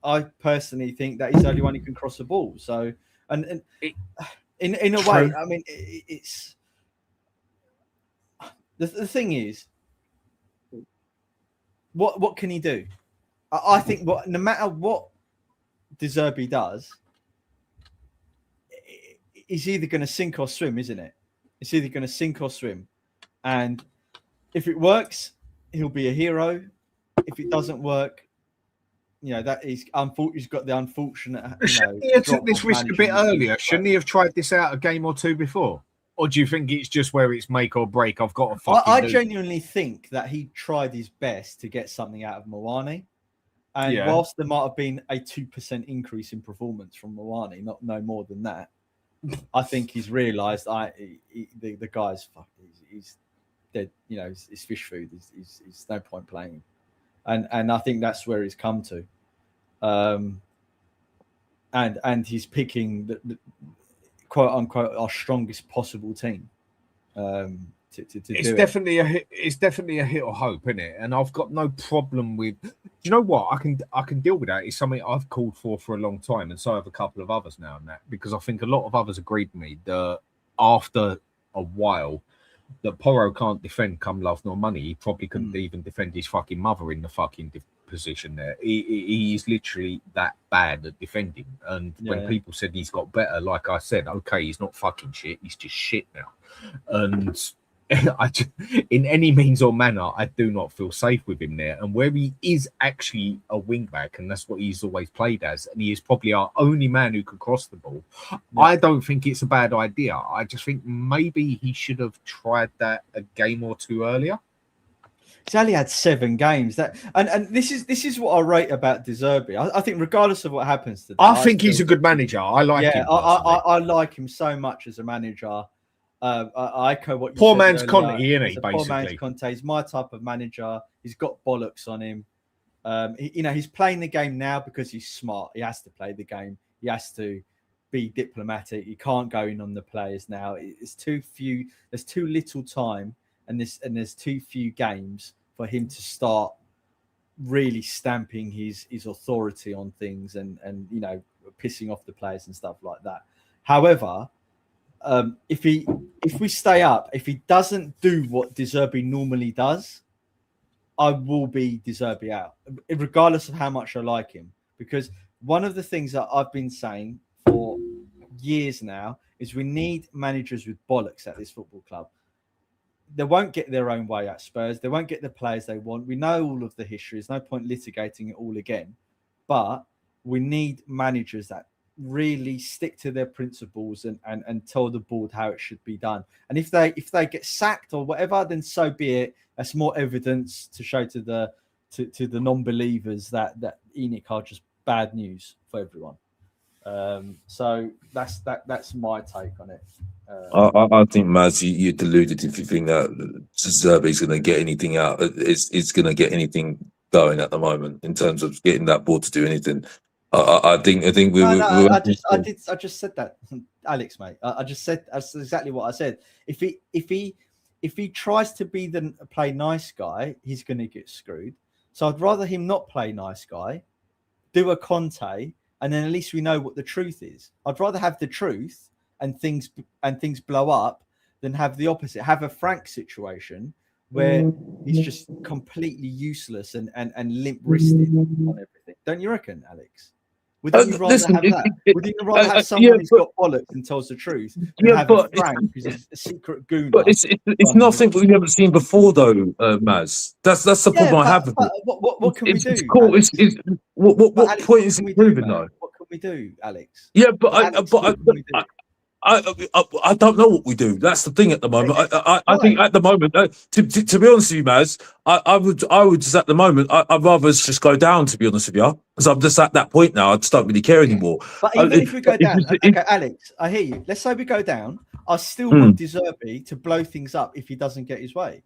I personally think that he's the only one who can cross the ball. So, and in a way, I mean, it's the thing is, what can he do? I think no matter what De Zerbi does, he's either going to sink or swim, isn't it? It's either going to sink or swim, and if it works, he'll be a hero. If it doesn't work, you know, that he's got the unfortunate. Shouldn't he have took this risk a bit earlier? Shouldn't he have tried this out a game or two before? Or do you think it's just where it's make or break? I've got to fucking I genuinely think that he tried his best to get something out of Moani. And whilst there might have been a 2% increase in performance from Moani, no more than that, I think he's realised the guy's he's dead. You know, he's fish food. He's no point playing him. And I think that's where he's come to, and he's picking the quote unquote our strongest possible team. It's definitely a hit or hope, isn't it? And I've got no problem with. Do you know what? I can deal with that. It's something I've called for a long time, and so have a couple of others now and that, because I think a lot of others agreed with me that after a while, that Porro can't defend come love nor money. He probably couldn't even defend his fucking mother in the fucking position there. He's literally that bad at defending. And when people said he's got better, like I said, okay, he's not fucking shit. He's just shit now. And in any means or manner, I do not feel safe with him there. And where he is actually a wing back, and that's what he's always played as, and he is probably our only man who can cross the ball. I don't think it's a bad idea. I just think maybe he should have tried that a game or two earlier. He's only had 7 games. And this is what I rate about De Zerbi. I think regardless of what happens today, I think he's a good manager. I like him. I like him so much as a manager. I echo what you poor said man's earlier. Conte, isn't he? Basically, poor man's Conte. He's my type of manager. He's got bollocks on him. He's playing the game now because he's smart. He has to play the game. He has to be diplomatic. He can't go in on the players now. It's too few. There's too little time, and there's too few games for him to start really stamping his authority on things and pissing off the players and stuff like that. However, if we stay up, if he doesn't do what De Zerbi normally does, I will be De Zerbi out, regardless of how much I like him. Because one of the things that I've been saying for years now is we need managers with bollocks at this football club. They won't get their own way at Spurs. They won't get the players they want. We know all of the history. There's no point litigating it all again. But we need managers that really stick to their principles and tell the board how it should be done. And if they get sacked or whatever, then so be it. That's more evidence to show to the non-believers that ENIC are just bad news for everyone. So that's my take on it. I think, Maz, you deluded if you think that Zerbi's going to get anything out. It's going to get anything going at the moment in terms of getting that board to do anything. I think we. I just said that, Alex, mate. I just said that's exactly what I said. If he tries to be the play nice guy, he's going to get screwed. So I'd rather him not play nice guy, do a Conte, and then at least we know what the truth is. I'd rather have the truth and things blow up than have the opposite. Have a Frank situation where he's just completely useless and limp wristed on everything. Don't you reckon, Alex? Wouldn't you rather have that? Wouldn't you rather have someone who's got bollocks and tells the truth than have a Frank who's a secret gooner? But it's nothing we haven't seen before, though, Maz. That's the problem I have with it. What can we do? It's cool. What point is it proving, though? What can we do, Alex? Yeah, I don't know what we do. That's the thing at the moment. I think at the moment, to be honest with you, Maz, I would just at the moment, I'd rather us just go down, to be honest with you, because I'm just at that point now. I just don't really care anymore. But even if we go down, okay, Alex, I hear you. Let's say we go down. I still want De Zerbi to blow things up if he doesn't get his way.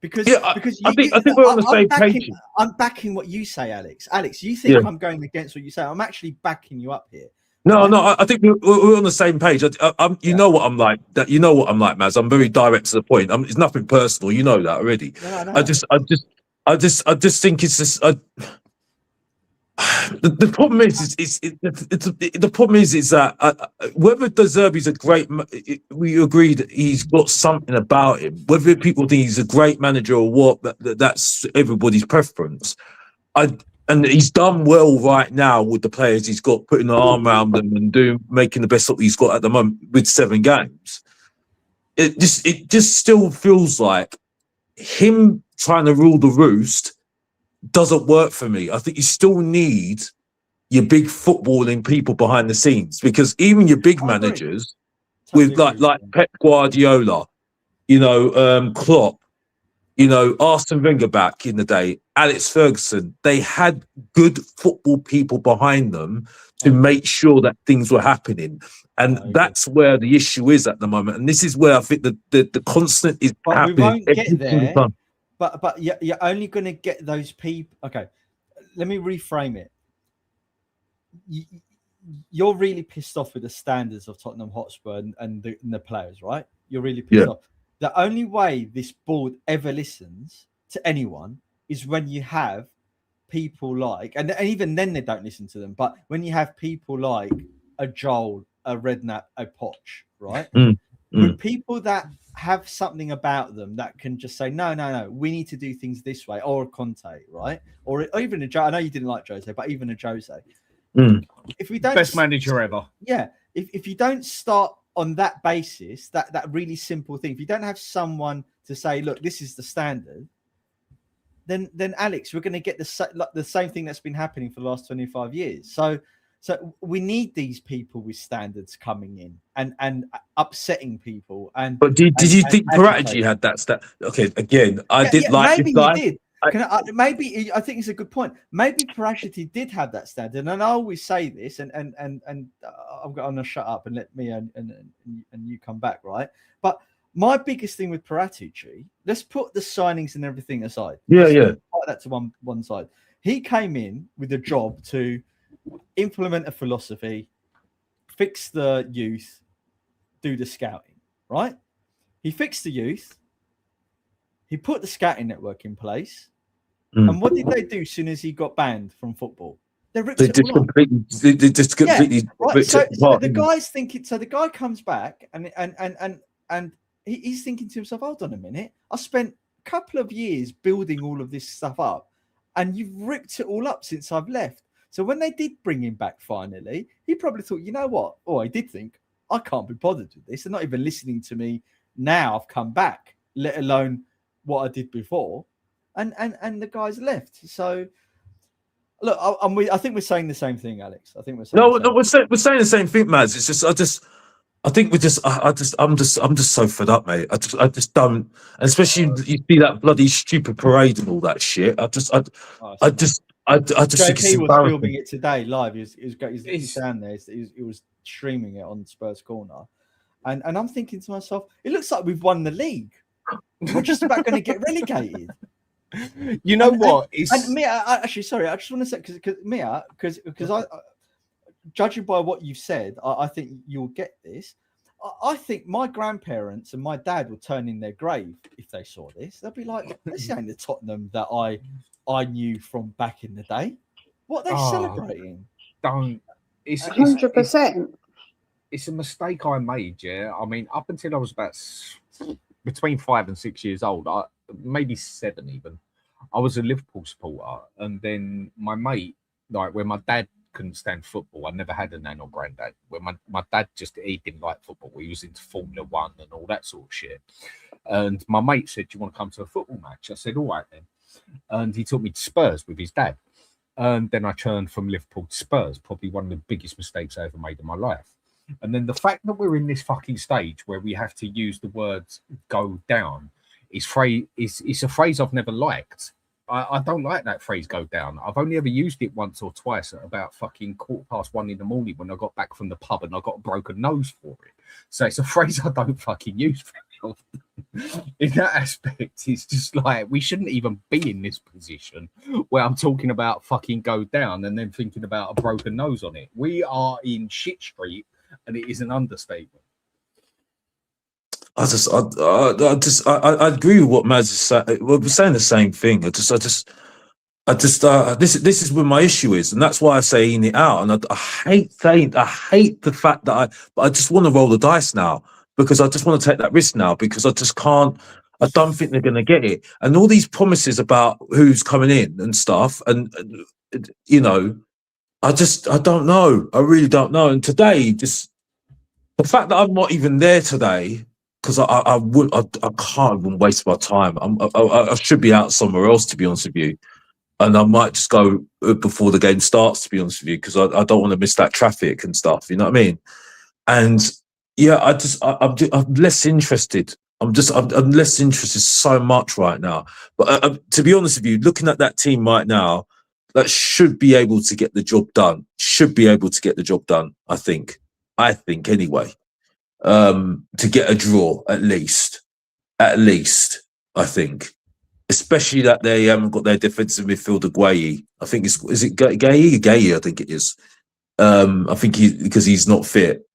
Because I think we're on the same page. I'm backing what you say, Alex. Alex, you think I'm going against what you say. I'm actually backing you up here. No, I think we're on the same page. You know what I'm like. You know what I'm like, Maz. I'm very direct to the point. It's nothing personal. You know that already. No. I just think it's just. The problem is the problem is that whether De Zerbi's a great, we agree that he's got something about him. Whether people think he's a great manager or what, that's everybody's preference. And he's done well right now with the players he's got, putting an arm around them and making the best of what he's got at the moment with 7 games. It just still feels like him trying to rule the roost doesn't work for me. I think you still need your big footballing people behind the scenes, because even your big managers with like Pep Guardiola, Klopp, Arsene Wenger back in the day, Alex Ferguson, they had good football people behind them to make sure that things were happening. And that's where the issue is at the moment. And this is where I think the constant is happening. We won't get there. But you're only going to get those people. Okay, let me reframe it. You're really pissed off with the standards of Tottenham Hotspur and the players, right? You're really pissed off. The only way this board ever listens to anyone is when you have people like, and even then they don't listen to them, but when you have people like a Joel, a Redknapp, a Poch, right? With people that have something about them that can just say, no, we need to do things this way, or a Conte, right? Or even a Joe. I know you didn't like Jose, but even a Jose. If we don't, best manager ever. Yeah. If you don't start on that basis, that really simple thing, if you don't have someone to say, look, this is the standard, then Alex, we're going to get the same thing that's been happening for the last 25 years. So we need these people with standards coming in and upsetting people. But did you think Paratici had that stat? Okay, again, I did like maybe this guy. You did. I think it's a good point. Maybe Paratici did have that standard, and I always say this, and I'm going to shut up and let me and you come back, right? But my biggest thing with Paratici, let's put the signings and everything aside. Put that to one side. He came in with a job to implement a philosophy, fix the youth, do the scouting, right? He fixed the youth. He put the scouting network in place. And what did they do as soon as he got banned from football? They ripped it all up. They just completely ripped it apart. So the guy's thinking. So the guy comes back and he's thinking to himself, "Hold on a minute. I spent a couple of years building all of this stuff up, and you've ripped it all up since I've left." So when they did bring him back finally, he probably thought, you know what? Or he did think, I can't be bothered with this. They're not even listening to me now. I've come back, let alone what I did before. And the guys left. So look, I think we're saying the same thing, Alex. I think we're saying we're saying the same thing, Maz. It's just I'm just so fed up, mate. I just don't, and especially you see that bloody stupid parade and all that shit. I just think it's JP was filming it today live. He's down there. He was streaming it on Spurs Corner, and I'm thinking to myself, it looks like we've won the league. We're just about going to get relegated. You know what? And Mia, actually, sorry, I just want to say because I judging by what you've said, I think you'll get this. I think my grandparents and my dad would turn in their grave if they saw this. They'll be like, "This ain't the Tottenham that I knew from back in the day. What are they celebrating?" Don't. It's 100%. it's a mistake I made. Yeah, I mean, up until I was about between 5 and 6 years old, maybe 7 even. I was a Liverpool supporter, and then my mate, like when my dad couldn't stand football, I never had a nan or granddad. When my dad he didn't like football. He was into Formula One and all that sort of shit. And my mate said, "Do you want to come to a football match?" I said, "All right then." And he took me to Spurs with his dad. And then I turned from Liverpool to Spurs, probably one of the biggest mistakes I ever made in my life. And then the fact that we're in this fucking stage where we have to use the words "go down" is a phrase I've never liked. I don't like that phrase "go down." I've only ever used it once or twice at about fucking 1:15 in the morning when I got back from the pub and I got a broken nose for it. So it's a phrase I don't fucking use very often. In that aspect, it's just like we shouldn't even be in this position where I'm talking about fucking "go down" and then thinking about a broken nose on it. We are in shit street, and it is an understatement. I agree with what Maz is saying. We're saying the same thing. This is where my issue is, and that's why I say in it out. And I hate the fact that but I just want to roll the dice now because I just want to take that risk now because I just can't. I don't think they're going to get it, and all these promises about who's coming in and stuff, and you know, I don't know. I really don't know. And today, just the fact that I'm not even there today. Because I can't even waste my time. I should be out somewhere else, to be honest with you, and I might just go before the game starts, to be honest with you, because I don't want to miss that traffic and stuff. You know what I mean? And yeah, I'm less interested. I'm less interested so much right now. But to be honest with you, looking at that team right now, that should be able to get the job done. Should be able to get the job done. I think anyway. To get a draw at least, I think, especially that they haven't got their defensive midfielder Gueye. I think is it Gueye? I think it is. I think because he's not fit.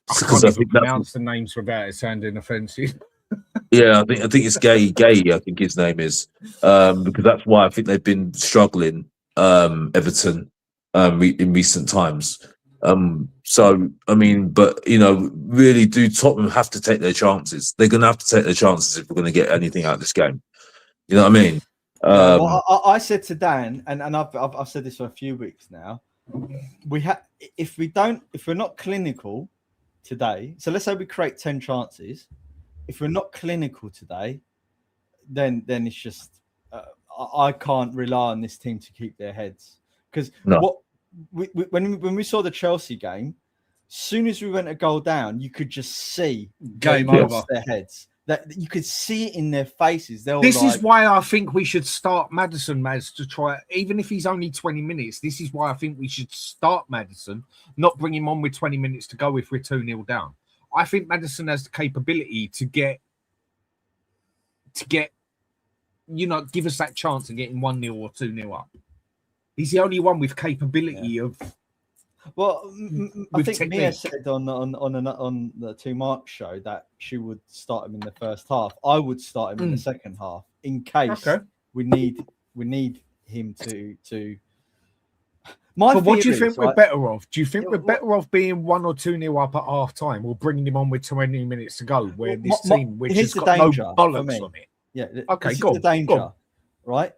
I can't even pronounce the names without it sounding offensive. Yeah, I think it's Gueye. I think his name is because that's why I think they've been struggling. Everton in recent times. So I mean, but you know, really, do Tottenham have to take their chances? They're going to have to take their chances if we're going to get anything out of this game. You know what I mean? Well, I said to Dan, and I've said this for a few weeks now. If we're not clinical today. So let's say we create 10 chances. If we're not clinical today, then it's just I can't rely on this team to keep their heads because when we saw the Chelsea game, as soon as we went a goal down, you could just see game over their heads. That you could see it in their faces. This is why I think we should start Maddison, Maz, to try, even if he's only 20 minutes. This is why I think we should start Maddison, not bring him on with 20 minutes to go if we're 2-0 down. I think Maddison has the capability to get, you know, give us that chance of getting 1-0 or 2-0 up. He's the only one with capability of. Well, I think Mia said on the Two Mark show that she would start him in the first half. I would start him in the second half in case we need him to. But what do you think we're better off? Do you think we're better off being 1 or 2-0 up at half time or bringing him on with 20 minutes to go where this team, which has got no bollocks on it? Yeah. Okay, go on. The danger, right?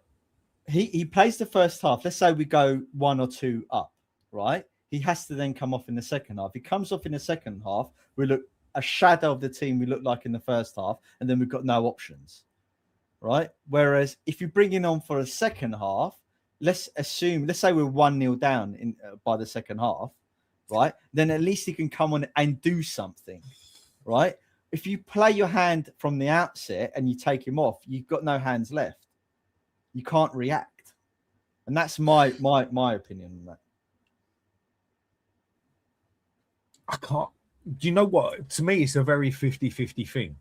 He plays the first half. Let's say we go 1 or 2 up, right? He has to then come off in the second half. He comes off in the second half. We look a shadow of the team we looked like in the first half, and then we've got no options, right? Whereas if you bring him on for a second half, let's say we're 1-0 down by the second half, right? Then at least he can come on and do something, right? If you play your hand from the outset and you take him off, you've got no hands left. You can't react, and that's my opinion on that. I can't. Do you know what? To me, it's a very 50-50 thing.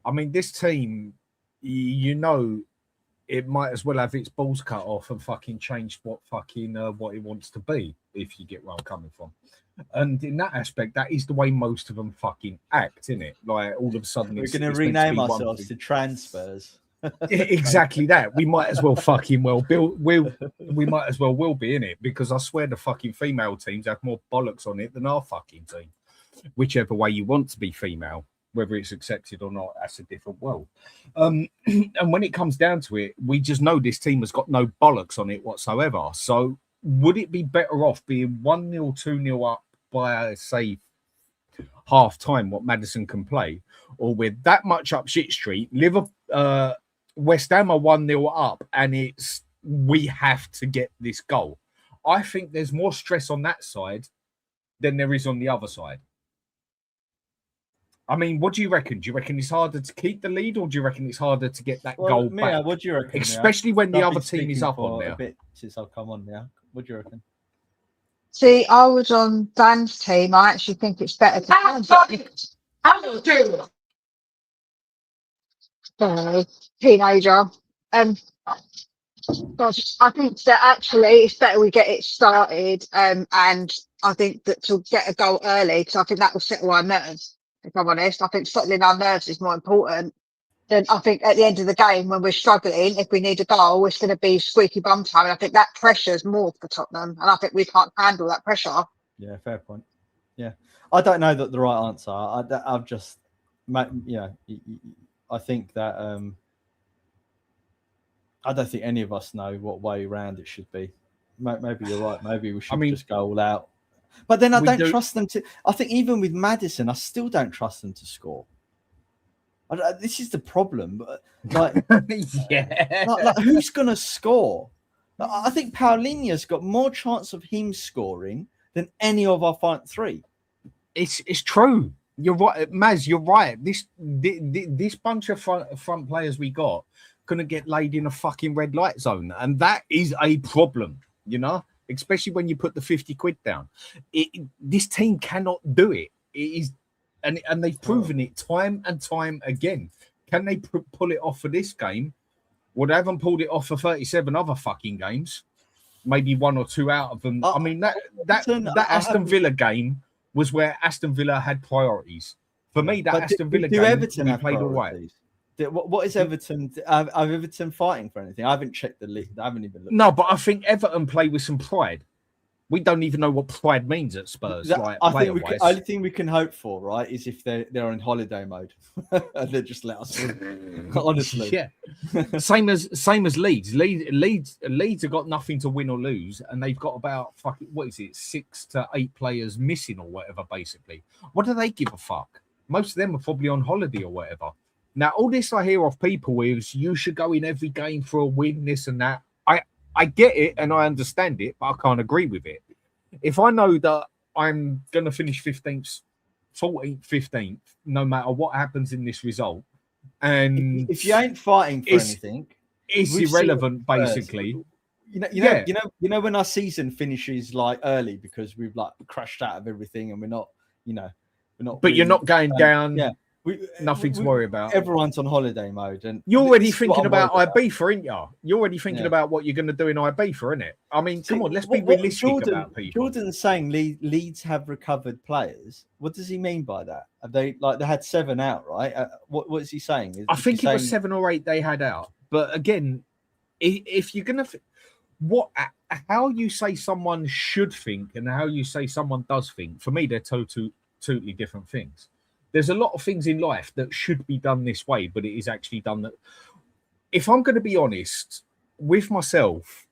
I mean, this team, you know, it might as well have its balls cut off and fucking change what it wants to be, if you get where I'm coming from. And in that aspect, that is the way most of them fucking act, isn't it? Like all of a sudden, we're going to rename ourselves to Transfers. Exactly that. We might as well fucking we might as well will be in it because I swear the fucking female teams have more bollocks on it than our fucking team. whichever way you want to be female. Whether it's accepted or not, that's a different world. And when it comes down to it, we just know this team has got no bollocks on it whatsoever. So would it be better off being 1-0, 2-0 up by, say, half time, what Maddison can play, or with that much up shit street, West Ham are 1-0 up, and we have to get this goal? I think there's more stress on that side than there is on the other side. I mean, what do you reckon? Do you reckon it's harder to keep the lead, or do you reckon it's harder to get that goal back? What do you reckon? Especially when the I've other been team is speaking up for on there. a bit since I've come on now. What do you reckon? See, I was on Dan's team. I actually think it's better to teenager. Gosh, I think that actually it's better we get it started. And I think that to get a goal early, because I think that will settle our nerves. If I'm honest, I think settling our nerves is more important than I think at the end of the game when we're struggling. If we need a goal, it's going to be squeaky bum time. And I think that pressure's more for Tottenham, and I think we can't handle that pressure. Yeah, fair point. Yeah, I don't know that the right answer. I've just, I think that I don't think any of us know what way around it should be. Maybe you're right. Maybe we should just go all out. But then I don't trust them to. I think even with Maddison, I still don't trust them to score. This is the problem. Like, like who's going to score? I think Paulinho's got more chance of him scoring than any of our front three. It's true. You're right, Maz. You're right. This bunch of front players we got gonna get laid in a fucking red light zone, and that is a problem. You know, especially when you put the 50 quid down. This team cannot do it. It is, and they've proven it time and time again. Can they pull it off for this game? Well, they haven't pulled it off for 37 other fucking games. Maybe one or two out of them. I mean, that Aston Villa game was where Aston Villa had priorities. For me, that Aston Villa game, Everton we have played all priorities? Right. What is Everton? Are Everton fighting for anything? I haven't checked the league. I haven't even looked. No, but I think Everton play with some pride. We don't even know what pride means at Spurs. I think only thing we can hope for, right, is if they're in holiday mode and they just let us win. Honestly, yeah. Same as Leeds. Leeds have got nothing to win or lose, and they've got about 6 to 8 players missing or whatever. Basically, what do they give a fuck? Most of them are probably on holiday or whatever. Now, all this I hear of people is you should go in every game for a win, this and that. I get it and I understand it, but I can't agree with it. If I know that I'm going to finish 15th, 14th, 15th, no matter what happens in this result, and if you ain't fighting for anything, it's irrelevant, basically. You know, when our season finishes like early because we've like crashed out of everything and we're not. But you're not going down. Yeah. Nothing to worry about. Everyone's on holiday mode, and you're already thinking about Ibiza, aren't you? You're already thinking about what you're going to do in Ibiza, isn't it? I mean, come on, let's be realistic about people. Jordan's saying Leeds have recovered players. What does he mean by that? Have they had 7 out, right? What is he saying? I think it was 7 or 8 they had out. But again, if you're going to, how you say someone should think and how you say someone does think, for me, they're totally different things. There's a lot of things in life that should be done this way, but it is actually done that. If I'm going to be honest with myself,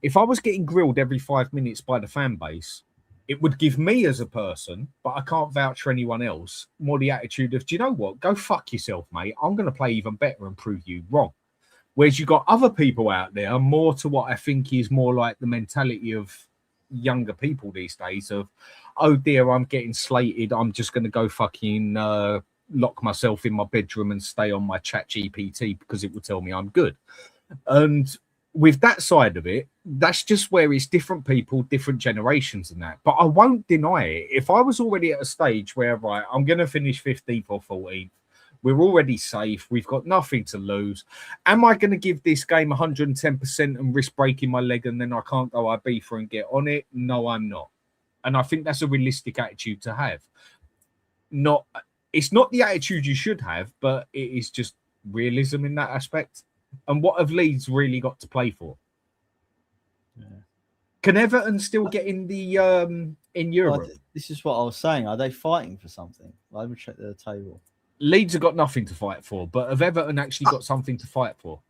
if I was getting grilled every 5 minutes by the fan base, it would give me as a person, but I can't vouch for anyone else, more the attitude of, do you know what? Go fuck yourself, mate. I'm going to play even better and prove you wrong. Whereas you've got other people out there, more to what I think is more like the mentality of younger people these days of, oh dear, I'm getting slated. I'm just going to go fucking lock myself in my bedroom and stay on my chat GPT because it will tell me I'm good. And with that side of it, that's just where it's different people, different generations and that. But I won't deny it. If I was already at a stage where, right, I'm going to finish 15th or 14th, we're already safe. We've got nothing to lose. Am I going to give this game 110% and risk breaking my leg and then I can't go Ibiza and get on it? No, I'm not. And I think that's a realistic attitude to have. It's not the attitude you should have, but it is just realism in that aspect. And what have Leeds really got to play for? Yeah. Can Everton still get in the in Europe? This is what I was saying. Are they fighting for something? Let me check the table. Leeds have got nothing to fight for, but have Everton actually got something to fight for?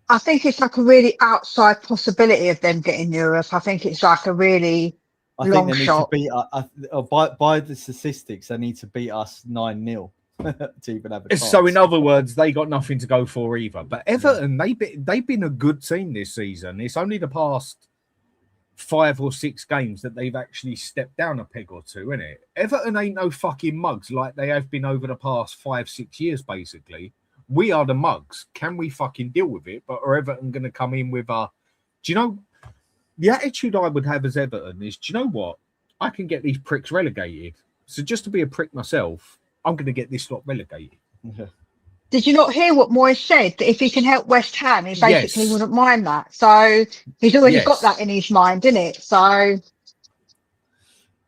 I think it's like a really outside possibility of them getting Europe. I think it's like a really I think long they need shot. to beat by the statistics. They need to beat us 9-0 to even have a chance. So, in other words, they got nothing to go for either. But Everton, they've been a good team this season. It's only the past 5 or 6 games that they've actually stepped down a peg or two, isn't it? Everton ain't no fucking mugs like they have been over the past 5-6 years, basically. We are the mugs. Can we fucking deal with it? But are Everton going to come in with a... Do you know... The attitude I would have as Everton is, do you know what? I can get these pricks relegated. So just to be a prick myself, I'm going to get this lot relegated. Did you not hear what Moyes said? That if he can help West Ham, he basically wouldn't mind that. So he's already got that in his mind, isn't it? So...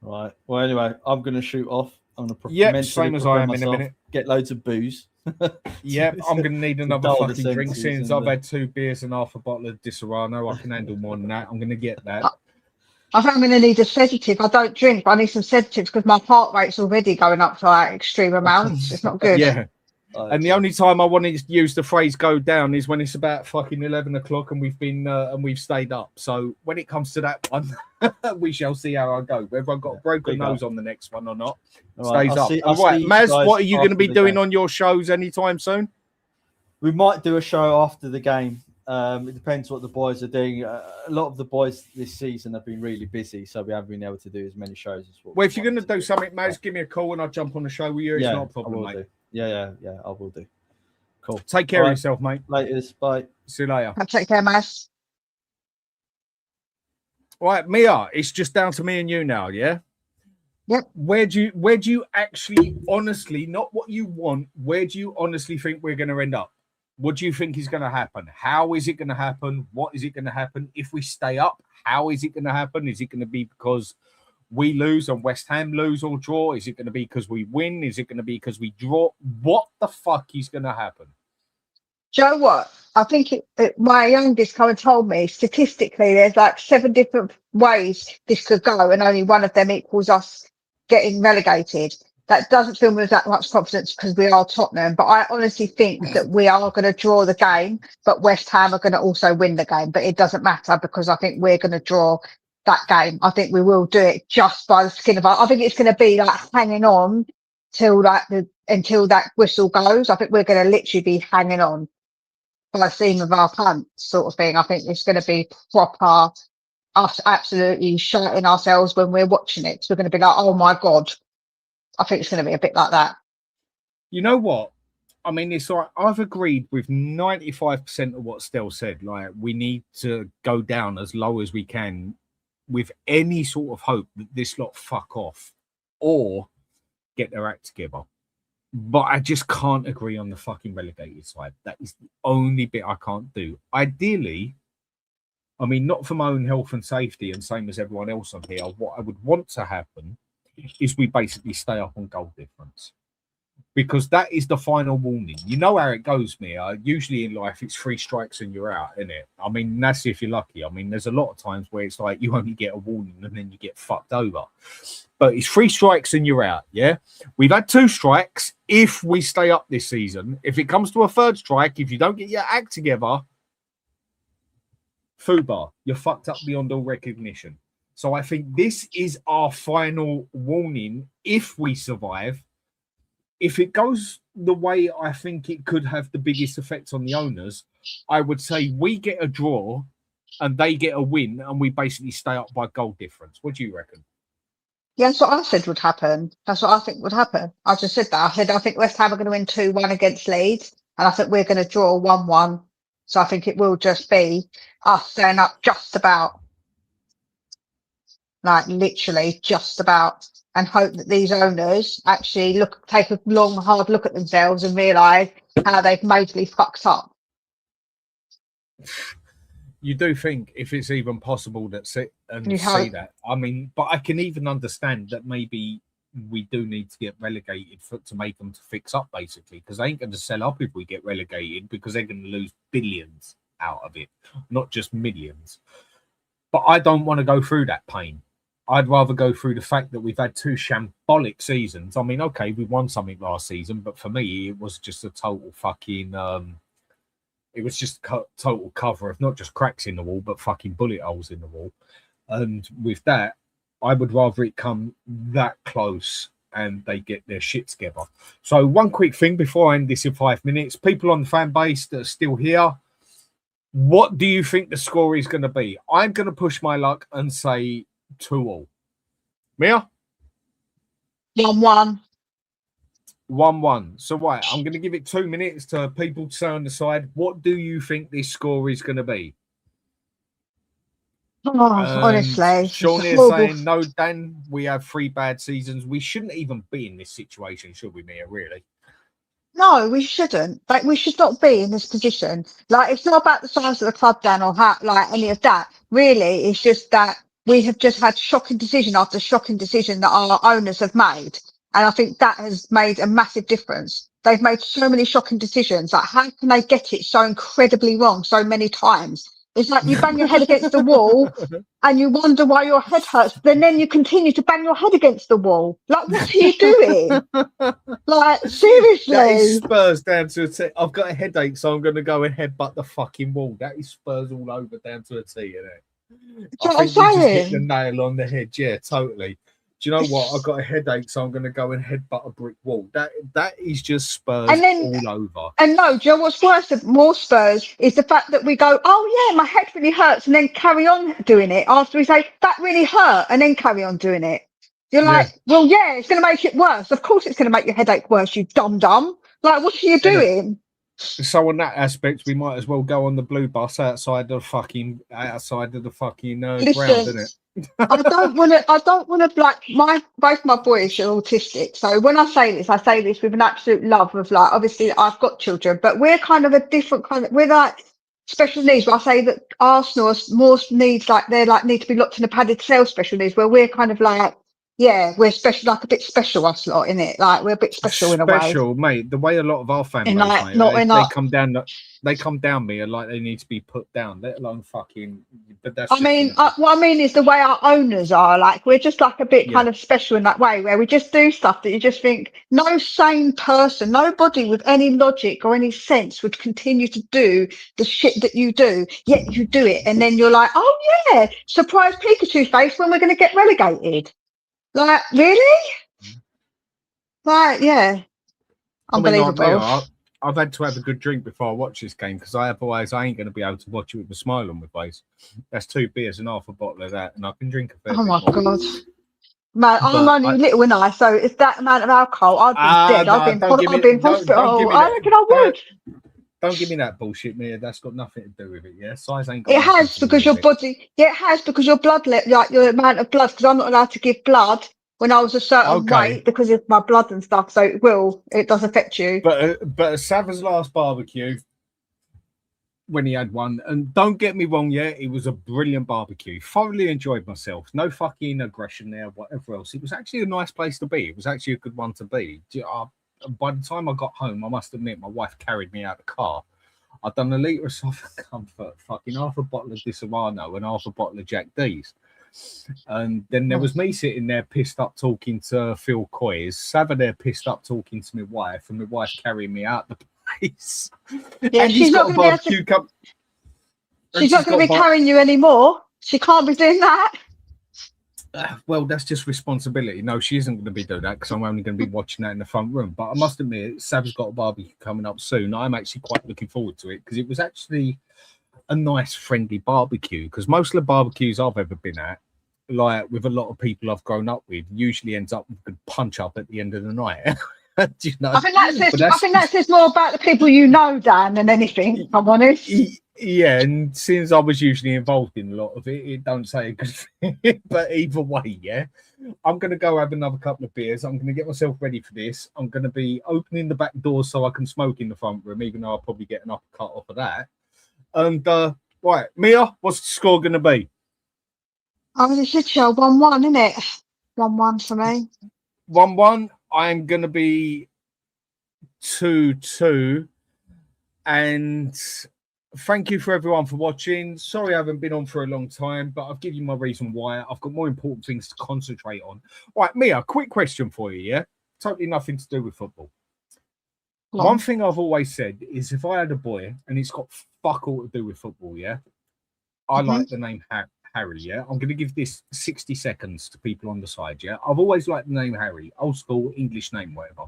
Right. Well, anyway, I'm going to shoot off. I'm going to same as I am in a minute. Get loads of booze. Yep, I'm going to need another fucking drink since I've had 2 beers and half a bottle of Disaronno. I can handle more than that. I'm going to get that. I think I'm going to need a sedative. I don't drink, but I need some sedatives because my heart rate's already going up to like extreme amounts. It's not good. Yeah. And the only time I want to use the phrase "go down" is when it's about fucking 11 o'clock and we've stayed up. So when it comes to that one, we shall see how I go. Whether I've got a broken nose on the next one or not, stays up. All right, Maz, what are you going to be doing on your shows anytime soon? We might do a show after the game. It depends what the boys are doing. A lot of the boys this season have been really busy, so we haven't been able to do as many shows as what. Well, if you're going to do something, Maz, give me a call and I'll jump on the show with you. It's not a problem, mate. Yeah, I will do. Cool. Take care of yourself, mate. Laters. Bye. See you later. Take care, Maz. All right, Mia, it's just down to me and you now, yeah? Yep. Where do you actually, honestly, not what you want, where do you honestly think we're going to end up? What do you think is going to happen? How is it going to happen? What is it going to happen? If we stay up, how is it going to happen? Is it going to be because we lose and West Ham lose or draw? Is it going to be because we win? Is it going to be because we draw? What the fuck is going to happen? Do you know what? I think my youngest kind of told me statistically there's like 7 different ways this could go and only one of them equals us getting relegated. That doesn't fill me with that much confidence because we are Tottenham, but I honestly think that we are going to draw the game, but West Ham are going to also win the game, but it doesn't matter because I think we're going to draw that game. I think we will do it just by the skin of our... I think it's going to be like hanging on till until that whistle goes. I think we're going to literally be hanging on by the seam of our pants sort of thing. I think it's going to be proper us absolutely shouting ourselves when we're watching it. So we're going to be like, oh my God. I think it's going to be a bit like that. You know what? I mean, it's like I've agreed with 95% of what Stel said. Like, we need to go down as low as we can with any sort of hope that this lot fuck off or get their act together. But I just can't agree on the fucking relegated side. That is the only bit I can't do. Ideally, I mean, not for my own health and safety and same as everyone else on here, what I would want to happen is we basically stay up on goal difference. Because that is the final warning. You know how it goes, Mia. Usually in life, it's 3 strikes and you're out, isn't it? I mean, that's if you're lucky. I mean, there's a lot of times where it's like you only get a warning and then you get fucked over. But it's 3 strikes and you're out, yeah? We've had 2 strikes if we stay up this season. If it comes to a 3rd strike, if you don't get your act together, Fubar, you're fucked up beyond all recognition. So I think this is our final warning if we survive. If it goes the way I think it could have the biggest effect on the owners, I would say we get a draw and they get a win and we basically stay up by goal difference. What do you reckon? Yeah, that's what I said would happen. That's what I think would happen. I just said that. I said I think West Ham are going to win 2-1 against Leeds and I think we're going to draw 1-1. So I think it will just be us staying up just about. Like literally just about, and hope that these owners actually take a long, hard look at themselves and realise how they've majorly fucked up. You do think if it's even possible that see that. I mean, but I can even understand that maybe we do need to get relegated to make them to fix up, basically, because they ain't going to sell up if we get relegated because they're going to lose billions out of it, not just millions. But I don't want to go through that pain. I'd rather go through the fact that we've had 2 shambolic seasons. I mean, okay, we won something last season, but for me, it was just a total fucking. It was just total cover of not just cracks in the wall, but fucking bullet holes in the wall. And with that, I would rather it come that close and they get their shit together. So one quick thing before I end this in 5 minutes. People on the fan base that are still here, what do you think the score is going to be? I'm going to push my luck and say 2-2. Mia? 1-1. 1-1. So, right, I'm going to give it 2 minutes to people to say on the side, what do you think this score is going to be? Oh, honestly, Sean it's a is horrible. saying, no, Dan, we have 3 bad seasons. We shouldn't even be in this situation, should we, Mia, really? No, we shouldn't. Like, we should not be in this position. Like, it's not about the size of the club, Dan, or how, like any of that. Really, it's just that we have just had shocking decision after shocking decision that our owners have made. And I think that has made a massive difference. They've made so many shocking decisions. Like, how can they get it so incredibly wrong so many times? It's like you bang your head against the wall and you wonder why your head hurts. Then you continue to bang your head against the wall. Like, what are you doing? Like, seriously. That is Spurs down to a T. I've got a headache, so I'm going to go and headbutt the fucking wall. That is Spurs all over down to a T, isn't it? Do you know I what think I'm you just hit the saying? nail on the head. Yeah, totally. Do you know what? I've got a headache, so I'm going to go and headbutt a brick wall. That is just Spurs And then, all over. and no, do you know what's worse than more Spurs is the fact that we go, oh yeah, my head really hurts, and then carry on doing it after we say that really hurt, and then carry on doing it. You're Yeah. like, well, yeah, it's going to make it worse. Of course, it's going to make your headache worse. You dumb. Like, what are you doing? So on that aspect, we might as well go on the blue bus outside of the fucking ground, Listen, isn't it? I don't want to like both my boys are autistic. So when I say this with an absolute love of, like, obviously I've got children, but we're kind of a different kind of, we're like special needs. But I say that Arsenal are more needs, like they're like need to be locked in a padded cell special needs, where we're kind of like, yeah, we're special, like a bit special, us lot, in it. Like, we're a bit special in a way. Special, mate. The way a lot of our fan And base, like, mate, not in they our, come down. They come down me like they need to be put down, let alone fucking. But that's I just mean, me. what I mean is the way our owners are. Like, we're just like a bit Yeah. kind of special in that way, where we just do stuff that you just think no sane person, nobody with any logic or any sense would continue to do the shit that you do, yet you do it. And then you're like, oh yeah, surprise Pikachu face when we're going to get relegated. Like, really? Like, yeah. I mean, like me, Unbelievable. I've had to have a good drink before I watch this game because otherwise I ain't going to be able to watch it with a smile on my face. That's 2 beers and half a bottle of that, and I can drink a fair Oh bit my more. God. Man, I'm But only little, and so if that amount of alcohol, I'd be dead. no, I'd don't give be in me don't give hospital. me I that. reckon I would. Don't give me that bullshit, Mia. That's got nothing to do with it. Yeah, size ain't got It nothing has to do because with your it. body. Yeah, it has because your blood, like your amount of blood. Because I'm not allowed to give blood when I was a certain Okay. weight because of my blood and stuff. So it does affect you. But at Sava's last barbecue, when he had one, and don't get me wrong, yeah, it was a brilliant barbecue. Thoroughly enjoyed myself. No fucking aggression there, whatever else. It was actually a nice place to be. It was actually a good one to be. By the time I got home, I must admit, my wife carried me out the car. I'd done a litre of Southern Comfort, fucking half a bottle of Disaronno and half a bottle of Jack D's. And then there was me sitting there pissed up talking to Phil COYFS, Sava there pissed up talking to my wife, and my wife carrying me out the place. Yeah, and she's he's not got a going to be able barbecue to. cup. She's not going to be carrying you anymore. She can't be doing that. Well, that's just responsibility. No, she isn't going to be doing that because I'm only going to be watching that in the front room. But I must admit, Sav's got a barbecue coming up soon. I'm actually quite looking forward to it because it was actually a nice, friendly barbecue. Because most of the barbecues I've ever been at, like with a lot of people I've grown up with, usually ends up with a good punch up at the end of the night. Do you know? I think that says more about the people you know, Dan, than anything, if I'm honest. Yeah, and since I was usually involved in a lot of it, it don't say a good thing. But either way, yeah, I'm going to go have another couple of beers. I'm going to get myself ready for this. I'm going to be opening the back door so I can smoke in the front room, even though I'll probably get an uppercut off of that. And, right, Mia, what's the score going to be? Oh, it's literally 1-1, isn't it? 1-1 for me. 1-1. I'm going to be 2-2. And thank you for everyone for watching. Sorry I haven't been on for a long time, but I've given you my reason why. I've got more important things to concentrate on. Right, Mia, quick question for you, yeah? Totally nothing to do with football. One thing I've always said is if I had a boy and it's got fuck all to do with football, yeah, I like the name Harry, yeah? I'm going to give this 60 seconds to people on the side, yeah? I've always liked the name Harry, old school, English name, whatever.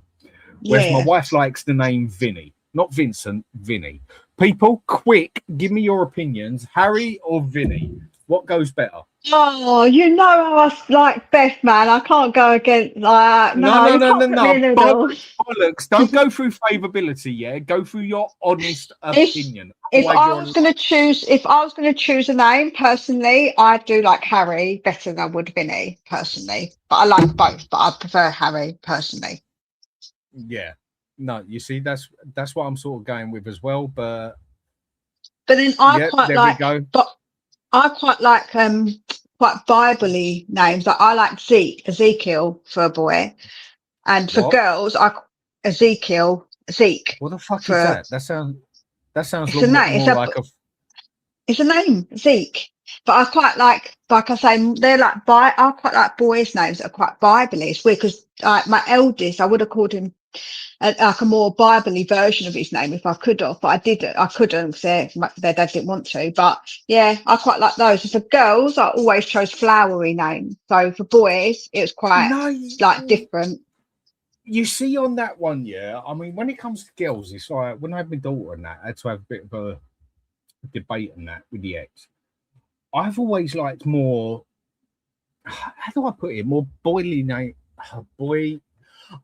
Whereas my wife likes the name Vinny, not Vincent, Vinny. People, quick, give me your opinions, Harry or Vinny? What goes better? Oh, you know how I like Beth, man. I can't go against that. No, you can't put me in the middle. Bollocks. Don't go through favourability, yeah? Go through your honest opinion. If I was going to choose a name personally, I do like Harry better than I would Vinny personally. But I like both, but I prefer Harry personally. Yeah. No, you see, that's what I'm sort of going with as well. But then I quite like, we go. but I quite like quite Bible-y names. Like I like Ezekiel for a boy, and for girls, Zeke. What the fuck is that? That sounds it's a name. It's a name, Zeke. But I quite like I say, they're like I quite like boys' names that are quite Bible-y. It's weird because my eldest, I would have called him like a more Bible-y version of his name if I could have, but I couldn't because their dad didn't want to. But yeah, I quite like those. And for girls, I always chose flowery names. So for boys, it was quite different. You see on that one, yeah. I mean, when it comes to girls, it's like when I had my daughter and that, I had to have a bit of a debate on that with the ex. I've always liked more. How do I put it? More boily name. Boy,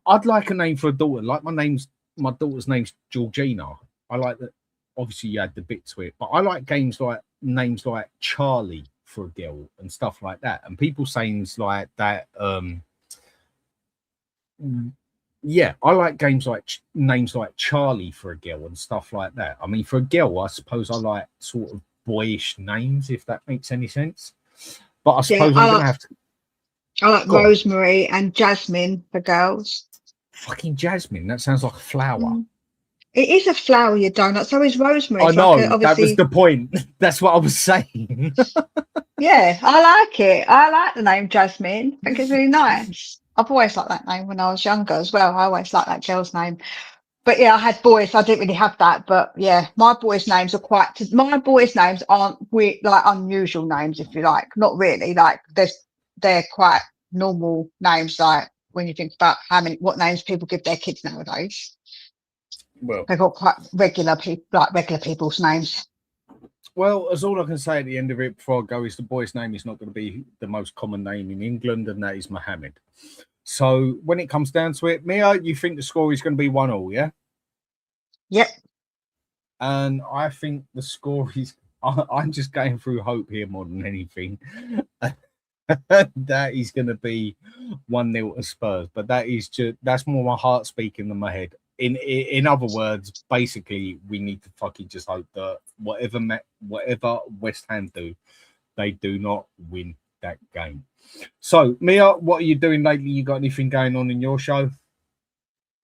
I'd like a name for a daughter. Like my daughter's name's Georgina. I like that. Obviously, you had the bit to it, but I like names like Charlie for a girl and stuff like that. And people saying like that. Yeah, I like names like Charlie for a girl and stuff like that. I mean, for a girl, I suppose I like sort of boyish names, if that makes any sense. But I suppose I'm going to have to. I like Rosemary and Jasmine for girls. Fucking Jasmine, that sounds like a flower. It is a flower, you donut. So is Rosemary. I know, that was the point. That's what I was saying. Yeah, I like it. I like the name Jasmine. I think it's really nice. I've always liked that name when I was younger as well. I always liked that girl's name. But yeah, I had boys. So I didn't really have that. But yeah, my boys' names aren't weird, like unusual names, if you like. Not really. Like they're quite normal names. Like when you think about what names people give their kids nowadays. Well, they've got quite regular people's names. Well, as all I can say at the end of it before I go is the boy's name is not going to be the most common name in England, and that is Mohammed. So when it comes down to it, Mia, you think the score is going to be 1-1, yeah? Yep. And I think the score is. I'm just going through hope here more than anything. That is going to be 1-0 to Spurs, but that's more my heart speaking than my head. In other words, basically, we need to fucking just hope that whatever West Ham do, they do not win that game. So, Mia, what are you doing lately? You got anything going on in your show?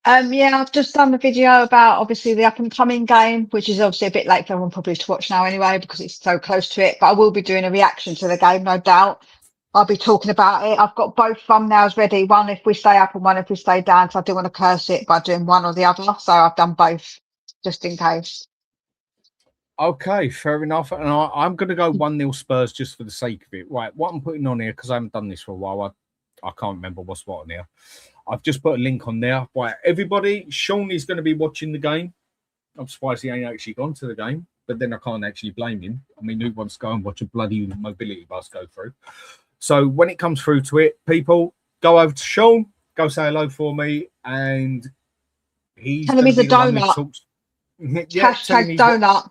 Yeah, I've just done a video about obviously the up and coming game, which is obviously a bit late for everyone probably to watch now anyway because it's so close to it. But I will be doing a reaction to the game, no doubt. I'll be talking about it. I've got both thumbnails ready. One if we stay up and one if we stay down. So I do want to curse it by doing one or the other. So I've done both just in case. Okay, fair enough. And I'm going to go 1-0 Spurs just for the sake of it. Right, what I'm putting on here, because I haven't done this for a while, I can't remember what's what on here. I've just put a link on there. Right, everybody, Sean is going to be watching the game. I'm surprised he ain't actually gone to the game, but then I can't actually blame him. I mean, who wants to go and watch a bloody mobility bus go through? So when it comes through to it, people, go over to Sean, go say hello for me, and he's tell him he's a donut. Yeah, hashtag donut.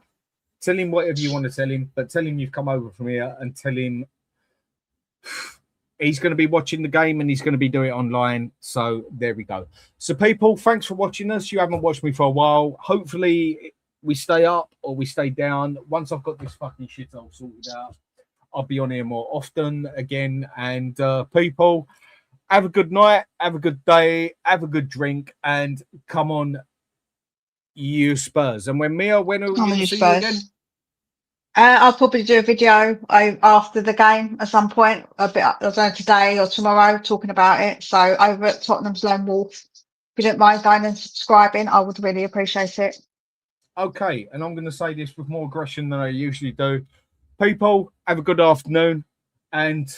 Tell him whatever you want to tell him, but tell him you've come over from here and tell him he's going to be watching the game and he's going to be doing it online. So there we go. So people, thanks for watching us. You haven't watched me for a while. Hopefully we stay up or we stay down. Once I've got this fucking shit all sorted out, I'll be on here more often again. And people, have a good night, have a good day, have a good drink, and come on, you Spurs. And when are you see you again? I'll probably do a video after the game at some point, a bit, I don't know, today or tomorrow, talking about it. So over at Tottenham's Lone Wolf, if you don't mind going and subscribing, I would really appreciate it. Okay, and I'm going to say this with more aggression than I usually do. People, have a good afternoon, and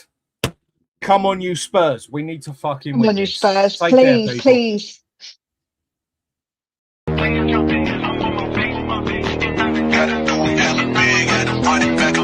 come on, you Spurs. We need to fucking Come win on, you this. Spurs, Take care, please, people. please. Gotta do hella big, had to fight it back.